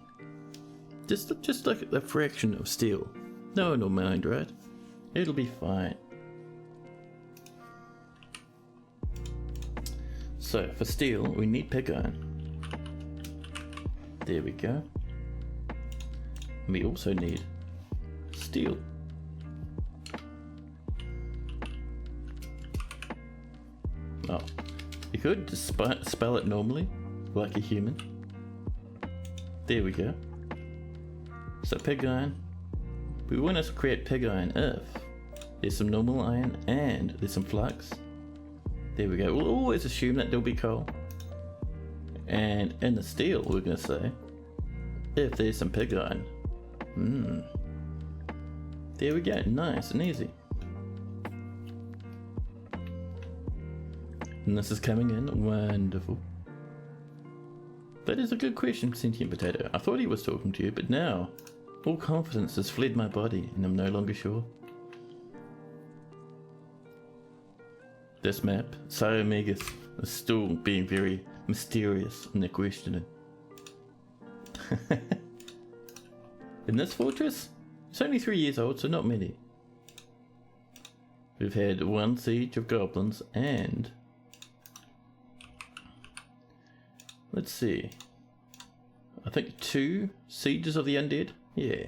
Just like a fraction of steel. No one will mind, right? It'll be fine. So, for steel, we need pig iron. There we go. We also need steel. Oh, you could just spell it normally, like a human. There we go. So pig iron. We want to create pig iron if there's some normal iron and there's some flux. There we go. We'll always assume that there'll be coal. And in the steel, we're going to say, if there's some pig iron. There we go. Nice and easy. And this is coming in. Wonderful. That is a good question, Sentient Potato. I thought he was talking to you, but now all confidence has fled my body and I'm no longer sure. This map, Cyomegas, is still being very mysterious in their questioning. In this fortress, it's only 3 years old, so not many. We've had one siege of goblins and... let's see. I think 2 sieges of the undead. Yeah.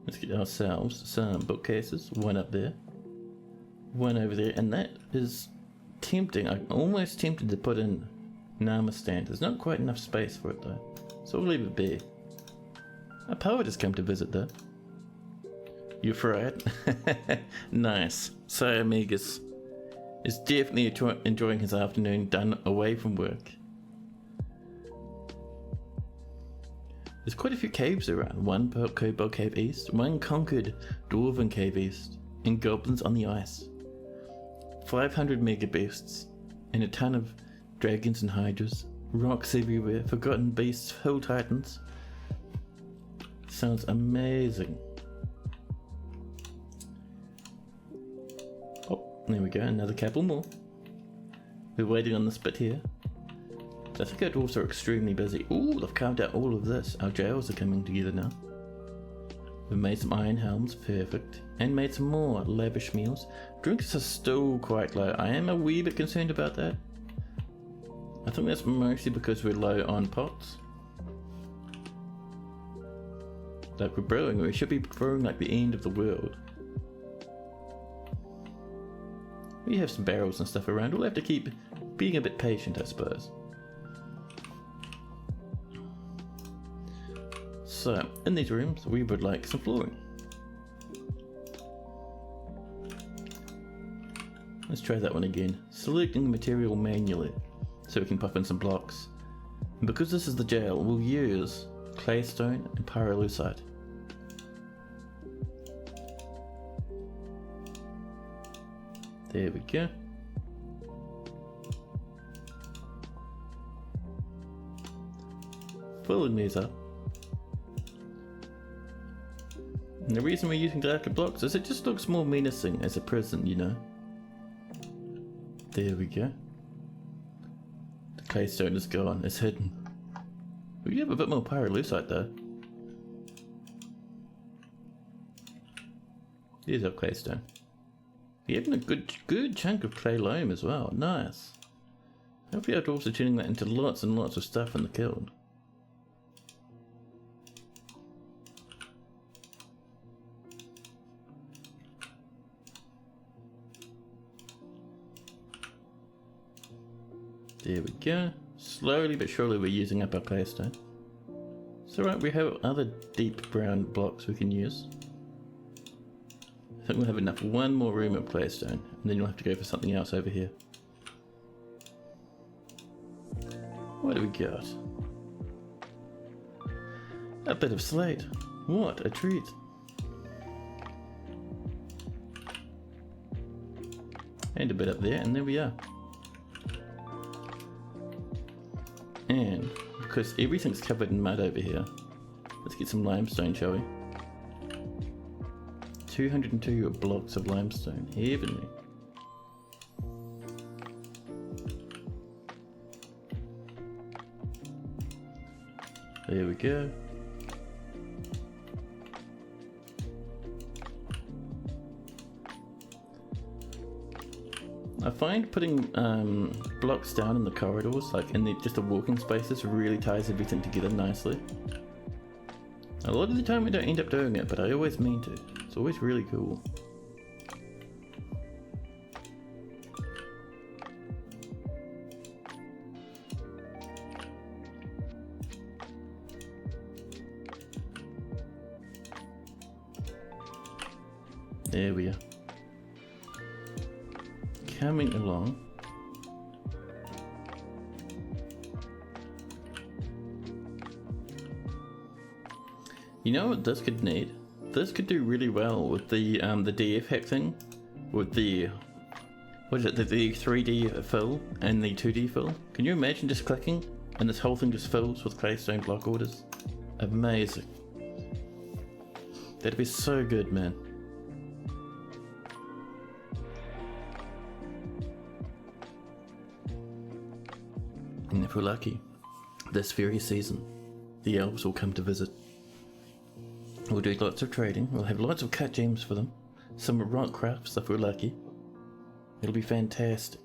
Let's get ourselves some bookcases. One up there. One over there. And that is tempting. I'm almost tempted to put in an armor stand. There's not quite enough space for it though. So we'll leave it be. A poet has come to visit though. You're fried? Nice. Cyomegas is definitely enjoying his afternoon done away from work. There's quite a few caves around. One kobold cave east, one conquered dwarven cave east, and goblins on the ice. 500 mega beasts, and a ton of dragons and hydras, rocks everywhere, forgotten beasts, hill titans. Sounds amazing. Oh, there we go, another couple more. We're waiting on this bit here. So I think our dwarves are extremely busy. Ooh, they've carved out all of this. Our jails are coming together now. We've made some iron helms, perfect. And made some more lavish meals. Drinks are still quite low. I am a wee bit concerned about that. I think that's mostly because we're low on pots. Like we're brewing, we should be brewing like the end of the world. We have some barrels and stuff around. We'll have to keep being a bit patient, I suppose. So, in these rooms, we would like some flooring. Let's try that one again. Selecting the material manually, so we can pop in some blocks. And because this is the jail, we'll use claystone and pyrolusite. There we go. Filling these up. And the reason we're using darker blocks is it just looks more menacing as a prison, you know. There we go. The claystone is gone, it's hidden. We have a bit more pyrolusite though. Here's our claystone. We're having a good chunk of clay loam as well, nice. Hopefully our dwarves are turning that into lots and lots of stuff in the kiln. There we go. Slowly but surely we're using up our claystone. It's alright, we have other deep brown blocks we can use. I think we'll have enough one more room of claystone, and then you'll have to go for something else over here. What do we got? A bit of slate. What a treat. And a bit up there, and there we are. And because everything's covered in mud over here, let's get some limestone, shall we? 202 blocks of limestone, heavenly. There we go. I find putting blocks down in the corridors, like in just the walking spaces, really ties everything together nicely. A lot of the time I don't end up doing it, but I always mean to. It's always really cool. There we are. Coming along. You know what this could need? This could do really well with the DF hack thing, with the what is it? The 3D fill and the 2D fill. Can you imagine just clicking and this whole thing just fills with claystone block orders? Amazing. That'd be so good, man. And if we're lucky, this very season, the elves will come to visit. We'll do lots of trading, we'll have lots of cut gems for them, some rock crafts if we're lucky. It'll be fantastic.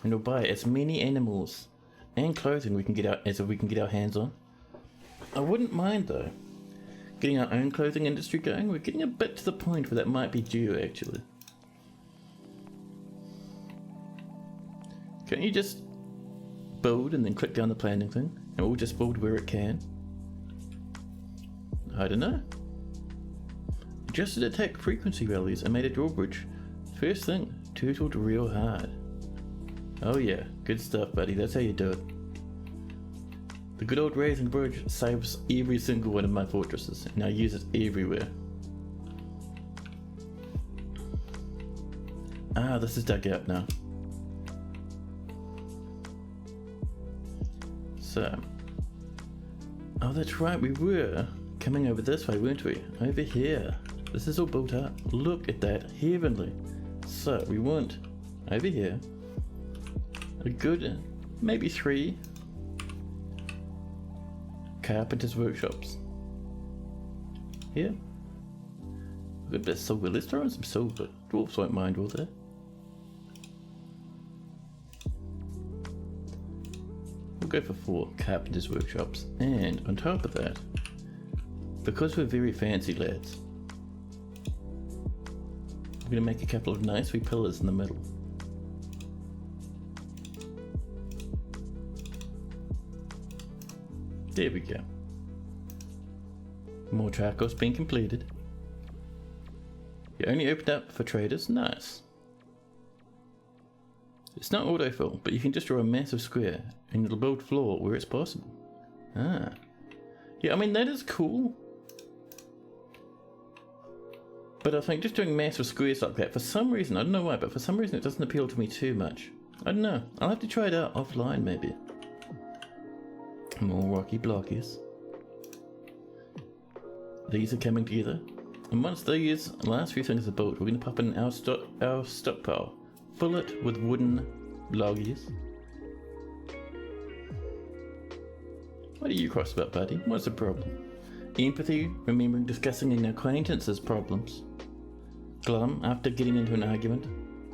And we'll buy as many animals and clothing we can get our hands on. I wouldn't mind though, getting our own clothing industry going. We're getting a bit to the point where that might be due actually. Can't you just build and then click down the planning thing and we'll just build where it can? I don't know. Adjusted attack frequency values and made a drawbridge. First thing, turtled real hard. Oh yeah, good stuff buddy, that's how you do it. The good old raising bridge saves every single one of my fortresses and I use it everywhere. Ah, this is dug out now. So, oh, that's right, we were coming over this way, weren't we? Over here. This is all built up. Look at that, heavenly. So, we want over here a good, maybe 3 carpenter's workshops. Here. A good bit of silver. Let's throw in some silver. Dwarfs won't mind, will they? We'll go for 4 carpenter's workshops. And on top of that, because we're very fancy lads, we're going to make a couple of nice wee pillars in the middle. There we go. More charcoal's been completed. You only opened up for traders? Nice. It's not autofill, but you can just draw a massive square and it'll build floor where it's possible. Ah. Yeah, I mean, that is cool. But I think just doing massive squares like that, for some reason, I don't know why, but for some reason it doesn't appeal to me too much. I don't know. I'll have to try it out offline maybe. More rocky blockies. These are coming together. And once these last few things are built, we're going to pop in our stockpile. Fill it with wooden bloggies. What are you cross about, buddy? What's the problem? Empathy, remembering discussing an acquaintance's problems. Glum after getting into an argument.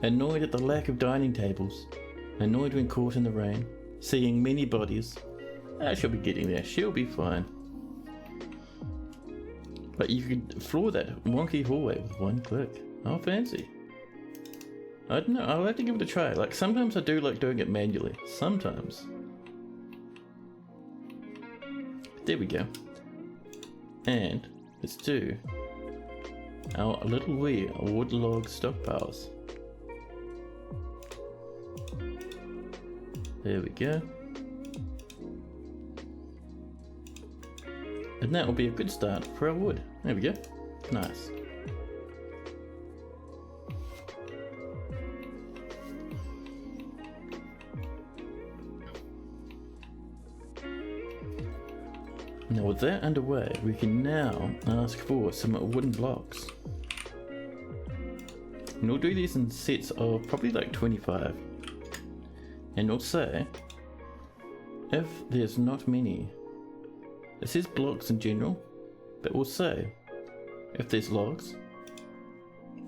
Annoyed at the lack of dining tables. Annoyed when caught in the rain. Seeing many bodies. She'll be getting there. She'll be fine. But you could floor that wonky hallway with one click. How fancy. I don't know, I'll have to give it a try. Like, sometimes I do like doing it manually. Sometimes. There we go. And let's do our little wee wood log stockpiles. There we go. And that will be a good start for our wood. There we go. Nice. Now with that underway, we can now ask for some wooden blocks. And we'll do these in sets of probably like 25. And we'll say, if there's not many, it says blocks in general, but we'll say, if there's logs,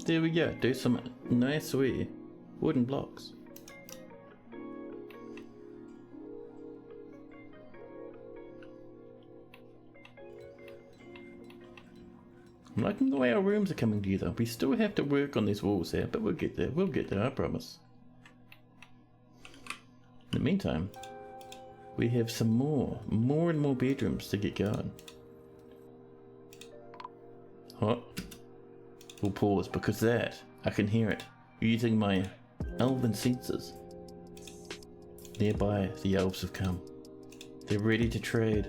there we go, do some nice wee wooden blocks. I'm liking the way our rooms are coming together. We still have to work on these walls here, but we'll get there, I promise. In the meantime, we have some more and more bedrooms to get going. What? We'll pause because that, I can hear it, using my elven senses. Nearby, the elves have come. They're ready to trade.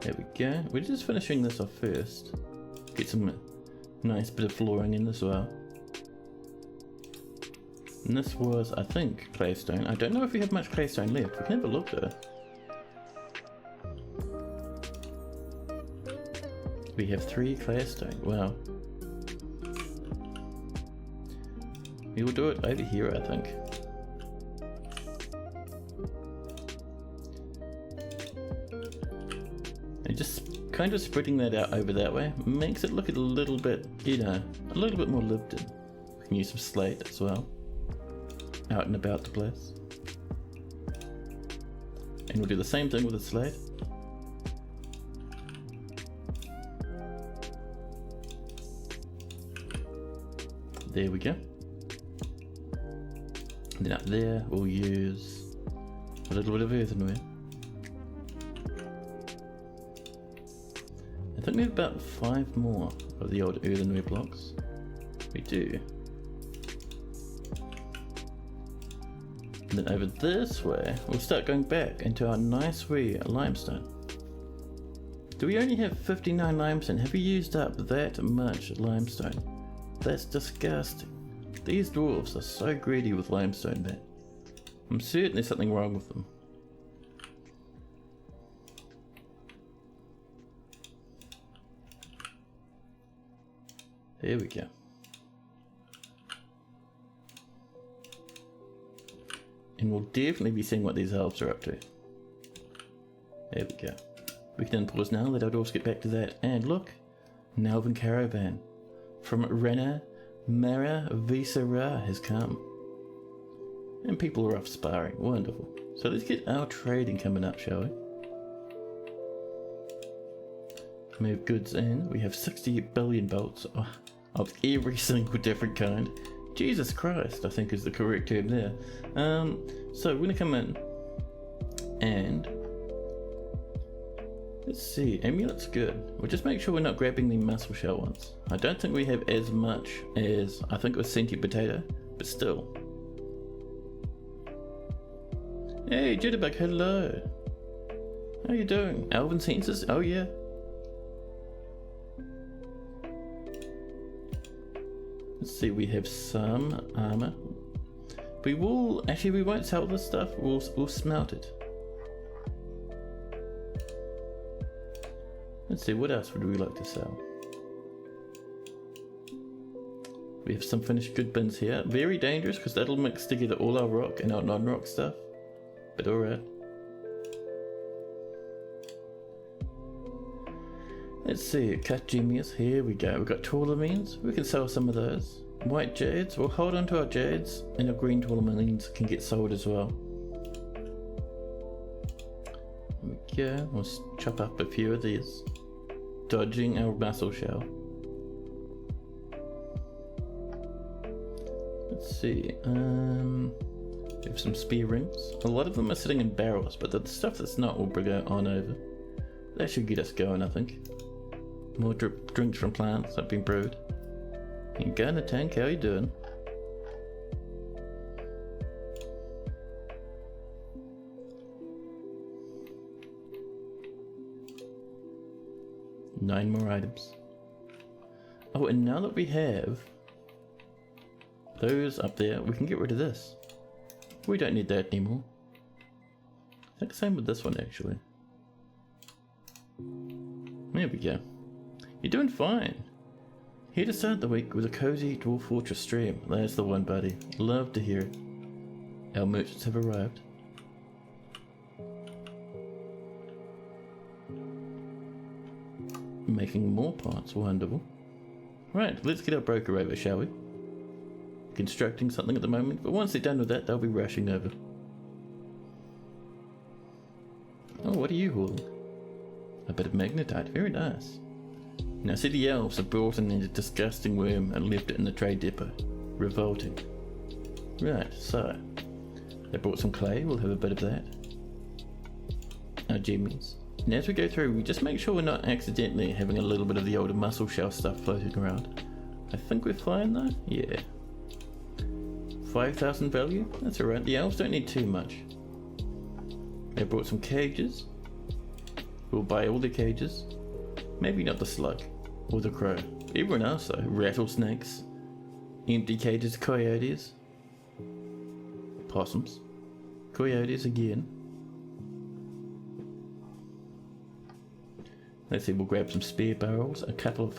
There we go. We're just finishing this off first. Get some nice bit of flooring in as well. And this was, I think, claystone. I don't know if we have much claystone left. We can have a look though. We have 3 claystone. Wow. We will do it over here, I think. And just kind of spreading that out over that way makes it look a little bit, you know, a little bit more lived in. We can use some slate as well. Out and about the place. And we'll do the same thing with the slate. There we go. And then up there we'll use a little bit of earthenware. I think we have about 5 more of the old earthenware blocks. We do. And then over this way, we'll start going back into our nice wee limestone. Do we only have 59 limestone? Have we used up that much limestone? That's disgusting. These dwarves are so greedy with limestone, man. I'm certain there's something wrong with them. There we go. And we'll definitely be seeing what these elves are up to. There we go. We can unpause now, let our dwarves get back to that. And look, an elven caravan from Rena Mara Visera has come. And people are off sparring. Wonderful. So let's get our trading coming up, shall we? Move goods in. We have 60 billion bolts of every single different kind. Jesus Christ, I think is the correct term there. So we're going to come in and let's see, amulet's good. We'll just make sure we're not grabbing the muscle shell ones. I don't think we have as much as, I think it was sentient potato, but still. Hey Jitterbug, hello. How you doing? Elven senses? Oh yeah. Let's see, we have some armor. We will, actually we won't sell this stuff, we'll smelt it. Let's see, what else would we like to sell? We have some finished good bins here. Very dangerous because that'll mix together all our rock and our non-rock stuff. But alright. Let's see, cut gemius, here we go. We've got tourmaline, we can sell some of those. White jades, we'll hold on to our jades, and our green tourmalines can get sold as well. There we go, we'll chop up a few of these. Dodging our muscle shell. Let's see, we have some spear rings. A lot of them are sitting in barrels, but the stuff that's not will bring it on over. That should get us going, I think. More drinks from plants that have been brewed. And go in the tank, how you doing? Nine more items. Oh, and now that we have those up there, we can get rid of this. We don't need that anymore. I think same with this one actually. There we go. You're doing fine. Here to start the week with a cozy Dwarf Fortress stream. That's the one, buddy. Love to hear it. Our merchants have arrived. Making more parts, wonderful. Right, let's get our broker over, shall we? Constructing something at the moment, but once they're done with that, they'll be rushing over. Oh, what are you hauling? A bit of magnetite, very nice. Now see, the elves have brought in a disgusting worm and left it in the trade depot. Revolting. Right, so they brought some clay, we'll have a bit of that. Our gemmies. And as we go through, we just make sure we're not accidentally having a little bit of the older muscle shell stuff floating around. I think we're fine though, yeah. 5,000 value, that's alright, the elves don't need too much. They brought some cages. We'll buy all the cages. Maybe not the slug, or the crow. Everyone else though, rattlesnakes, empty cages, coyotes, possums, coyotes again. Let's see, we'll grab some spear barrels, a couple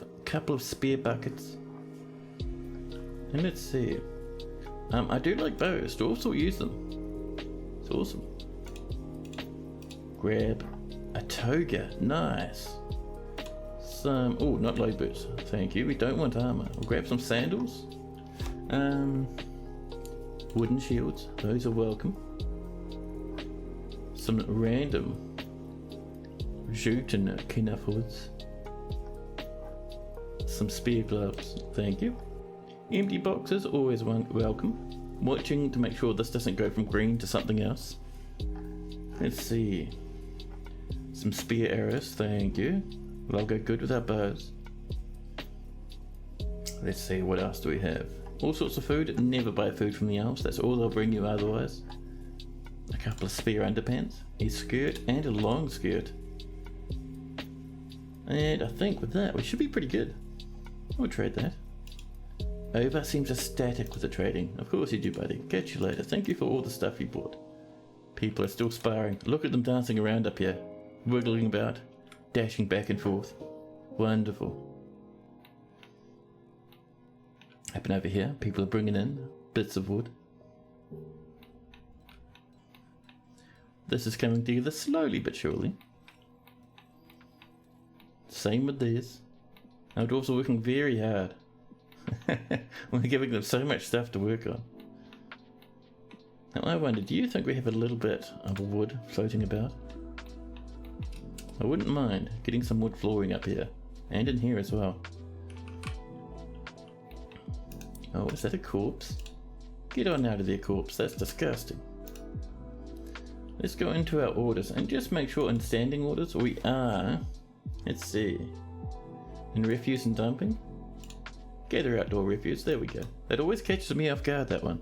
of spear buckets. And let's see. I do like bows, dwarves will use them. It's awesome. Grab a toga, nice. Some, oh, not low boots, thank you, we don't want armor. We'll grab some sandals. Wooden shields, those are welcome. Some random jute and kinaf hoods. Some spear gloves, thank you. Empty boxes, always welcome. Watching to make sure this doesn't go from green to something else. Let's see. Some spear arrows, thank you. They'll go good with our bows. Let's see, what else do we have? All sorts of food. Never buy food from the elves, that's all they'll bring you otherwise. A couple of spear underpants, a skirt and a long skirt. And I think with that we should be pretty good. We'll trade that. Ova seems ecstatic with the trading. Of course you do, buddy. Catch you later. Thank you for all the stuff you bought. People are still sparring. Look at them dancing around up here. Wiggling about. Dashing back and forth. Wonderful. Up and over here, people are bringing in bits of wood. This is coming together slowly but surely. Same with these. Our dwarves are working very hard. We're giving them so much stuff to work on. Now I wonder, do you think we have a little bit of wood floating about? I wouldn't mind getting some wood flooring up here. And in here as well. Oh, is that a corpse? Get on out of there, corpse. That's disgusting. Let's go into our orders and just make sure in standing orders we are, let's see, in refuse and dumping. Gather outdoor refuse, there we go. That always catches me off guard, that one.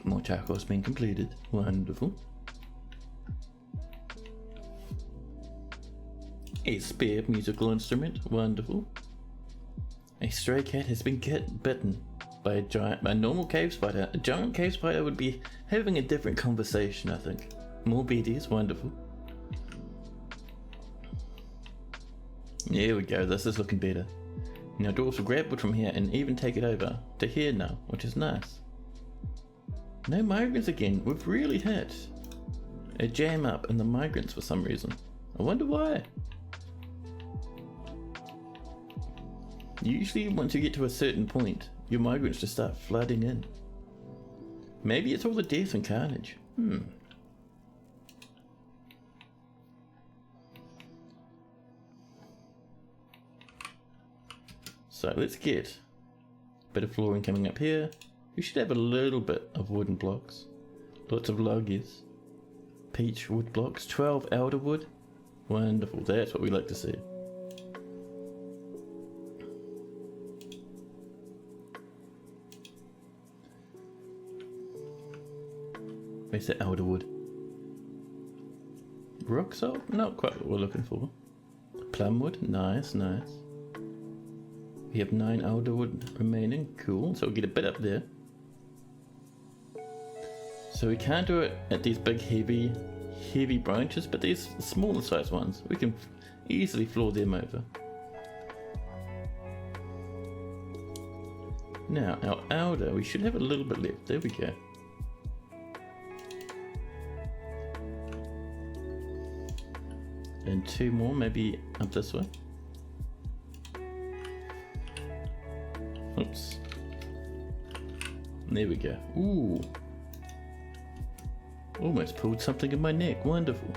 More charcoal's been completed, wonderful. A spare musical instrument, wonderful. A stray cat has been bitten by a normal cave spider. A giant cave spider would be having a different conversation, I think. More BDs, wonderful. There we go, this is looking better. Now dwarves will grab wood from here and even take it over to here now, which is nice. No migrants again, we've really hit a jam up in the migrants for some reason. I wonder why. Usually once you get to a certain point, your migrants just start flooding in. Maybe it's all the death and carnage. So let's get a bit of flooring coming up here. We should have a little bit of wooden blocks. Lots of logies. Peach wood blocks. 12 elder wood. Wonderful, that's what we like to see. Where's the elder wood? Rock salt? Not quite what we're looking for. Plum wood? Nice, nice. We have 9 elder wood remaining. Cool, so we'll get a bit up there. So we can't do it at these big heavy branches, but these smaller size ones, we can easily floor them over. Now, our elder, we should have a little bit left. There we go. And 2 more, maybe up this way. Oops. There we go. Ooh. Almost pulled something in my neck. Wonderful.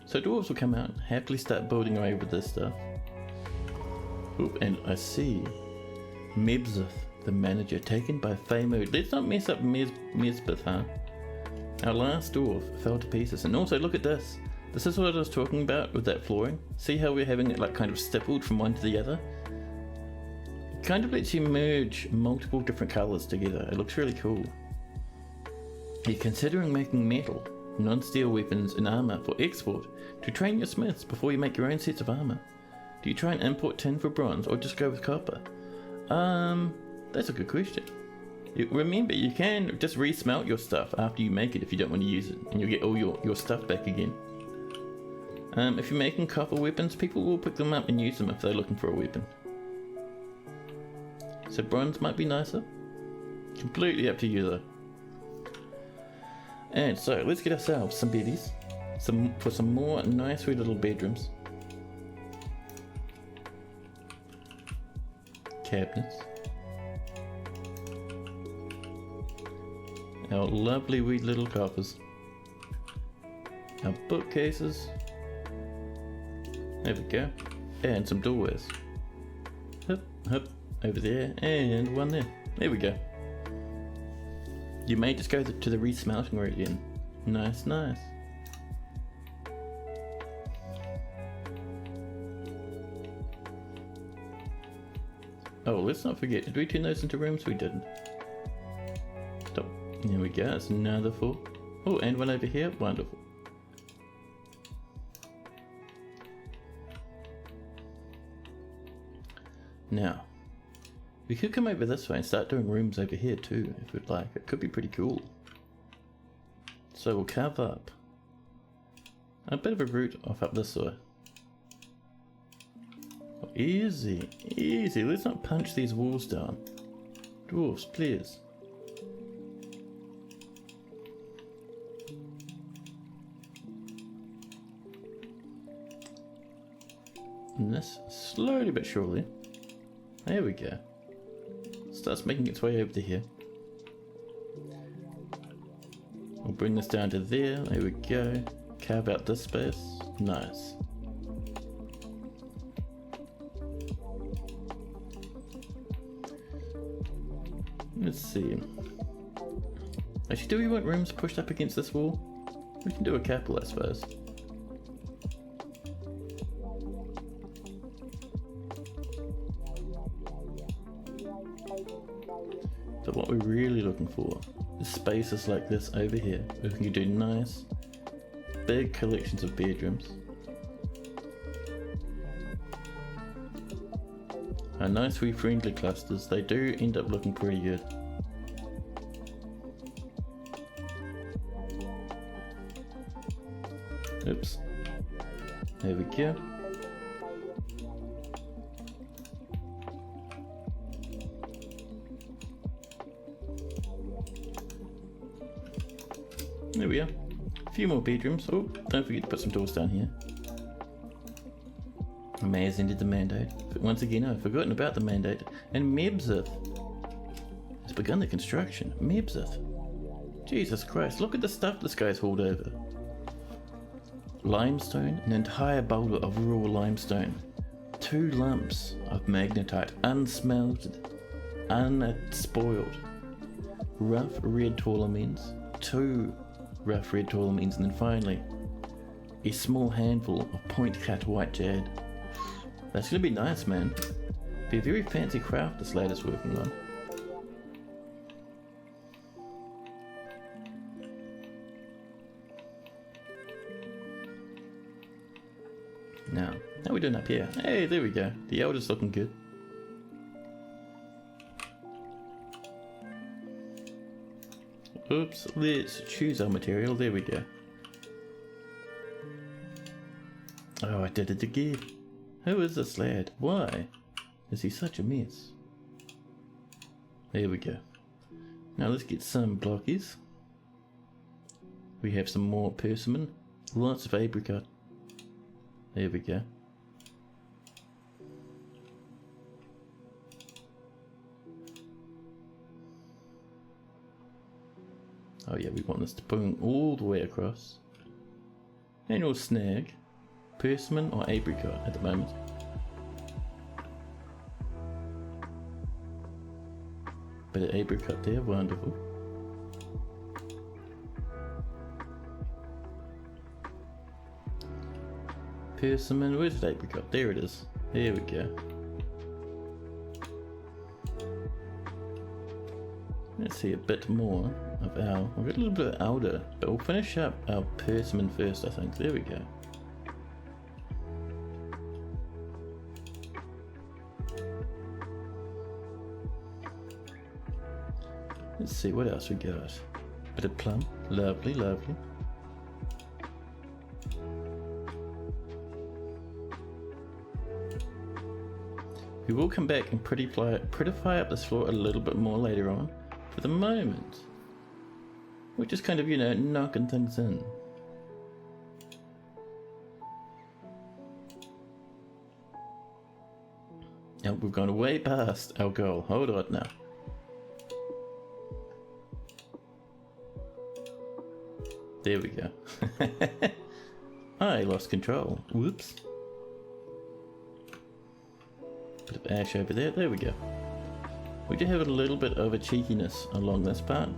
So dwarves will come out, happily start building away with this stuff. Oop, and I see Mebzith, the manager, taken by Feymood. Let's not mess up Mezbith, huh? Our last dwarf fell to pieces. And also look at this. This is what I was talking about with that flooring. See how we're having it like kind of stippled from one to the other? It kind of lets you merge multiple different colours together. It looks really cool. Are you considering making metal, non-steel weapons and armour for export to train your smiths before you make your own sets of armour? Do you try and import tin for bronze or just go with copper? That's a good question. Remember, you can just re-smelt your stuff after you make it if you don't want to use it, and you'll get all your stuff back again. If you're making copper weapons, people will pick them up and use them if they're looking for a weapon. So bronze might be nicer. Completely up to you though. And so let's get ourselves some beddies, for some more nice wee little bedrooms. Cabinets. Our lovely wee little coffers. Our bookcases. There we go. And some doorways. Hup, hup, over there, and one there. There we go. You may just go to the re-smelting route again. Nice, nice. Oh, let's not forget, did we turn those into rooms? We didn't. Stop. There we go, that's another 4. Oh, and one over here, wonderful. Now, we could come over this way and start doing rooms over here too, if we'd like. It could be pretty cool. So we'll carve up a bit of a route off up this way. Easy, easy. Let's not punch these walls down. Dwarves, please. And this, slowly but surely. There we go. Starts making its way over to here. We'll bring this down to there. There we go. Carve out this space. Nice. Let's see. Actually, do we want rooms pushed up against this wall? We can do a couple, I suppose. But what we're really looking for is spaces like this over here, where we can do nice, big collections of bedrooms. And nice wee friendly clusters, they do end up looking pretty good. Oops. There we go. There we are. A few more bedrooms. Oh, don't forget to put some doors down here. I may have ended the mandate. But once again, I've forgotten about the mandate. And Mebzith has begun the construction. Mebzith. Jesus Christ, look at the stuff this guy's hauled over. Limestone, an entire boulder of raw limestone. 2 lumps of magnetite, unsmelted, unspoiled. Rough red tourmaline, 2 rough red tourmalines, and then finally a small handful of point cut white jade. That's gonna be nice, man. Be a very fancy craft this lady's working on. Now, how are we doing up here? Hey, there we go. The elder's looking good. Oops, let's choose our material. There we go. Oh, I did it again. Who is this lad? Why is he such a mess? There we go. Now let's get some blockies. We have some more persimmon. Lots of apricot. There we go. Oh yeah, we want this to boom all the way across. And we'll snag persimmon or apricot at the moment. Bit of apricot there, wonderful. Persimmon, where's the apricot? There it is. There we go. Let's see a bit more of our... We've got a little bit of elder, but we'll finish up our persimmon first, I think. There we go. Let's see what else we got. Bit of plum. Lovely, lovely. We will come back and prettify up this floor a little bit more later on. For the moment, we're just kind of, you know, knocking things in. Now we've gone way past our goal. Hold on now. There we go. I lost control. Whoops. Bit of ash over there. There we go. We do have a little bit of a cheekiness along this part.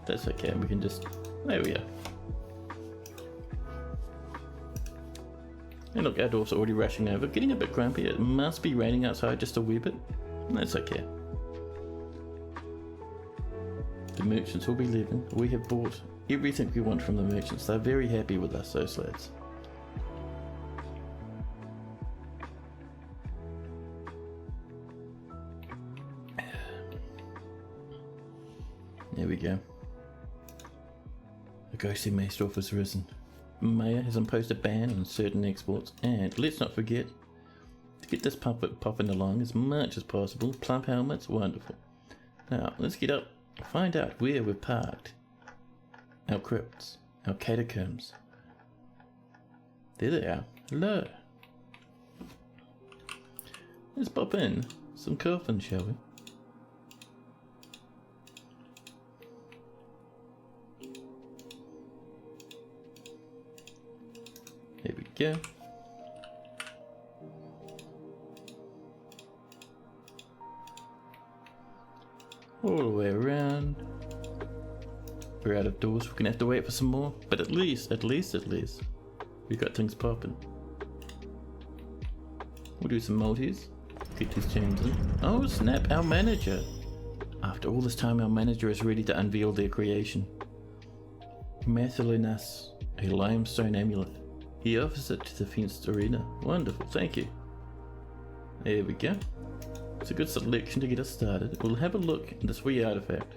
That's okay. We can just... There we go. And look, our dwarfs are already rushing over. Getting a bit grumpy. It must be raining outside just a wee bit. That's okay. The merchants will be leaving. We have bought everything we want from the merchants. They're very happy with us, those lads. There we go. The ghostly Maystorf has risen. Mayor has imposed a ban on certain exports, and let's not forget to get this puppet popping along as much as possible. Plump helmets, wonderful. Now let's get up, find out where we've parked our crypts, our catacombs. There they are. Hello. Let's pop in some coffins, shall we? There we go. All the way around. We're out of doors. We're gonna have to wait for some more, but at least, we got things popping. We'll do some multis. Get these chains in. Oh snap! Our manager. After all this time, our manager is ready to unveil their creation. Mathilinas, a limestone amulet. He offers it to the fenced arena. Wonderful, thank you. There we go. It's a good selection to get us started. We'll have a look at this wee artifact.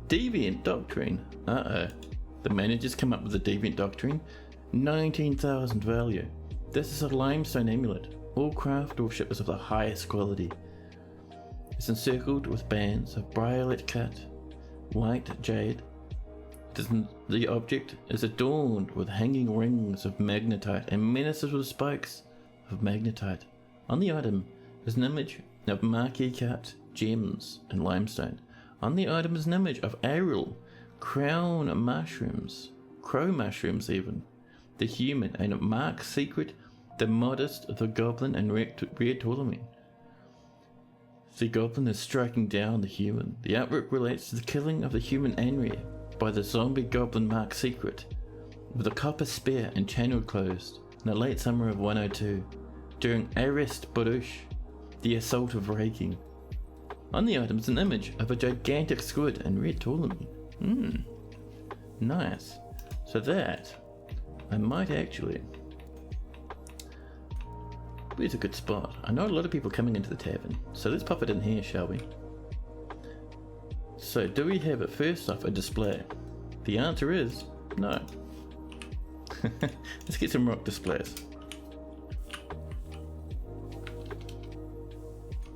Deviant Doctrine. Uh-oh. The manager's come up with a Deviant Doctrine. 19,000 value. This is a limestone amulet. All craftsmanship is of the highest quality. It's encircled with bands of briarlet cut, white jade. The object is adorned with hanging rings of magnetite and menaces with spikes of magnetite. On the item is an image of marquee cut gems in limestone. On the item is an image of Ariel, crown mushrooms, crow mushrooms even, the human, and Mark Secret, the modest, the goblin, and Red Tourmaline. The goblin is striking down the human. The artwork relates to the killing of the human Anri by the zombie goblin Mark Secret with a copper spear and Channeledclosed in the late summer of 102 during Arrest Baruch, the assault of Raking. On the item is an image of a gigantic squid and Red Tourmaline. Nice. So that I might actually. Where's a good spot? I know a lot of people coming into the tavern, so let's pop it in here, shall we? So do we have it first off a display? The answer is no. Let's get some rock displays.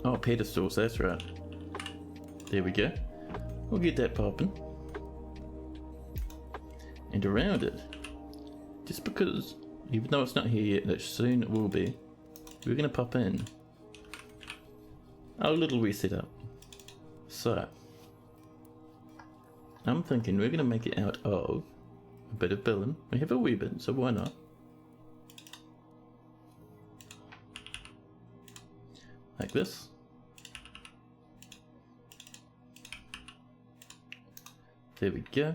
Oh, pedestals, that's right. There we go. We'll get that popping. And around it, just because, even though it's not here yet, that soon it will be, we're going to pop in our little reset up. So, I'm thinking we're going to make it out of a bit of billing. We have a wee bit, so why not? Like this. There we go.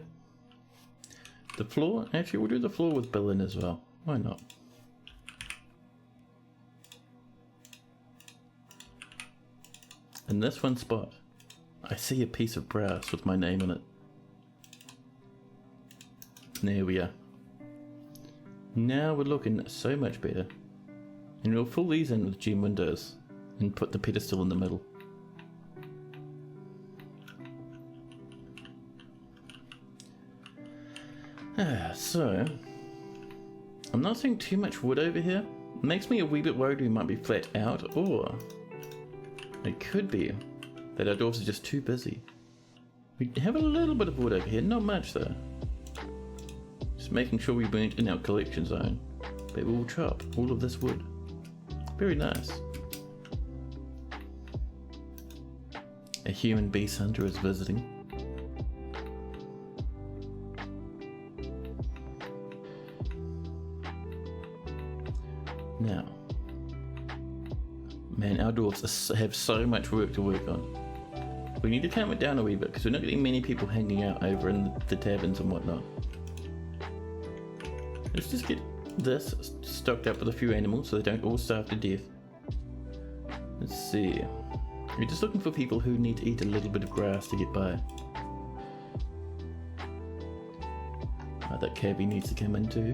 The floor, actually we'll do the floor with billing as well. Why not? In this one spot, I see a piece of brass with my name on it. There we are. Now we're looking so much better. And we'll fill these in with gem windows and put the pedestal in the middle. So, I'm not seeing too much wood over here. It makes me a wee bit worried we might be flat out, or it could be that our dwarves are just too busy. We have a little bit of wood over here, not much though. Just making sure we weren't in our collection zone. But we'll chop all of this wood. Very nice. A human beast hunter is visiting. Now, man, our dwarves have so much work to work on. We need to calm it down a wee bit because we're not getting many people hanging out over in the taverns and whatnot. Let's just get this stocked up with a few animals so they don't all starve to death. Let's see. We're just looking for people who need to eat a little bit of grass to get by. Oh, that cabbie needs to come in too.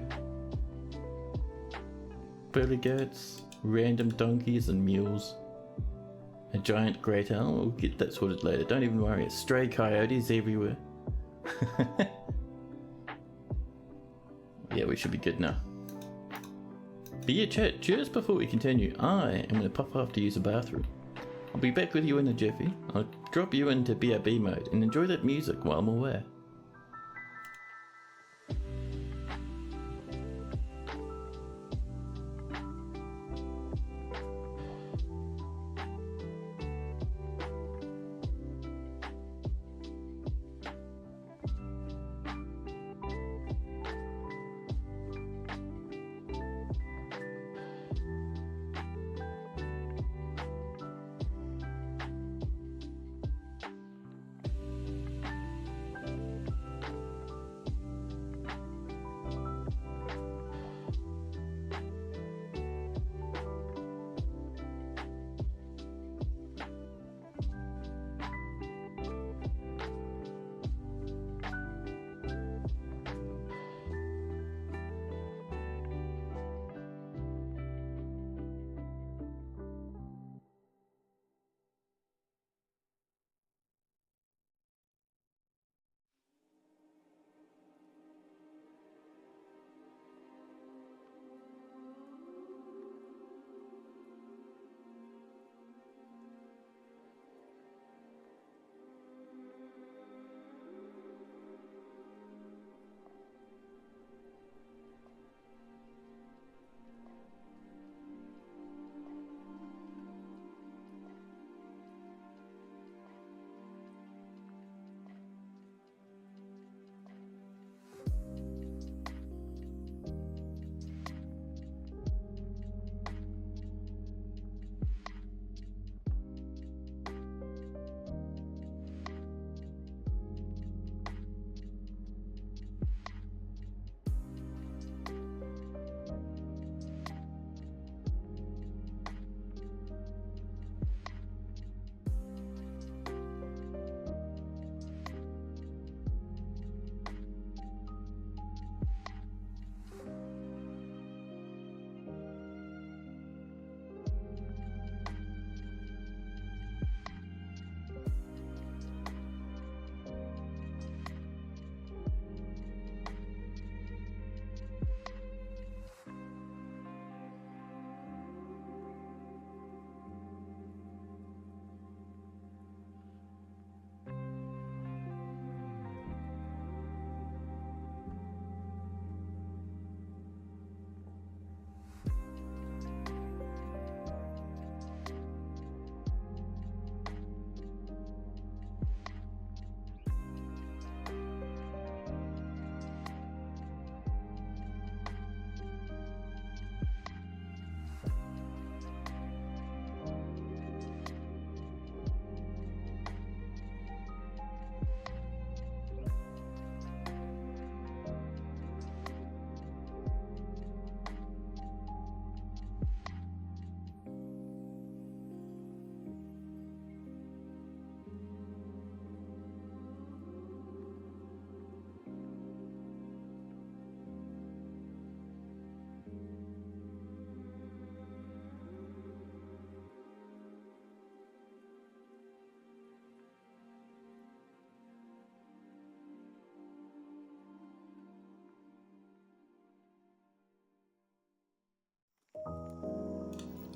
Burly goats, random donkeys and mules. A giant great owl, we'll get that sorted later, don't even worry. Stray coyotes everywhere. Yeah, we should be good now. But yeah, chat, just before we continue, I am going to pop off to use the bathroom. I'll be back with you in a jiffy. I'll drop you into BRB mode and enjoy that music while I'm away.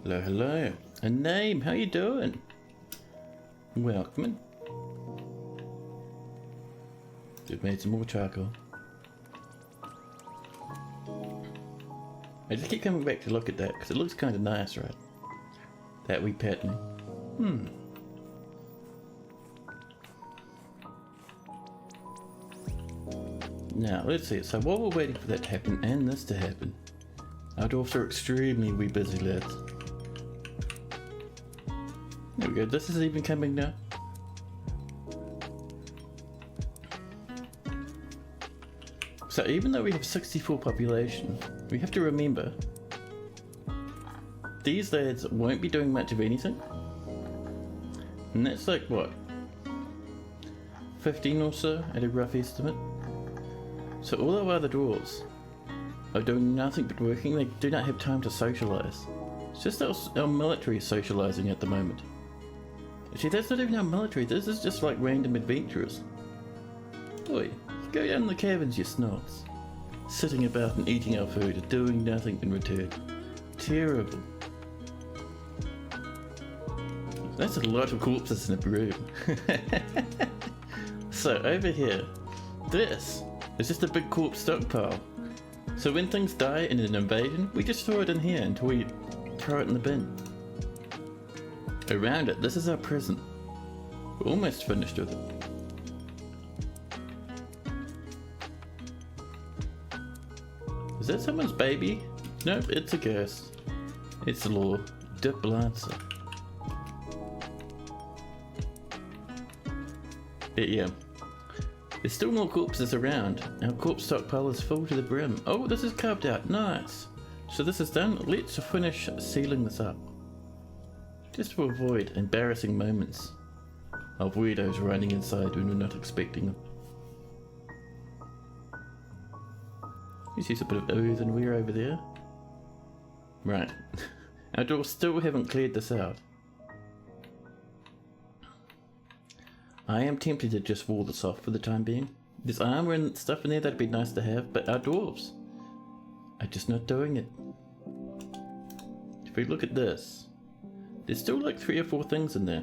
Hello, hello. A name, how you doing? Welcome. We've made some more charcoal. I just keep coming back to look at that because it looks kind of nice, right? That wee pattern. Now, let's see. So while we're waiting for that to happen and this to happen, our dwarfs are extremely wee busy lads. There we go, this is even coming now. So even though we have 64 population, we have to remember these lads won't be doing much of anything. And that's like what? 15 or so at a rough estimate. So all our other dwarves are doing nothing but working. They do not have time to socialise. It's just our military socialising at the moment. Actually, that's not even our military. This is just like random adventurers. Oi, go down in the caverns, you snots. Sitting about and eating our food and doing nothing in return. Terrible. That's a lot of corpses in a room. So over here, this is just a big corpse stockpile. So when things die in an invasion, we just throw it in here until we throw it in the bin. Around it, this is our prison. We're almost finished with it. Is that someone's baby? Nope, it's a ghost. It's the law. De Blancer. Yeah. There's still more corpses around. Our corpse stockpile is full to the brim. Oh, this is carved out. Nice. So this is done. Let's finish sealing this up. Just to avoid embarrassing moments of weirdos running inside when we're not expecting them. You see a bit of earthenware over there. Right. Our dwarves still haven't cleared this out. I am tempted to just wall this off for the time being. There's armor and stuff in there that'd be nice to have, but our dwarves are just not doing it. If we look at this, there's still like 3 or 4 things in there.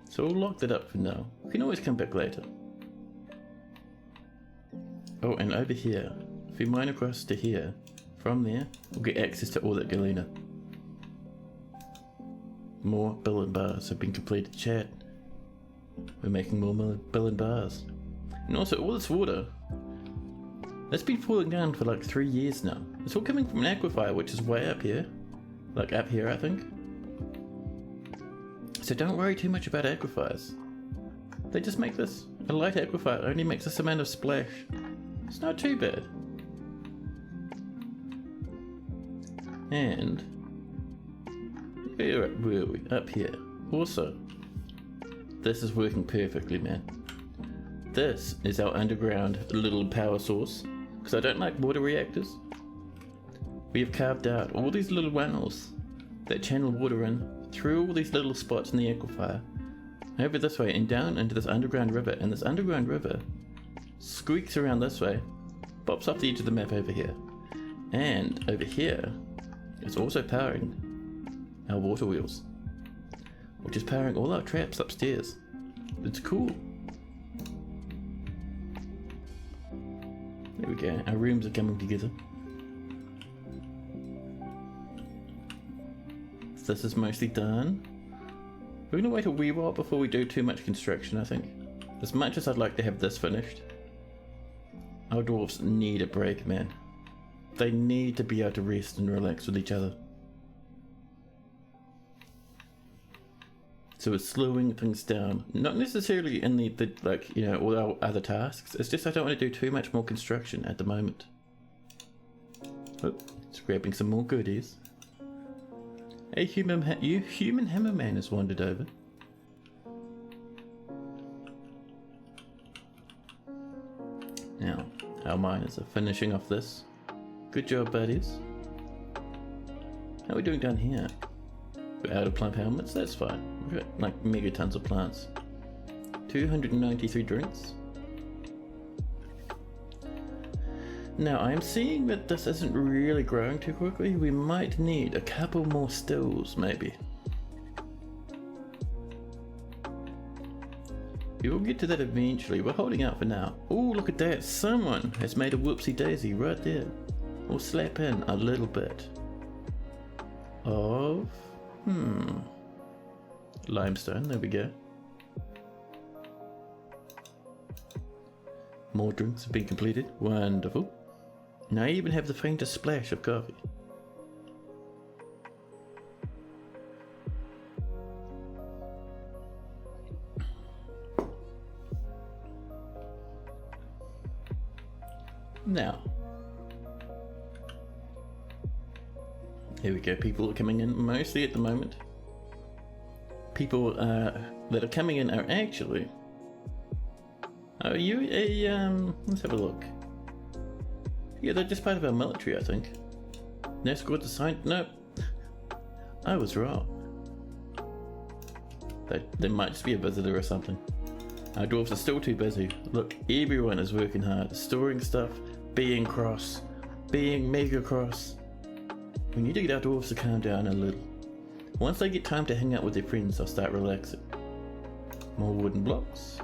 So we'll lock that up for now. We can always come back later. Oh, and over here, if we mine across to here, from there, we'll get access to all that galena. More billion bars have been completed, chat. We're making more billion bars. And also, all this water, that's been falling down for like 3 years now. It's all coming from an aquifer, which is way up here. Like up here, I think. So don't worry too much about aquifers. They just make this a light aquifer. It only makes this amount of splash. It's not too bad. And where were we? Up here. Also, this is working perfectly, man. This is our underground little power source, because I don't like water reactors. We have carved out all these little funnels that channel water in through all these little spots in the aquifer, over this way and down into this underground river, and this underground river squeaks around this way, pops off the edge of the map over here, and over here it's also powering our water wheels, which is powering all our traps upstairs. It's cool. There we go, our rooms are coming together. So this is mostly done. We're gonna wait a wee while before we do too much construction, I think. As much as I'd like to have this finished, our dwarves need a break, man. They need to be able to rest and relax with each other. So we're slowing things down. Not necessarily in the like, you know, all our other tasks. It's just I don't want to do too much more construction at the moment. Oh, it's grabbing some more goodies. A human hammerman has wandered over. Now, our miners are finishing off this. Good job, buddies. How are we doing down here? We're out of plant helmets, that's fine. We've got like megatons of plants. 293 drinks. Now I'm seeing that this isn't really growing too quickly. We might need a couple more stills, maybe. We will get to that eventually. We're holding out for now. Oh, look at that. Someone has made a whoopsie daisy right there. We'll slap in a little bit of limestone. There we go. More drinks have been completed. Wonderful. Now I even have the faintest splash of coffee. Now, here we go. People are coming in mostly at the moment. people that are coming in are actually... Are you a, let's have a look. Yeah, they're just part of our military, I think. No squad assigned? Nope. I was wrong. They might just be a visitor or something. Our dwarves are still too busy. Look, everyone is working hard, storing stuff, being cross, being mega cross. We need to get our dwarves to calm down a little. Once they get time to hang out with their friends, they'll start relaxing. More wooden blocks.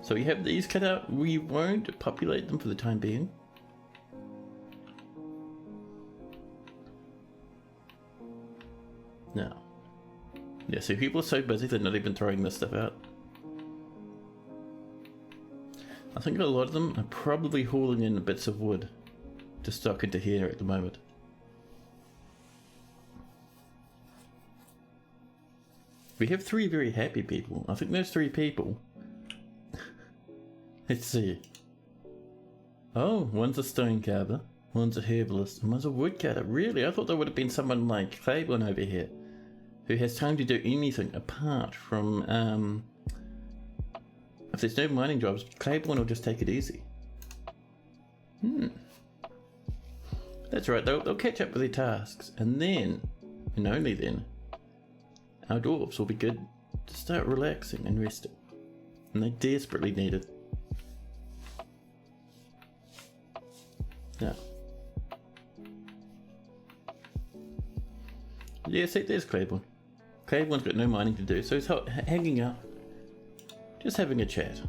So we have these cut out. We won't populate them for the time being. No. Yeah, so people are so busy they're not even throwing this stuff out. I think a lot of them are probably hauling in bits of wood to stock into here at the moment. We have 3 very happy people. I think those 3 people... Let's see. Oh, one's a stone carver, one's a herbalist, and one's a woodcutter. Really? I thought there would have been someone like Claiborne over here, who has time to do anything apart from, if there's no mining jobs, Claiborne will just take it easy. That's right, they'll catch up with their tasks, and then, and only then, our dwarves will be good to start relaxing and resting. And they desperately need it. Yeah. Yeah, see, there's Claiborne. Claiborne's got no mining to do, so he's hanging out, just having a chat.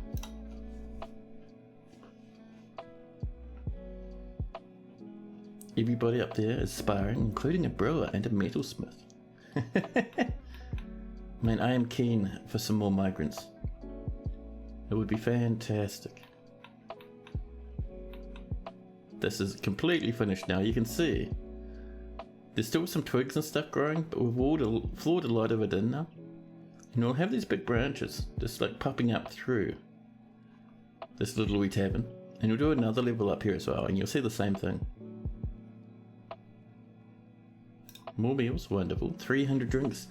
Everybody up there is sparring, including a brewer and a metalsmith. Man, I am keen for some more migrants. It would be fantastic. This is completely finished now. You can see there's still some twigs and stuff growing, but we've floored a lot of it in now. And we'll have these big branches just like popping up through this little wee tavern. And we'll do another level up here as well, and you'll see the same thing. More meals, wonderful. 300 drinks.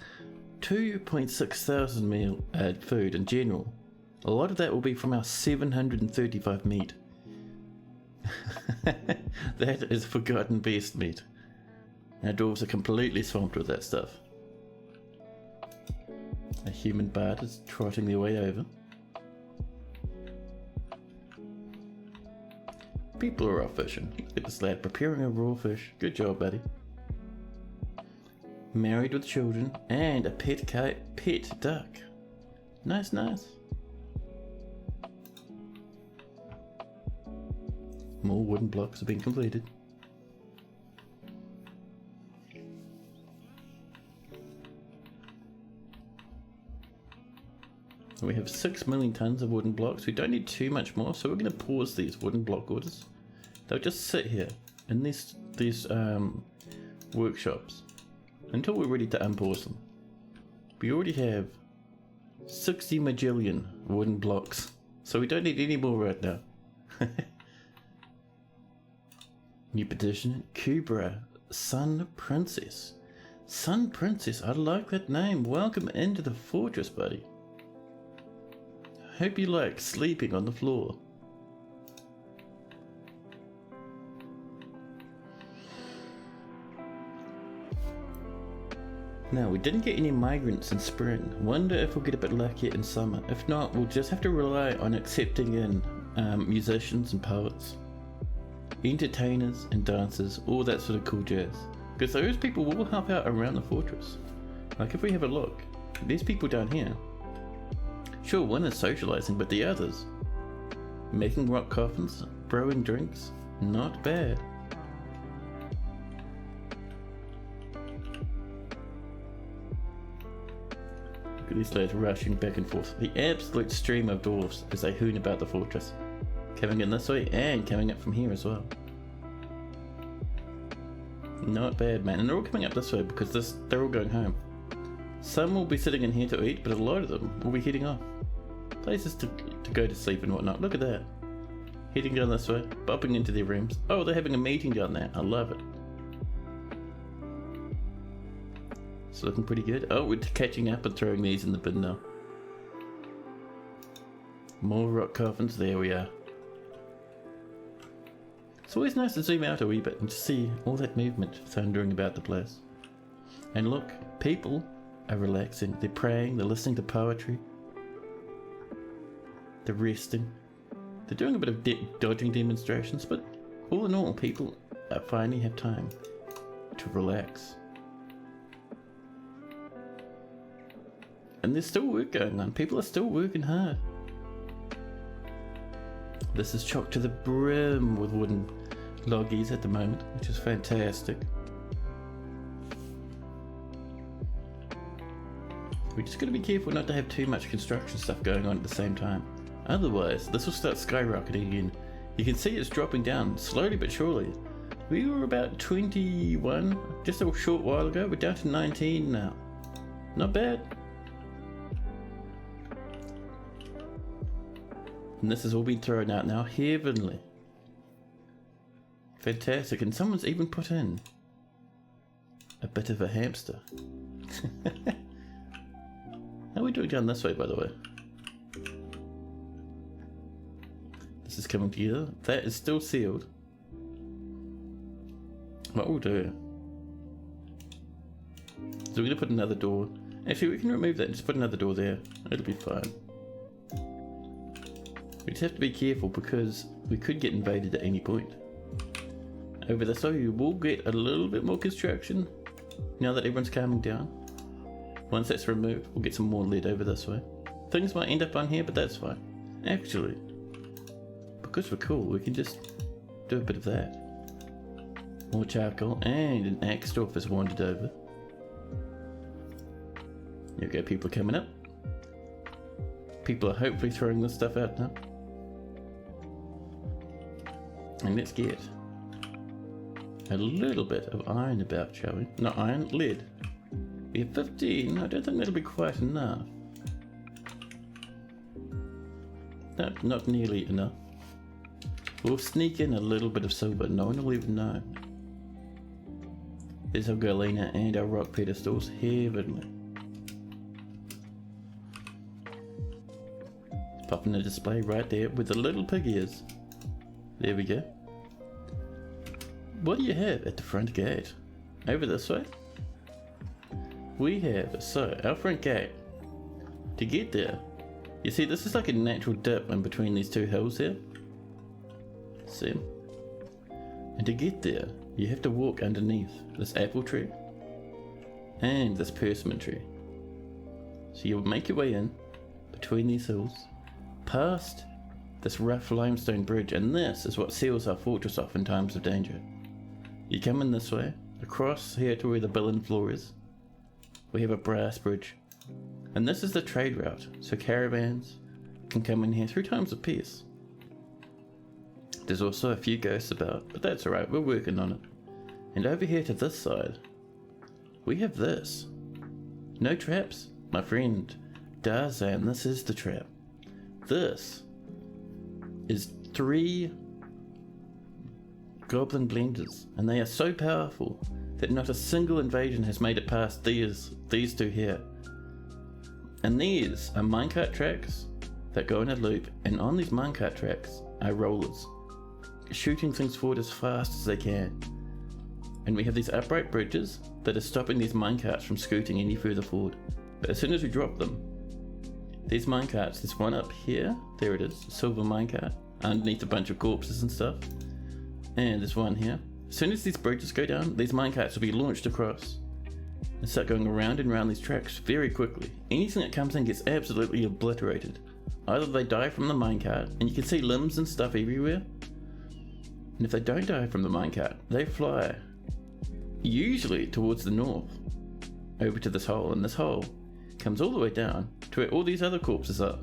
2.6 thousand food in general. A lot of that will be from our 735 meat. That is forgotten beast meat. Our dwarves are completely swamped with that stuff. A human bard is trotting their way over. People are off fishing. Look at this lad preparing a raw fish. Good job, buddy. Married with children and a pet duck. Nice, nice. More wooden blocks have been completed. We have 6 million tons of wooden blocks. We don't need too much more, so we're going to pause these wooden block orders. They'll just sit here in these workshops until we're ready to unpause them. We already have 60 majillion wooden blocks, so we don't need any more right now. New petition, Kubra, Sun Princess. Sun Princess, I like that name. Welcome into the fortress, buddy. Hope you like sleeping on the floor. Now, we didn't get any migrants in spring. Wonder if we'll get a bit luckier in summer. If not, we'll just have to rely on accepting in musicians and poets, entertainers and dancers, all that sort of cool jazz. Because those people will help out around the fortress. Like if we have a look, there's people down here. Sure, one is socializing, but the others, making rock coffins, brewing drinks, not bad. Look at these lads rushing back and forth. The absolute stream of dwarves as they hoon about the fortress. Coming in this way and coming up from here as well. Not bad, man. And they're all coming up this way because they're all going home. Some will be sitting in here to eat, but a lot of them will be heading off. Places to go to sleep and whatnot. Look at that. Heading down this way, bopping into their rooms. Oh, they're having a meeting down there. I love it. It's looking pretty good. Oh, we're catching up and throwing these in the bin now. More rock coffins, there we are. It's always nice to zoom out a wee bit and to see all that movement thundering about the place. And look, people are relaxing, they're praying, they're listening to poetry, they're resting, they're doing a bit of dodging demonstrations, but all in all, people finally have time to relax. And there's still work going on, people are still working hard. This is chocked to the brim with wooden loggies at the moment, which is fantastic. We're just going to be careful not to have too much construction stuff going on at the same time. Otherwise, this will start skyrocketing again. You can see it's dropping down, slowly but surely. We were about 21 just a short while ago, we're down to 19 now. Not bad. And this has all been thrown out now, heavenly. Fantastic, and someone's even put in a bit of a hamster. How are we doing down this way, by the way? This is coming together. That is still sealed. What we'll do... So we're going to put another door. Actually, we can remove that and just put another door there. It'll be fine. We just have to be careful because we could get invaded at any point. Over this way, we will get a little bit more construction now that everyone's calming down. Once that's removed, we'll get some more lead over this way. Things might end up on here, but that's fine. Actually, because we're cool, we can just do a bit of that. More charcoal, and an axe dwarf has wandered over. There we go, people are coming up. People are hopefully throwing this stuff out now. And let's get a little bit of iron about, shall we? Not iron, lead. We have 15, I don't think that'll be quite enough. No, not nearly enough. We'll sneak in a little bit of silver, no one will even know. There's our galena and our rock pedestals, heavenly. Popping a display right there with the little pig ears. There we go. What do you have at the front gate? Over this way? We have, so our front gate, to get there, you see this is like a natural dip in between these two hills here. See? And to get there, you have to walk underneath this apple tree and this persimmon tree. So you'll make your way in between these hills, past this rough limestone bridge, and this is what seals our fortress off in times of danger. You come in this way, across here to where the billion floor is. We have a brass bridge, and this is the trade route, so caravans can come in here through times of peace. There's also a few ghosts about, but that's alright, we're working on it. And over here to this side, we have this. No traps, my friend Darzan, this is the trap. This is 3 goblin blenders, and they are so powerful that not a single invasion has made it past these two here. And these are minecart tracks that go in a loop, and on these minecart tracks are rollers, shooting things forward as fast as they can. And we have these upright bridges that are stopping these minecarts from scooting any further forward. But as soon as we drop them, these minecarts, there's one up here, there it is, silver minecart, underneath a bunch of corpses and stuff. And there's one here. As soon as these bridges go down, these minecarts will be launched across and start going around and around these tracks very quickly. Anything that comes in gets absolutely obliterated. Either they die from the minecart, and you can see limbs and stuff everywhere. And if they don't die from the minecart, they fly, usually towards the north, over to this hole, and this hole comes all the way down to where all these other corpses are.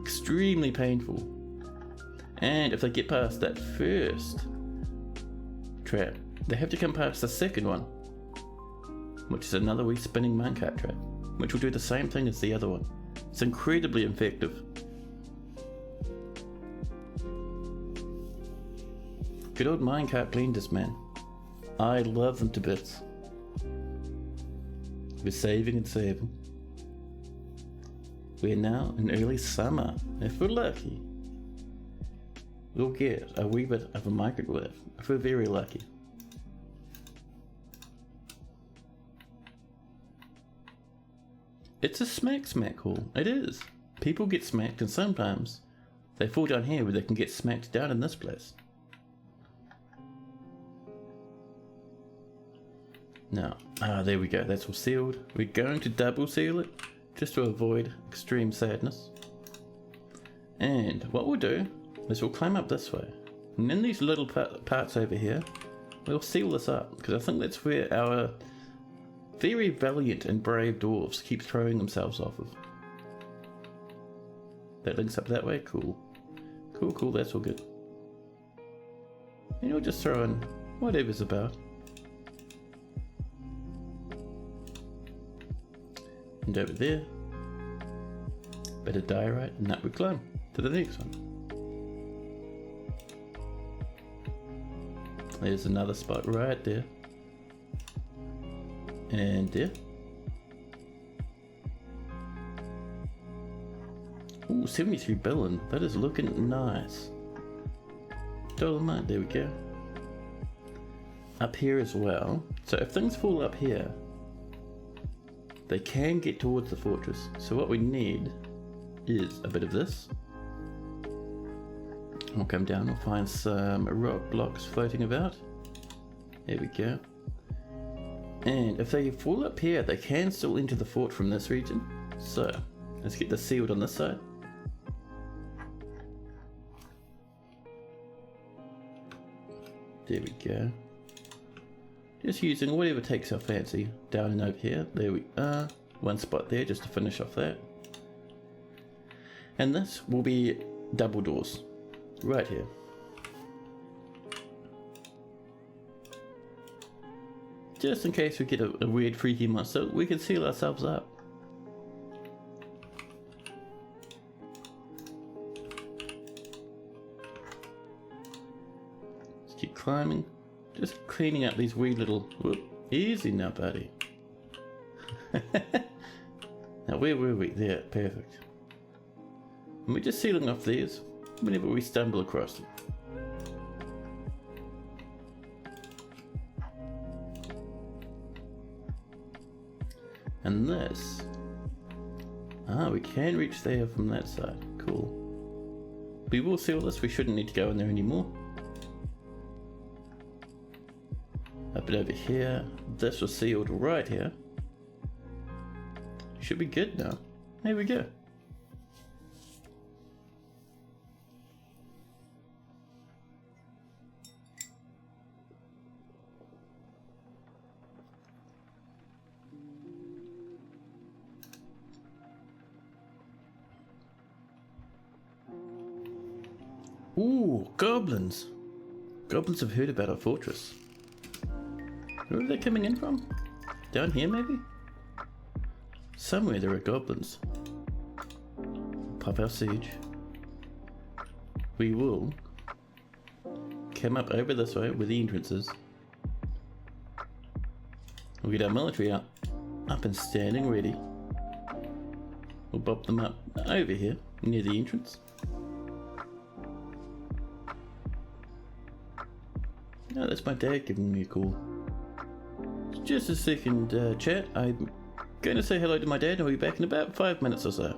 Extremely painful. And if they get past that first trap, they have to come past the second one, which is another wee spinning minecart trap, which will do the same thing as the other one. It's incredibly effective. Good old minecart blenders, man. I love them to bits. We're saving and saving. We're now in early summer. If we're lucky, we'll get a wee bit of a microwave. If we're very lucky. It's a smack hall. It is. People get smacked, and sometimes they fall down here where they can get smacked down in this place. Now, there we go. That's all sealed. We're going to double seal it just to avoid extreme sadness. And what we'll do is we'll climb up this way. And in these little parts over here, we'll seal this up, because I think that's where our very valiant and brave dwarves keep throwing themselves off of. That links up that way? Cool. Cool, that's all good. And you'll just throw in whatever's about. And over there, bit of diorite, and that we climb to the next one. There's another spot right there. And there. Ooh, 73 billion. That is looking nice. Dolomite, there we go. Up here as well. So if things fall up here, they can get towards the fortress. So what we need is a bit of this. We'll come down, we'll find some rock blocks floating about. There we go. And if they fall up here, they can still enter the fort from this region. So let's get this sealed on this side. There we go. Just using whatever takes our fancy. Down and over here. There we are. One spot there just to finish off that. And this will be double doors. Right here. Just in case we get a weird freaky monster, we can seal ourselves up. Just keep climbing. Just cleaning up these wee little... Whoop, easy now, buddy. Now, where were we? There, perfect. And we're just sealing off these whenever we stumble across them. And this... we can reach there from that side. Cool. We will seal this, we shouldn't need to go in there anymore. A bit over here. This was sealed right here. Should be good now. There we go. Ooh, goblins! Goblins have heard about our fortress. Where are they coming in from? Down here, maybe? Somewhere there are goblins. Pop our siege. We will come up over this way where the entrance is. We'll get our military up and standing ready. We'll bob them up over here near the entrance. Oh, that's my dad giving me a call. Just a second, chat. I'm going to say hello to my dad and I'll be back in about 5 minutes or so.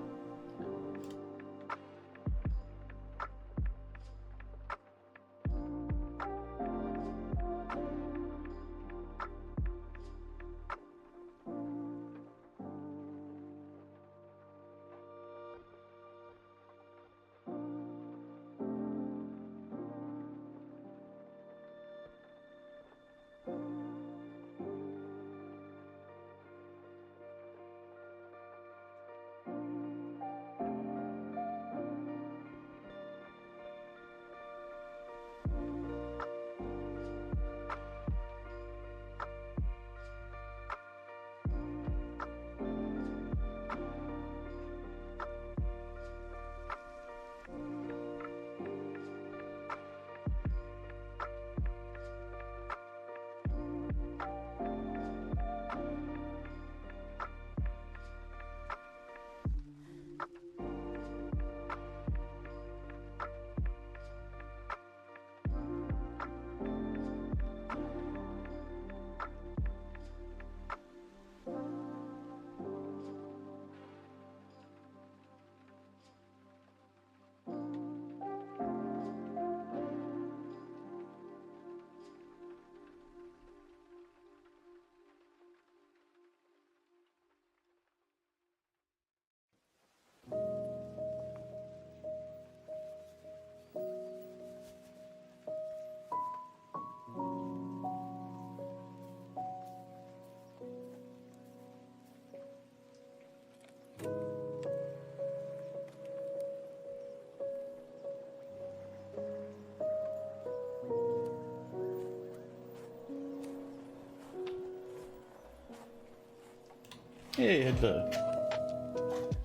Hey, hello.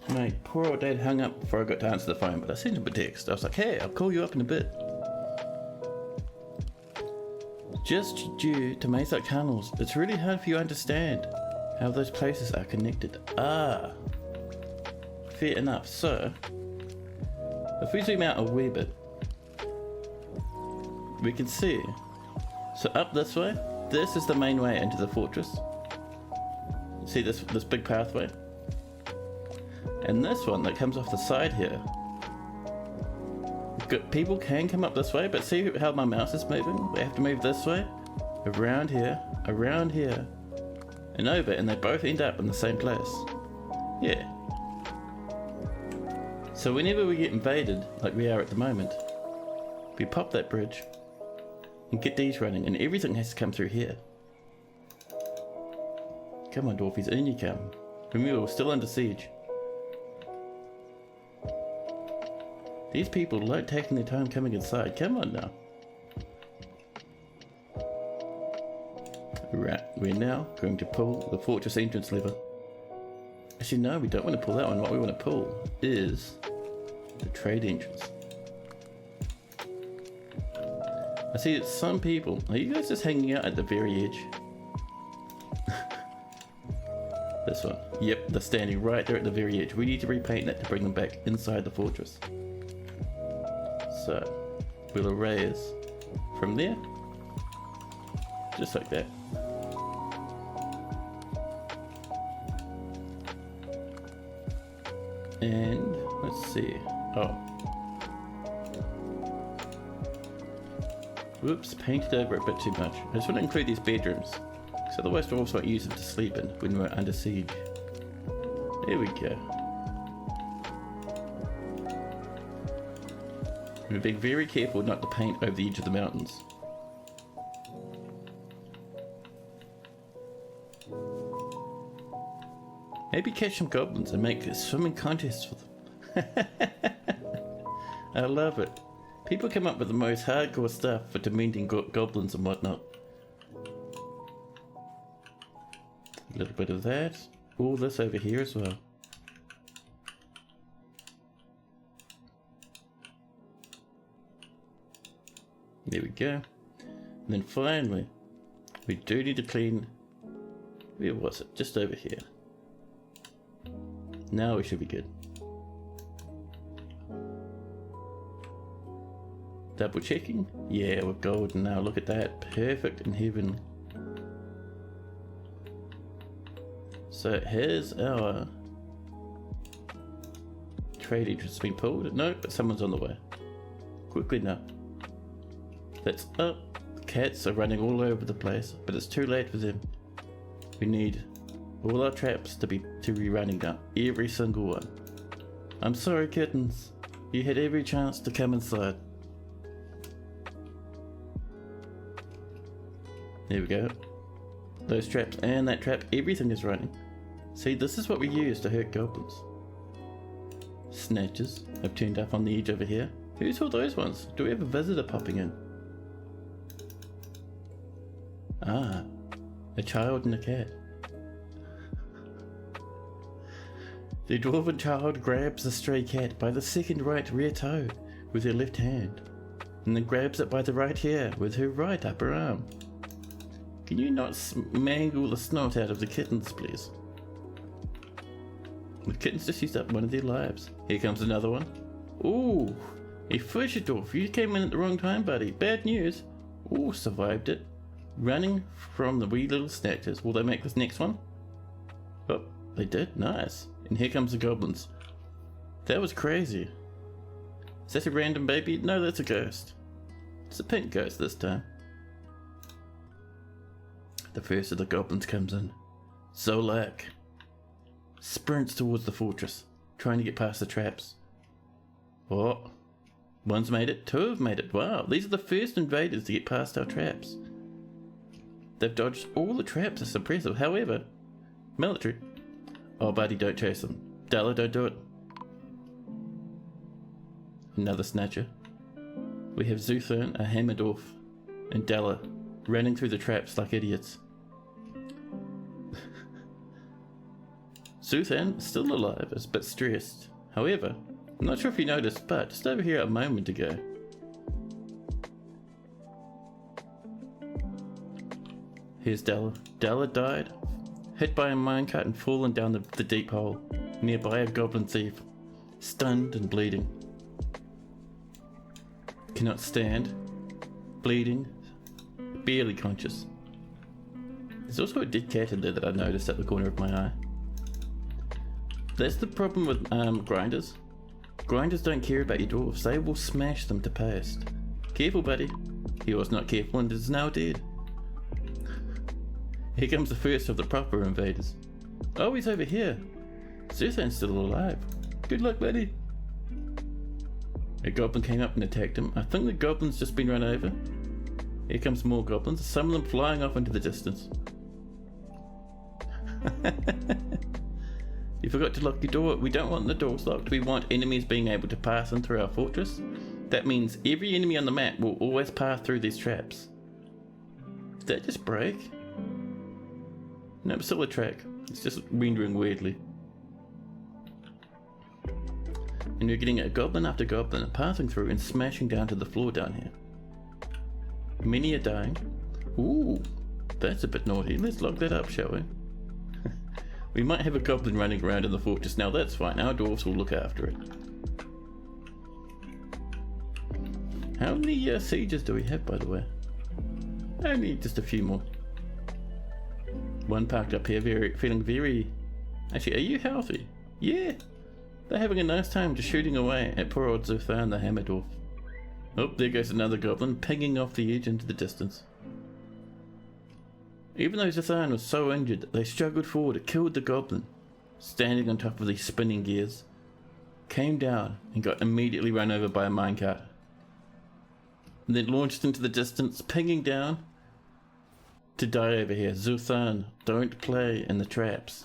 My poor old dad hung up before I got to answer the phone, but I sent him a text. I was like, hey, I'll call you up in a bit. Just due to Mazak tunnels, it's really hard for you to understand how those places are connected. Ah, fair enough. So, if we zoom out a wee bit, we can see. So up this way, this is the main way into the fortress. See this big pathway? And this one that comes off the side here. People can come up this way, but see how my mouse is moving? They have to move this way, around here, and over, and they both end up in the same place. Yeah. So whenever we get invaded, like we are at the moment, we pop that bridge and get these running, and everything has to come through here. Come on, dwarfies, in you come. Remember, we're still under siege. These people like taking their time coming inside. Come on now. Right, we're now going to pull the fortress entrance lever. Actually, no, we don't want to pull that one. What we want to pull is the trade entrance. I see that some people... Are you guys just hanging out at the very edge? This one. Yep, they're standing right there at the very edge. We need to repaint that to bring them back inside the fortress. So, we'll erase from there, just like that. And let's see. Oh, whoops! Painted over a bit too much. I just want to include these bedrooms, because otherwise we'll also use them to sleep in when we're under siege. There we go. We're being very careful not to paint over the edge of the mountains. Maybe catch some goblins and make swimming contests for them. I love it. People come up with the most hardcore stuff for dementing goblins and whatnot. A little bit of that. All this over here as well. There we go. And then finally, we do need to clean... Where was it? Just over here. Now we should be good. Double checking. Yeah, we're golden now. Look at that. Perfect in heaven. So here's our trade entrance being pulled. No, but someone's on the way. Quickly now. That's up. The cats are running all over the place, but it's too late for them. We need all our traps to be running now. Every single one. I'm sorry, kittens. You had every chance to come inside. There we go. Those traps and that trap, everything is running. See, this is what we use to hurt goblins. Snatchers have turned up on the edge over here. Who's all those ones? Do we have a visitor popping in? Ah, a child and a cat. The dwarven child grabs the stray cat by the second right rear toe with her left hand, and then grabs it by the right ear with her right upper arm. Can you not mangle the snot out of the kittens, please? The kittens just used up one of their lives. Here comes another one. Ooh, a Fischerdorf. You came in at the wrong time, buddy. Bad news. Ooh, survived it. Running from the wee little snatchers. Will they make this next one? Oh, they did. Nice. And here comes the goblins. That was crazy. Is that a random baby? No, that's a ghost. It's a pink ghost this time. The first of the goblins comes in. Zolak sprints towards the fortress, trying to get past the traps. Oh, one's made it, two have made it. Wow, these are the first invaders to get past our traps. They've dodged all the traps. It's impressive. However, military. Oh, buddy, don't chase them. Della, don't do it. Another snatcher. We have Zuthern, a Hammerdorf, and Della running through the traps like idiots. Suthan, still alive, is a bit stressed. However, I'm not sure if you noticed, but just over here a moment ago, here's Della. Della died, hit by a minecart and fallen down the deep hole, nearby a goblin thief, stunned and bleeding. Cannot stand, bleeding, barely conscious. There's also a dead cat in there that I noticed at the corner of my eye. That's the problem with grinders. Grinders don't care about your dwarves, they will smash them to paste. Careful, buddy. He was not careful and is now dead. Here comes the first of the proper invaders. Oh, he's over here. Suthan's still alive. Good luck, buddy. A goblin came up and attacked him. I think the goblin's just been run over. Here comes more goblins, some of them flying off into the distance. You forgot to lock your door. We don't want the doors locked. We want enemies being able to pass in through our fortress. That means every enemy on the map will always pass through these traps. Did that just break? No, it's still a track. It's just rendering weirdly. And you're getting a goblin after goblin passing through and smashing down to the floor down here. Many are dying. Ooh, that's a bit naughty. Let's lock that up, shall we? We might have a goblin running around in the fortress now. That's fine. Our dwarves will look after it. How many sieges do we have, by the way? Only just a few more. One parked up here, feeling very... Actually, are you healthy? Yeah! They're having a nice time just shooting away at poor old Zuthan the Hammer Dwarf. Oh, there goes another goblin, pinging off the edge into the distance. Even though Zuthan was so injured, they struggled forward and killed the goblin, standing on top of these spinning gears, came down and got immediately run over by a minecart. And then launched into the distance, pinging down to die over here. Zuthan, don't play in the traps.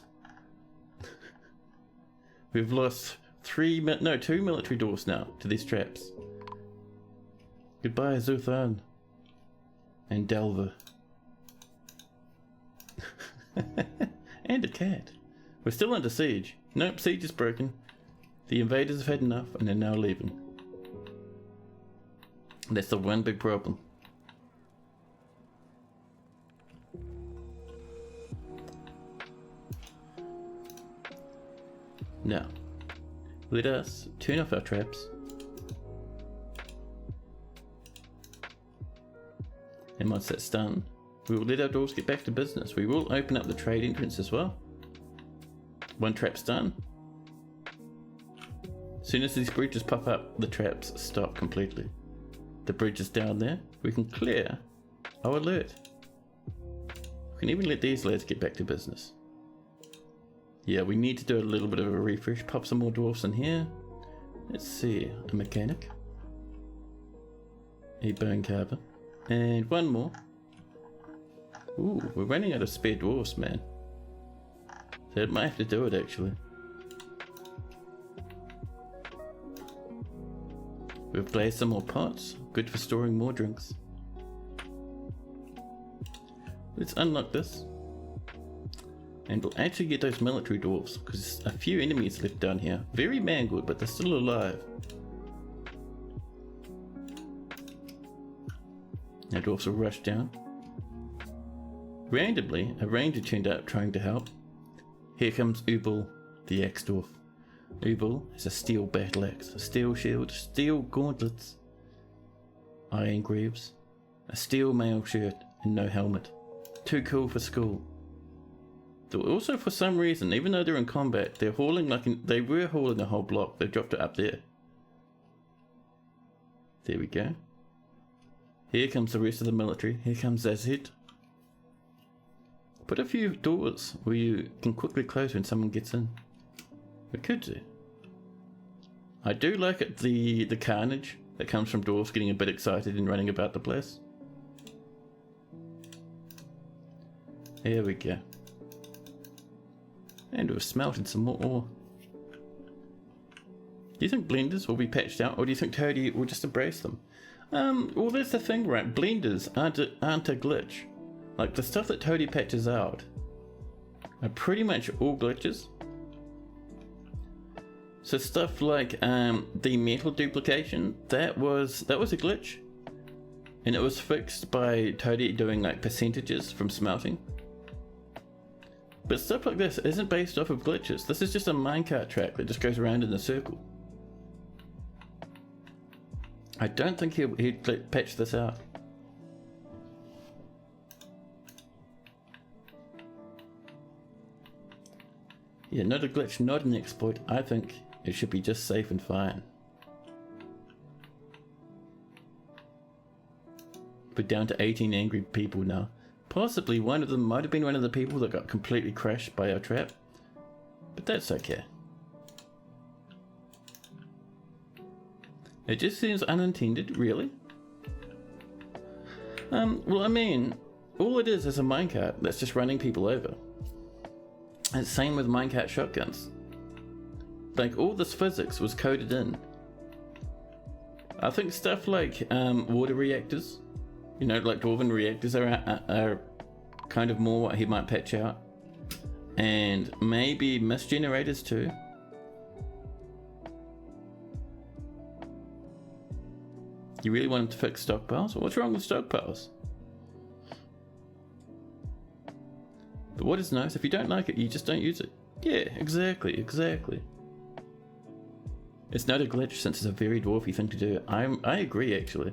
We've lost two military dwarfs now to these traps. Goodbye, Zuthan. And Delver. And a cat. We're still under siege. Nope, siege is broken. The invaders have had enough and are now leaving. That's the one big problem. Now, let us turn off our traps. And once that's done, we will let our dwarves get back to business. We will open up the trade entrance as well. One trap's done. As soon as these bridges pop up, the traps stop completely. The bridge is down there. We can clear our alert. We can even let these lads get back to business. Yeah, we need to do a little bit of a refresh. Pop some more dwarfs in here. Let's see. A mechanic. A bone carver. And one more. Ooh, we're running out of spare dwarfs, man. So it might have to do it, actually. We've placed some more pots. Good for storing more drinks. Let's unlock this. And we'll actually get those military dwarfs, because there's a few enemies left down here. Very mangled, but they're still alive. Now dwarfs will rush down. Randomly, a ranger turned up trying to help. Here comes Ubel, the axe dwarf. Ubel has a steel battle axe, a steel shield, steel gauntlets, iron greaves, a steel mail shirt, and no helmet. Too cool for school. Though also, for some reason, even though they're in combat, they're hauling they were hauling a whole block. They've dropped it up there. There we go. Here comes the rest of the military. Here comes Zazid. Put a few doors where you can quickly close when someone gets in. We could do. I do like it, the carnage that comes from dwarves getting a bit excited and running about the place. There we go. And we've smelted some more ore. Do you think blenders will be patched out, or do you think Toadie will just embrace them? Well, that's the thing, right? Blenders aren't a glitch. Like, the stuff that Toadie patches out are pretty much all glitches. So stuff like the metal duplication, that was a glitch. And it was fixed by Toadie doing like percentages from smelting. But stuff like this isn't based off of glitches. This is just a minecart track that just goes around in a circle. I don't think he'd patch this out. Yeah, not a glitch, not an exploit. I think it should be just safe and fine. We're down to 18 angry people now. Possibly one of them might have been one of the people that got completely crashed by our trap. But that's okay. It just seems unintended, really. Well, I mean, all it is a minecart that's just running people over. And same with minecart shotguns. Like, all this physics was coded in. I think stuff like water reactors, you know, like dwarven reactors are kind of more what he might patch out. And maybe mist generators too. You really want him to fix stockpiles? What's wrong with stockpiles? But what is nice, if you don't like it, you just don't use it. Yeah, exactly. It's not a glitch since it's a very dwarfy thing to do. I agree, actually.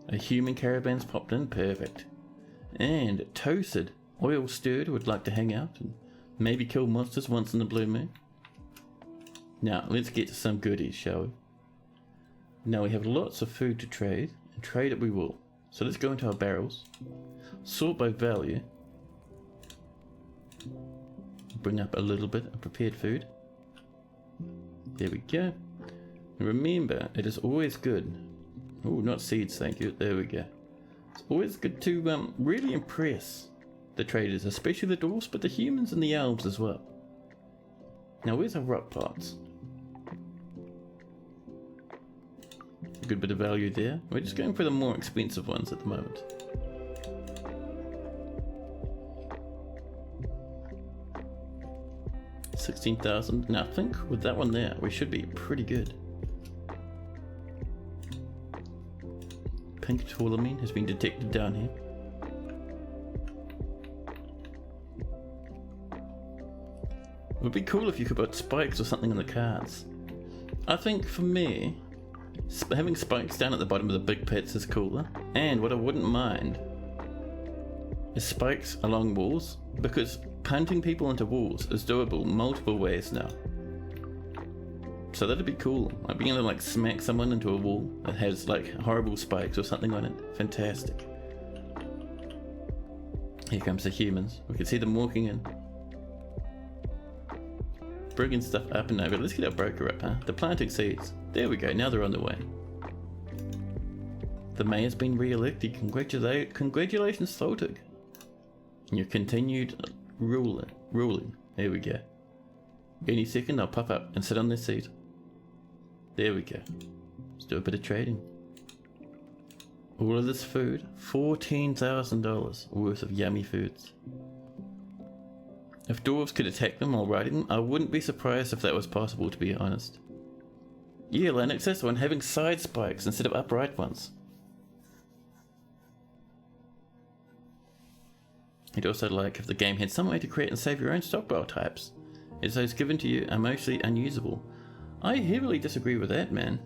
A human caravan's popped in, perfect. And Toasted, oil stirred, would like to hang out and maybe kill monsters once in the blue moon. Now, let's get to some goodies, shall we? Now we have lots of food to trade, and trade it we will. So let's go into our barrels. Sort by value. Bring up a little bit of prepared food. There we go. And remember, it is always good. Oh, not seeds, thank you. There we go. It's always good to really impress the traders, especially the dwarves, but the humans and the elves as well. Now, where's our rock pots? A good bit of value there. We're just going for the more expensive ones at the moment. $16,000. Now I think with that one there, we should be pretty good. Pink tourmaline has been detected down here. It would be cool if you could put spikes or something on the cards. I think for me, having spikes down at the bottom of the big pits is cooler. And what I wouldn't mind is spikes along walls, because punting people into walls is doable multiple ways now. So that'd be cool. Like being able to like smack someone into a wall that has like horrible spikes or something on it. Fantastic. Here comes the humans. We can see them walking in. Bringing stuff up and over. Let's get our broker up, huh? They're planting seeds. There we go, now they're on the way. The mayor's been re-elected. Congratulations, Tholtig. And your continued ruling. There we go. Any second I'll pop up and sit on this seat. There we go. Let's do a bit of trading. All of this food, $14,000 worth of yummy foods. If dwarves could attack them while riding them, I wouldn't be surprised if that was possible, to be honest. Yeah, Linux, that's the one, having side spikes instead of upright ones. I'd also like if the game had some way to create and save your own stockpile types, as those given to you are mostly unusable. I heavily disagree with that, man.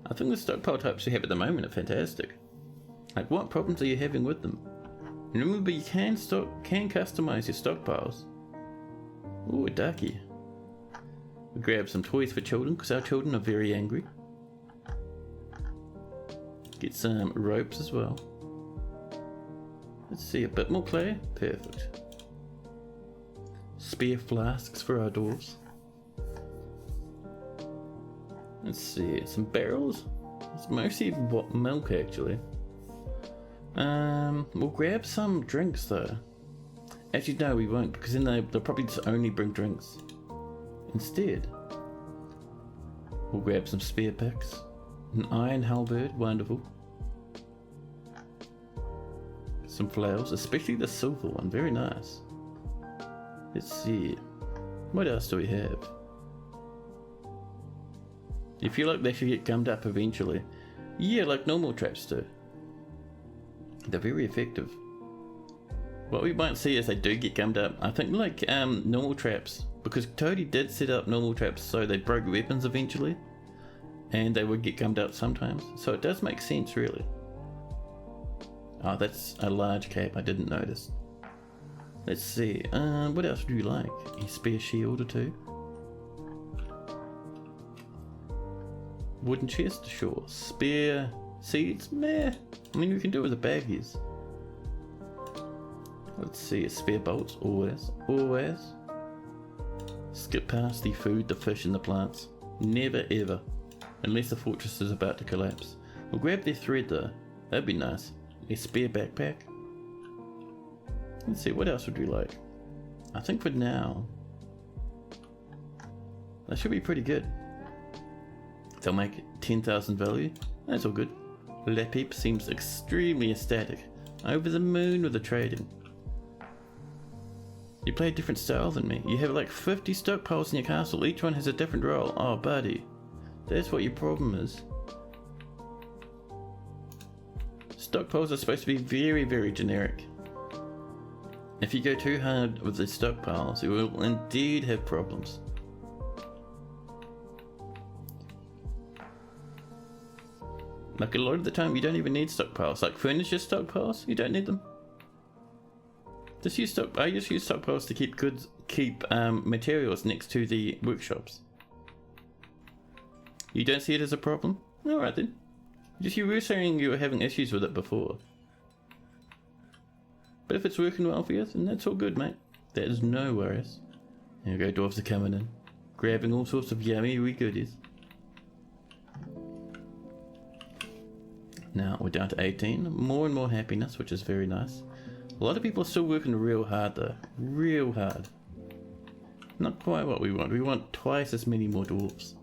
I think the stockpile types you have at the moment are fantastic. Like, what problems are you having with them? And remember, you can customize your stockpiles. Ooh, a ducky. We grab some toys for children, because our children are very angry. Get some ropes as well. Let's see, a bit more clay. Perfect. Spare flasks for our dwarves. Let's see, some barrels. It's mostly milk, actually. We'll grab some drinks though. Actually, no, we won't, because then they'll probably just only bring drinks. Instead, we'll grab some spear picks, an iron halberd, wonderful. Some flails, especially the silver one, very nice. Let's see, what else do we have? You feel like they should get gummed up eventually. Yeah, like normal traps do. They're very effective. What we might see is they do get gummed up. I think like normal traps, because Toadie did set up normal traps so they broke weapons eventually, and they would get gummed up sometimes. So it does make sense, really. Oh, that's a large cap, I didn't notice. Let's see, what else do you like? A spare shield or two? Wooden chest? Sure. Spare seeds? Meh. I mean, we can do it with the baggies. Let's see, a spare bolts? Always. Always. Skip past the food, the fish and the plants. Never ever. Unless the fortress is about to collapse. We'll grab their thread though. That'd be nice. A spare backpack. Let's see, what else would we like? I think for now, that should be pretty good. They'll make 10,000 value. That's all good. Lapip seems extremely ecstatic. Over the moon with the trading. You play a different style than me. You have like 50 stockpiles in your castle. Each one has a different role. Oh, buddy. That's what your problem is. Stockpiles are supposed to be very, very generic. If you go too hard with the stockpiles, you will indeed have problems. Like a lot of the time you don't even need stockpiles. Like furniture stockpiles, you don't need them. I just use stockpiles to keep materials next to the workshops. You don't see it as a problem? Alright then. You were saying you were having issues with it before. But if it's working well for you, then that's all good, mate. That is no worries. There we go, dwarves are coming in. Grabbing all sorts of yummy wee goodies. Now we're down to 18. More and more happiness, which is very nice. A lot of people are still working real hard though. Real hard. Not quite what we want. We want twice as many more dwarves.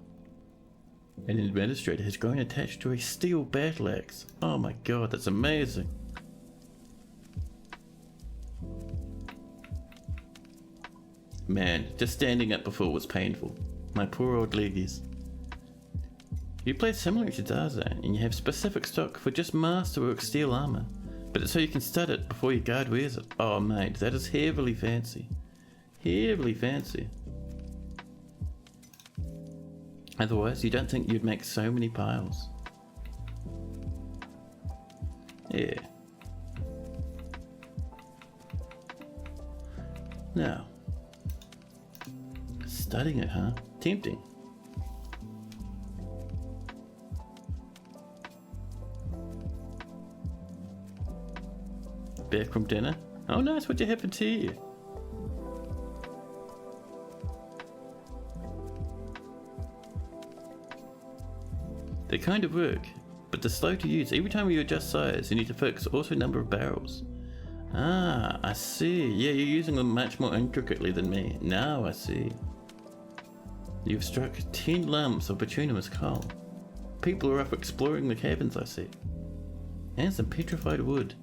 An administrator has grown attached to a steel battle axe. Oh my god, that's amazing. Man, just standing up before was painful. My poor old leggies. You play similar to Tarzan, and you have specific stock for just masterwork steel armor, but it's so you can stud it before your guard wears it. Oh mate, that is heavily fancy. Heavily fancy. Otherwise, you don't think you'd make so many piles. Yeah. Now, studying it, huh? Tempting. Back from dinner? Oh nice, what happened to you? They kind of work, but they're slow to use. Every time you adjust size, you need to fix also number of barrels. Ah, I see. Yeah, you're using them much more intricately than me. Now I see. You've struck 10 lumps of bituminous coal. People are up exploring the caverns, I see. And some petrified wood.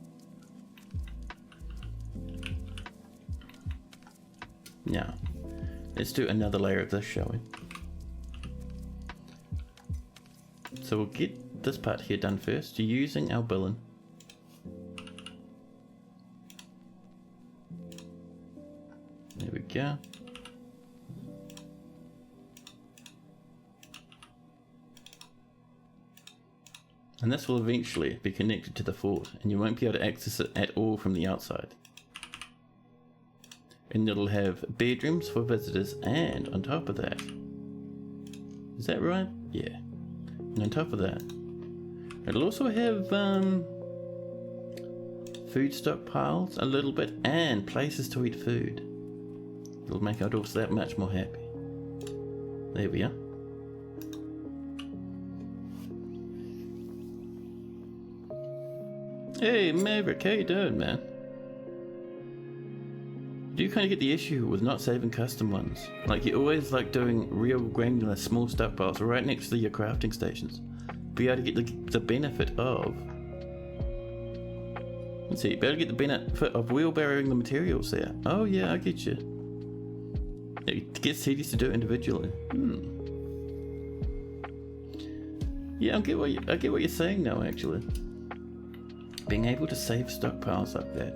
Now, let's do another layer of this, shall we? So we'll get this part here done first, using our billion. There we go. And this will eventually be connected to the fort, and you won't be able to access it at all from the outside. And it'll have bedrooms for visitors, and on top of that, is that right? Yeah. And on top of that, it'll also have food stockpiles a little bit, and places to eat food. It'll make our dwarves that much more happy. There we are. Hey Maverick, how you doing, man? Do you kind of get the issue with not saving custom ones? Like you always like doing real granular small stockpiles right next to your crafting stations. Be able to get the benefit of... Let's see, be able to get the benefit of wheelbarrowing the materials there. Oh yeah, I get you. It gets tedious to do it individually. Yeah, I get what you're saying now, actually. Being able to save stockpiles like that.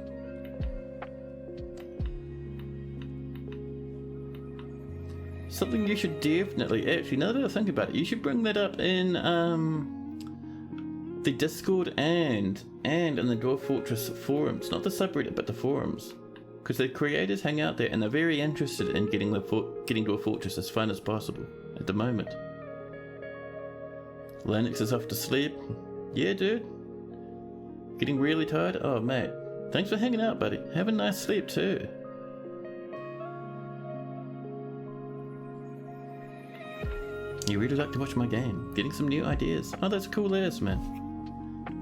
Something you should definitely, actually, now that I think about it, you should bring that up in the Discord and in the Dwarf Fortress forums. Not the subreddit, but the forums. Because the creators hang out there and they're very interested in getting Dwarf Fortress as fun as possible at the moment. Lennox is off to sleep. Yeah, dude. Getting really tired? Oh, mate. Thanks for hanging out, buddy. Have a nice sleep, too. You really like to watch my game. Getting some new ideas. Oh, that's cool ass, man.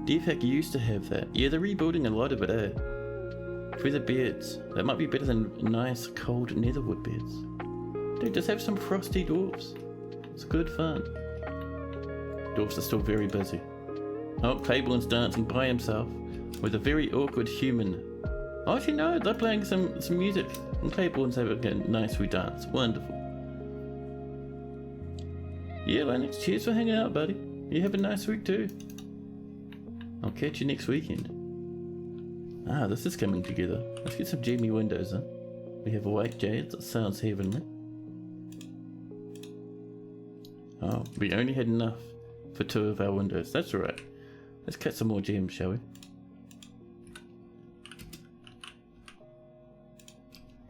DFAC used to have that. Yeah, they're rebuilding a lot of it, eh? Feather beds. That might be better than nice, cold netherwood beds. Dude, just have some frosty dwarves. It's good fun. Dwarfs are still very busy. Oh, Claiborne's dancing by himself with a very awkward human. Oh, actually no, they're playing some music and Claiborne's having a nice wee dance. Wonderful. Yeah, Lennox, cheers for hanging out, buddy. You have a nice week too. I'll catch you next weekend. Ah, this is coming together. Let's get some Jamie windows in. We have a white jade, that sounds heavenly. Oh, we only had enough for 2 of our windows. That's alright. Let's cut some more gems, shall we?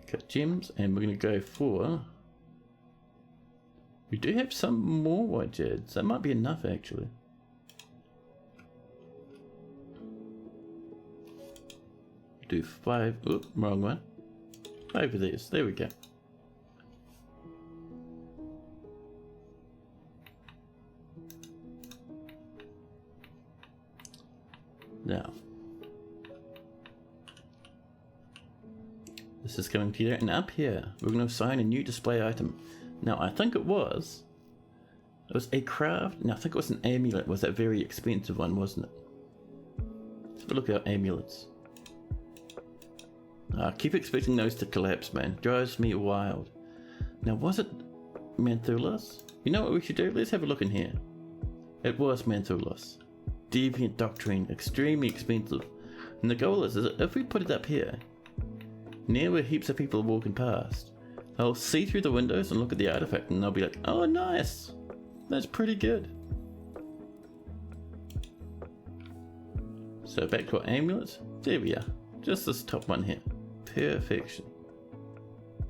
Cut gems, and we're going to go for... We do have some more white jades. That might be enough, actually. Do 5... Oop, wrong one. 5 of these. There we go. Now, this is coming together, and up here we're going to assign a new display item. Now I think it was a craft. No, I think it was an amulet. It was that very expensive one, wasn't it? Let's have a look at our amulets. I keep expecting those to collapse, man. Drives me wild. Now, was it Manthulos? You know what we should do? Let's have a look in here. It was Manthulos. Deviant doctrine, extremely expensive. And the goal is that if we put it up here, near where heaps of people are walking past, they'll see through the windows and look at the artifact and they'll be like, oh nice, that's pretty good. So back to our amulets. There we are. Just this top one here. Perfection.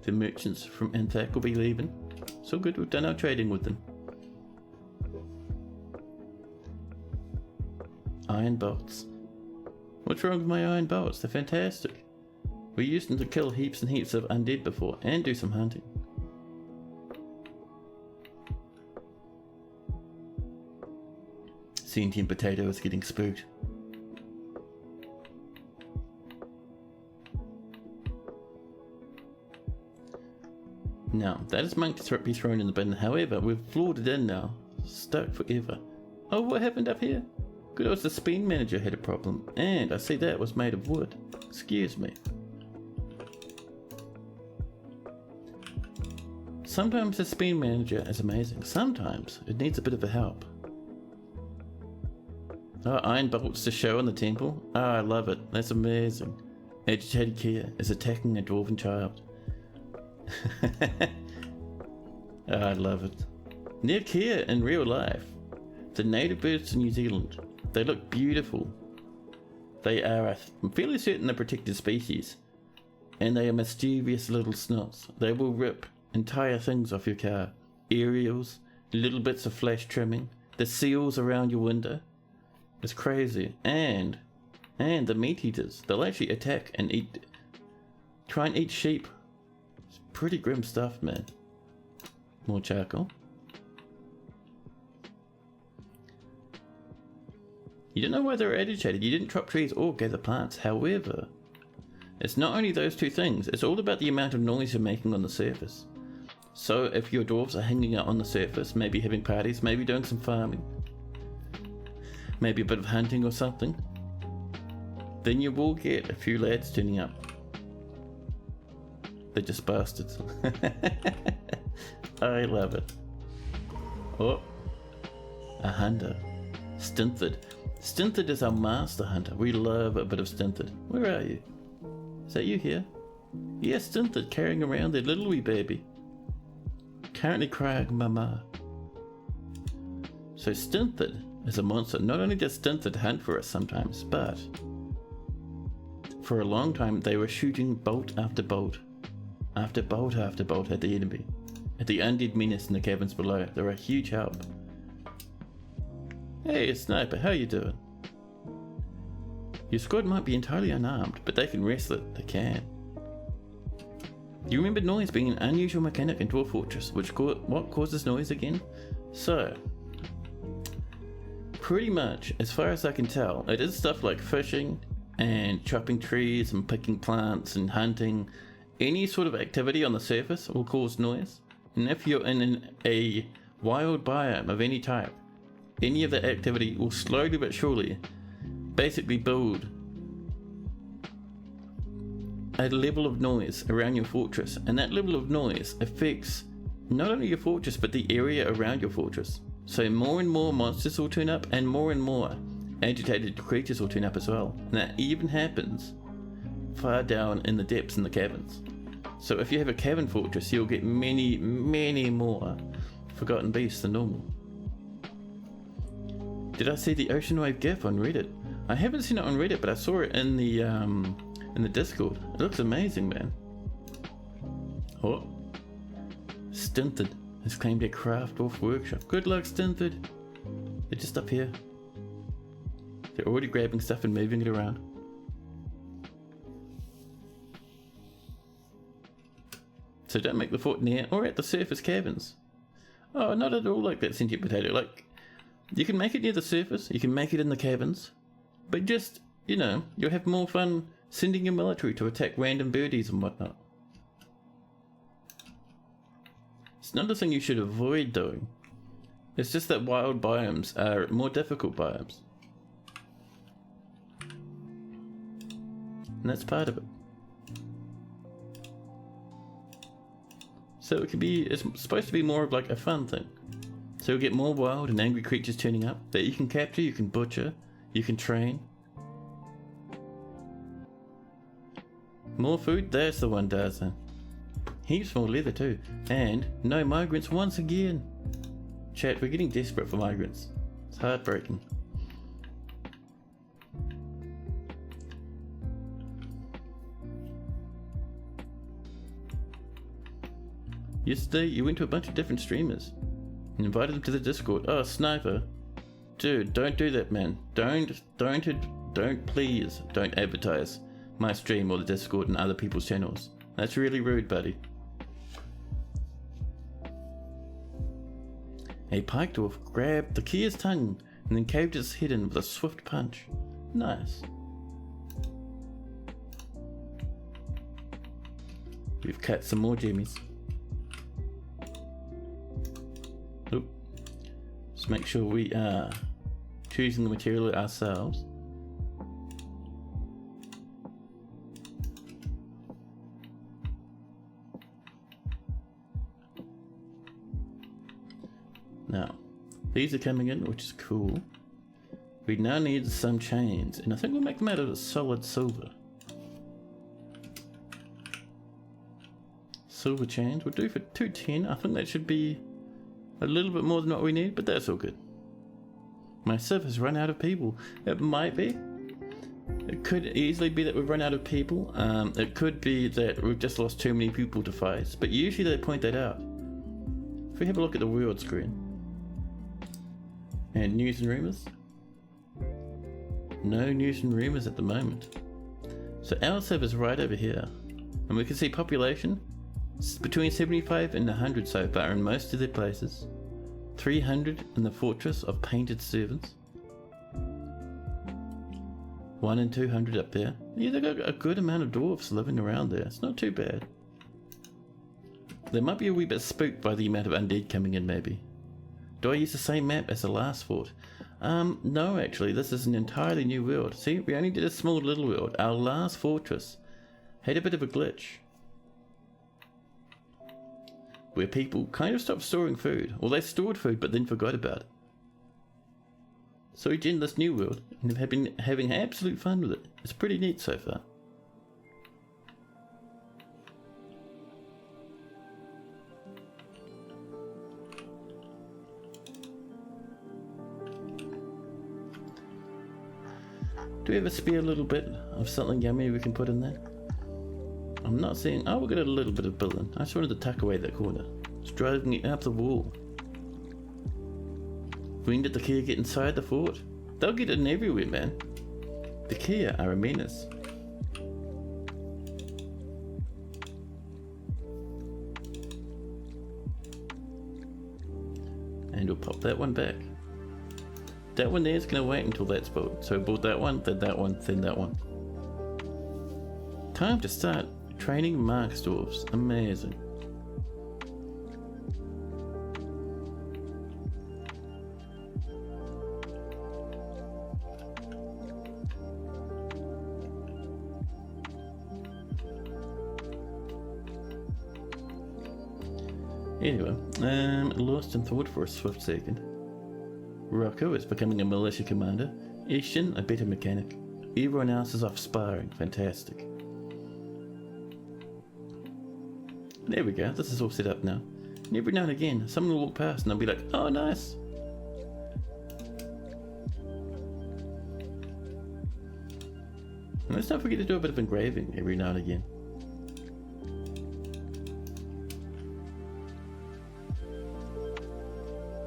The merchants from Anthac will be leaving. So good, we've done our trading with them. Iron bolts. What's wrong with my iron bolts? They're fantastic. We used them to kill heaps and heaps of undead before and do some hunting. Sentient potato is getting spooked. Now, that is meant to be thrown in the bin. However, we've floored it in now. Stuck forever. Oh, what happened up here? Good, it was the spin manager had a problem. And I see that was made of wood. Excuse me. Sometimes the spin manager is amazing. Sometimes it needs a bit of a help. Oh, iron bolts to show in the temple. Oh, I love it. That's amazing. Agitated Kia is attacking a dwarven child. Oh, I love it. Near Kia in real life. The native birds of New Zealand. They look beautiful. They are, I'm fairly certain, they're protected species. And they are mischievous little snots. They will rip entire things off your car. Aerials, little bits of flash trimming, the seals around your window. It's crazy. And the meat eaters. They'll actually attack and try and eat sheep. It's pretty grim stuff, man. More charcoal. You don't know why they're agitated. You didn't chop trees or gather plants. However, it's not only those two things. It's all about the amount of noise you're making on the surface. So if your dwarves are hanging out on the surface, maybe having parties, maybe doing some farming, maybe a bit of hunting or something, then you will get a few lads turning up. They're just bastards. I love it. Oh, a hunter. Stinthid. Stinthid is our master hunter. We love a bit of Stinthid. Where are you? Is that you here? Yes, Stinthid carrying around their little wee baby. Currently crying mama. So Stinthid is a monster. Not only does Stinthid hunt for us sometimes, but for a long time they were shooting bolt after bolt, after bolt after bolt at the enemy, at the undead menace in the caverns below. They're a huge help. Hey, Sniper, how you doing? Your squad might be entirely unarmed, but they can wrestle it. They can. You remember noise being an unusual mechanic in Dwarf Fortress, what causes noise again? So, pretty much, as far as I can tell, it is stuff like fishing and chopping trees and picking plants and hunting. Any sort of activity on the surface will cause noise. And if you're in a wild biome of any type, any of that activity will slowly but surely basically build a level of noise around your fortress, and that level of noise affects not only your fortress but the area around your fortress. So more and more monsters will turn up, and more agitated creatures will turn up as well, and that even happens far down in the depths in the caverns. So if you have a cavern fortress, you'll get many more forgotten beasts than normal. Did I see the Ocean Wave GIF on Reddit? I haven't seen it on Reddit, but I saw it in the Discord. It looks amazing, man. Oh, Stinthid has claimed a craft off workshop. Good luck, Stinthid. They're just up here. They're already grabbing stuff and moving it around. So don't make the fort near or at the surface caverns. Oh, not at all like that, Sentient Potato. Like, you can make it near the surface, you can make it in the caverns, but just, you know, you'll have more fun sending your military to attack random birdies and whatnot. It's not a thing you should avoid doing. It's just that wild biomes are more difficult biomes. And that's part of it. So it's supposed to be more of like a fun thing. So you'll get more wild and angry creatures turning up that you can capture, you can butcher, you can train. More food, that's the one, Darza. Heaps more leather too. And no migrants once again. Chat, we're getting desperate for migrants. It's heartbreaking. Yesterday, you went to a bunch of different streamers and invited them to the Discord. Oh, Sniper. Dude, don't do that, man. Please don't advertise my stream or the Discord and other people's channels. That's really rude, buddy. A pike dwarf grabbed the Kia's tongue and then caved its head in with a swift punch. Nice. We've cut some more jimmies. Oop. Let's make sure we are choosing the material ourselves. Now, these are coming in, which is cool. We now need some chains, and I think we'll make them out of solid silver. Silver chains, we'll do for 210. I think that should be a little bit more than what we need, but that's all good. My civ has run out of people. It might be. It could easily be that we've run out of people. It could be that we've just lost too many people to fight, but usually they point that out. If we have a look at the world screen. And news and rumours. No news and rumours at the moment. So our civ is right over here. And we can see population. It's between 75 and 100 so far in most of their places. 300 in the fortress of painted servants. 1 and 200 up there. Yeah, they've got a good amount of dwarfs living around there. It's not too bad. They might be a wee bit spooked by the amount of undead coming in, maybe. Do I use the same map as the last fort? No, actually, this is an entirely new world. See, we only did a small little world. Our last fortress had a bit of a glitch, where people kind of stopped storing food. Or they stored food but then forgot about it. So we joined this new world and have been having absolute fun with it. It's pretty neat so far. Do we have a spare little bit of something yummy we can put in there? I'm not saying, oh, we've got a little bit of building. I just wanted to tuck away that corner. It's driving it up the wall. When did the Kia get inside the fort? They'll get in everywhere, man. The Kia are a menace. And we'll pop that one back. That one there is going to wait until that's built. So we built that one, then that one, then that one. Time to start training Mark's dwarves. Amazing. Anyway, lost in thought for a swift second. Rocco is becoming a militia commander. Ishин a better mechanic. Everyone else is off sparring. Fantastic. There we go. This is all set up now. And every now and again, someone will walk past and I'll be like, oh, nice. And let's not forget to do a bit of engraving every now and again.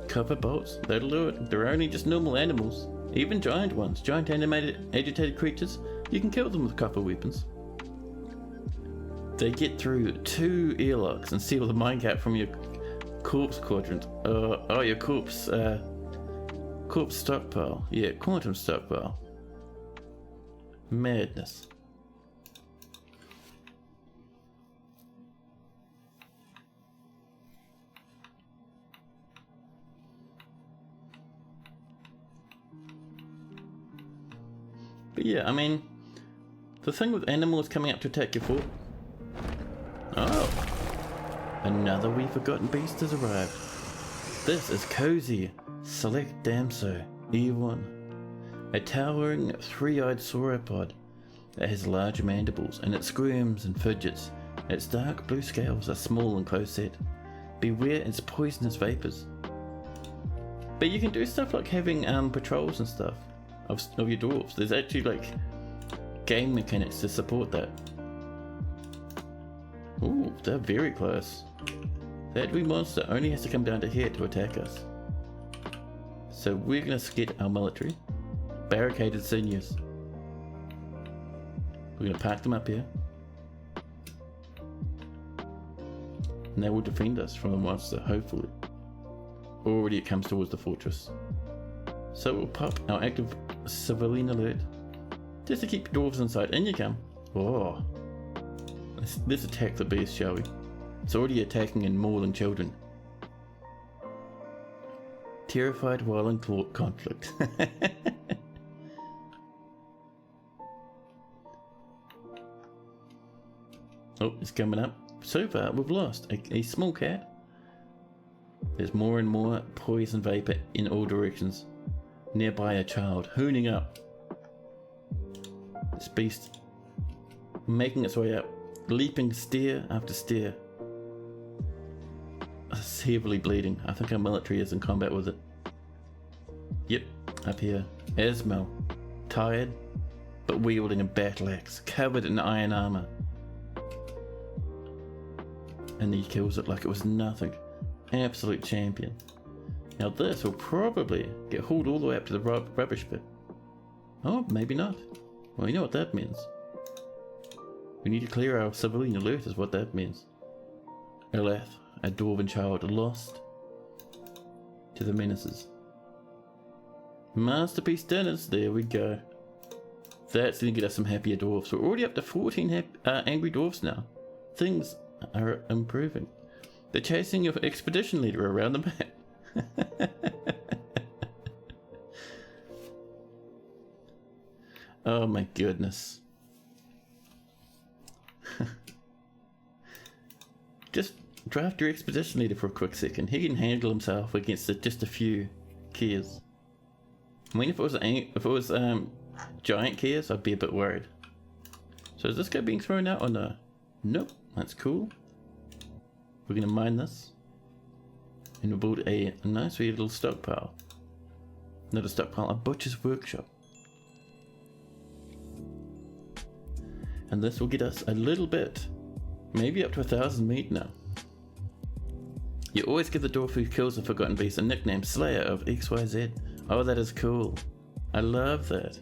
Copper bolts, that'll do it. They're only just normal animals. Even giant ones, giant animated, agitated creatures, you can kill them with copper weapons. They get through 2 airlocks and seal the minecart from your corpse quadrant. Your corpse stockpile. Yeah, quantum stockpile. Madness. But yeah, I mean, the thing with animals coming up to attack your fort. Oh, another we forgotten beast has arrived. This is Cozy, Select Damso, E1. A towering 3-eyed sauropod that has large mandibles and it squirms and fidgets. Its dark blue scales are small and close set. Beware its poisonous vapors. But you can do stuff like having patrols and stuff of your dwarves. There's actually like game mechanics to support that. Ooh, they're very close. That wee monster only has to come down to here to attack us. So we're gonna get our military. Barricaded sinews. We're gonna park them up here. And they will defend us from the monster, hopefully. Already it comes towards the fortress. So we'll pop our active civilian alert. Just to keep dwarves inside. In you come. Oh. Let's attack the beast, shall we? It's already attacking and mauling children. Terrified while in conflict. Oh, it's coming up. So far, we've lost a small cat. There's more and more poison vapor in all directions. Nearby a child, hooning up. This beast making its way up, leaping stair after stair. It's heavily bleeding. I think our military is in combat with it. Yep, up here. Esmel, tired, but wielding a battle axe, covered in iron armor. And he kills it like it was nothing. Absolute champion. Now this will probably get hauled all the way up to the rubbish pit. Oh, maybe not. Well, you know what that means. We need to clear our civilian alert is what that means. Elath, a dwarven child, lost to the menaces. Masterpiece dinners, there we go. That's going to get us some happier dwarves. We're already up to 14 angry dwarves now. Things are improving. They're chasing your expedition leader around the map. Oh my goodness. Just draft your expedition leader for a quick second. He can handle himself against just a few Kias. I mean, if it was giant keys, I'd be a bit worried. So is this guy being thrown out or no? Nope, that's cool. We're gonna mine this. And we'll build a nice wee little stockpile. Not a stockpile, a butcher's workshop. And this will get us a little bit, maybe up to 1,000 meat now. You always give the dwarf who kills the forgotten beast a nickname, Slayer of XYZ. Oh, that is cool. I love that.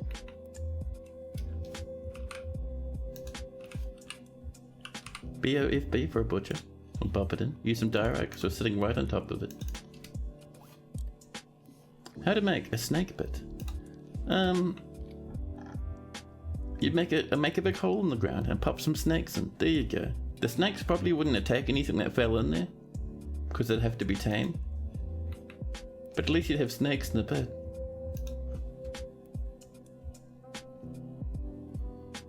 BOFB for a butcher. We'll bump it in. Use some diorite because we're sitting right on top of it. How to make a snake pit? You'd make a big hole in the ground and pop some snakes in. There you go. The snakes probably wouldn't attack anything that fell in there because they'd have to be tamed. But at least you'd have snakes in the pit.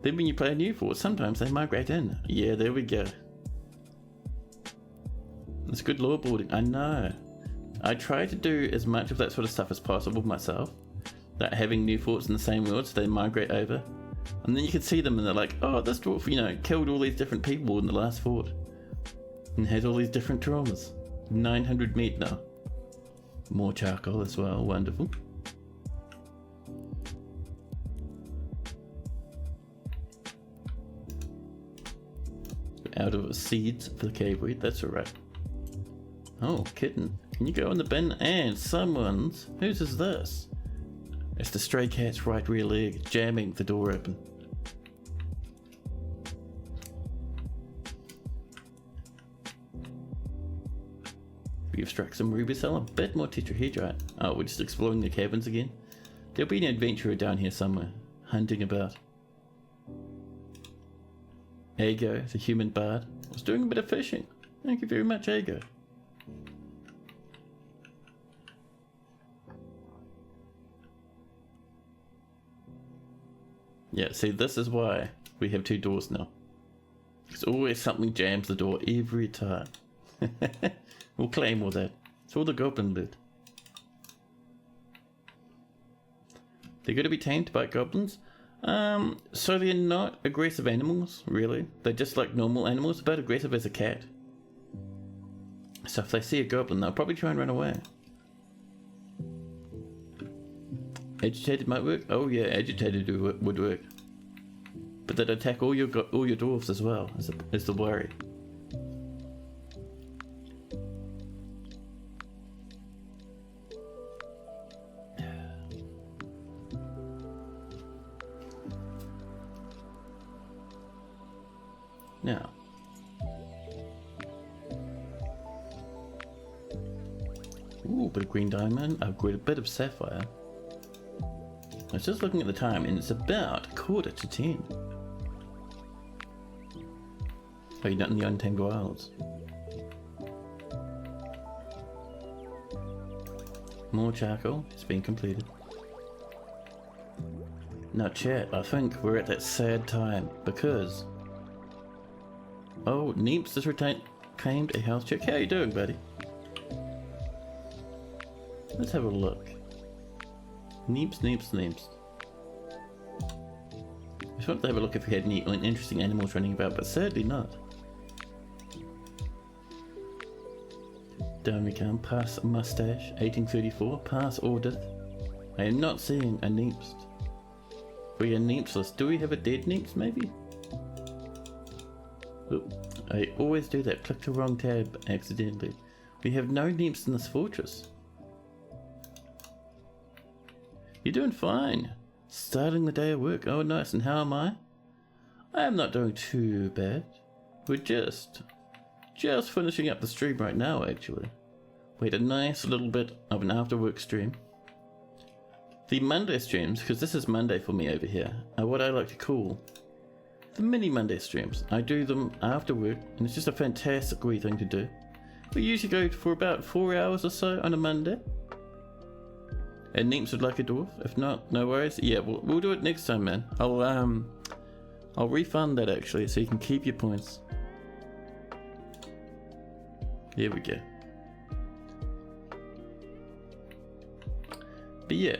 Then when you play a new fort, sometimes they migrate in. Yeah, there we go. It's good lore building, I know. I try to do as much of that sort of stuff as possible myself. Like having new forts in the same world so they migrate over. And then you can see them and they're like, oh, this dwarf, you know, killed all these different people in the last fort. And has all these different traumas. 900 meat now. More charcoal as well, wonderful. Out of seeds for the cave wheat, that's alright. Oh, kitten. Can you go in the bin? And someone's... Whose is this? It's the stray cat's right rear leg, jamming the door open. We've struck some ruby cell, a bit more tetrahedrite. Oh, we're just exploring the caverns again. There'll be an adventurer down here somewhere, hunting about. Ago, the human bard, was doing a bit of fishing. Thank you very much, Ago. Yeah, see, this is why we have two doors now. Because always something jams the door every time. We'll claim all that. It's all the goblin loot. They're going to be tamed by goblins. So they're not aggressive animals, really. They're just like normal animals, about aggressive as a cat. So if they see a goblin, they'll probably try and run away. Agitated might work? Oh yeah, agitated would work. But they'd attack all your dwarves as well, is the worry. Now, ooh, bit of green diamond, a bit of sapphire. I was just looking at the time and it's about 9:45. Oh, you're not in the Untamed Wilds. More charcoal, it's been completed. Now chat, I think we're at that sad time because... Oh, Neeps has claimed a health check. How you doing, buddy? Let's have a look. Neeps. I just wanted to have a look if we had any interesting animals running about, but sadly not. Down we come. Pass mustache. 1834. Pass audit. I am not seeing a Neeps. For your Neeps list, do we have a dead Neeps maybe? Oop, I always do that. Click the wrong tab accidentally. We have no Neeps in this fortress. You're doing fine. Starting the day of work. Oh, nice. And how am I? I am not doing too bad. We're just finishing up the stream right now, actually. We had a nice little bit of an after work stream. The Monday streams, because this is Monday for me over here, are what I like to call the mini Monday streams. I do them after work, and it's just a fantastic wee thing to do. We usually go for about 4 hours or so on a Monday. And Neeps would like a dwarf. If not, no worries. Yeah, we'll do it next time, man. I'll refund that actually, so you can keep your points. Here we go. But yeah,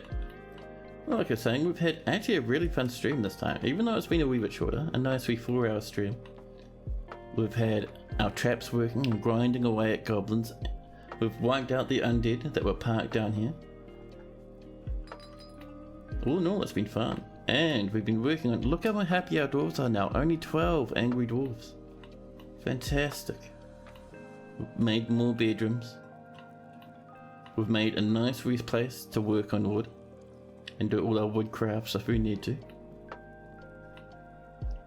Well, like I was saying, we've had actually a really fun stream this time, even though it's been a wee bit shorter, a nice wee 4-hour stream. We've had our traps working and grinding away at goblins. We've wiped out the undead that were parked down here. All in all, it's been fun. And we've been working on, look how happy our dwarves are now, only 12 angry dwarves. Fantastic. We've made more bedrooms. We've made a nice wee place to work on wood and do all our wood crafts if we need to.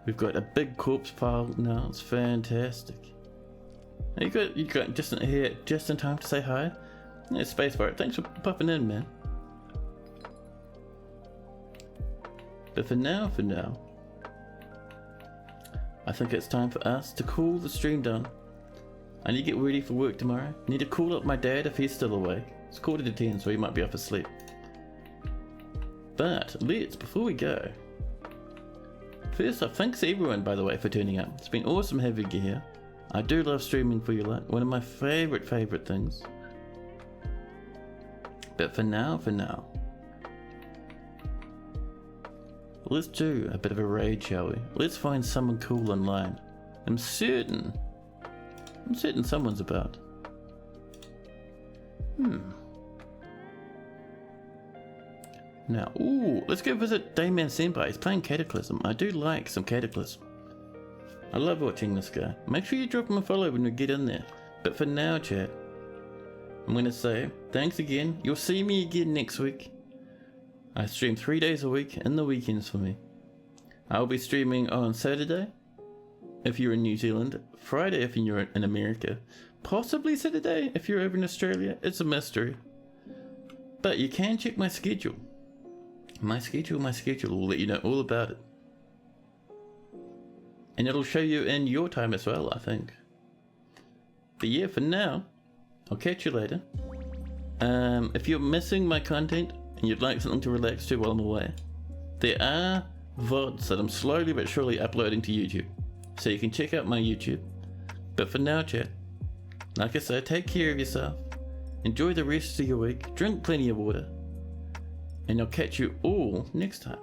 We've got a big corpse pile now, it's fantastic. You got just here just in time to say hi. Yeah, Spacebar, thanks for popping in, man. But for now, I think it's time for us to call the stream down. I need to get ready for work tomorrow. I need to call up my dad if he's still awake. It's 9:45, so he might be off asleep. But before we go, first off, thanks to everyone, by the way, for turning up. It's been awesome having you here. I do love streaming for you lot, one of my favorite things. But for now, let's do a bit of a raid, shall we? Let's find someone cool online. I'm certain someone's about. Now, let's go visit Dayman Senpai. He's playing Cataclysm. I do like some Cataclysm. I love watching this guy. Make sure you drop him a follow when we get in there. But for now, chat, I'm going to say thanks again. You'll see me again next week. I stream 3 days a week and the weekends for me. I'll be streaming on Saturday if you're in New Zealand, Friday if you're in America, possibly Saturday if you're over in Australia. It's a mystery. But you can check my schedule. My schedule will let you know all about it. And it'll show you in your time as well, I think. But yeah, for now, I'll catch you later. If you're missing my content and you'd like something to relax to while I'm away, there are VODs that I'm slowly but surely uploading to YouTube. So you can check out my YouTube. But for now, chat, like I said, take care of yourself. Enjoy the rest of your week. Drink plenty of water. And I'll catch you all next time.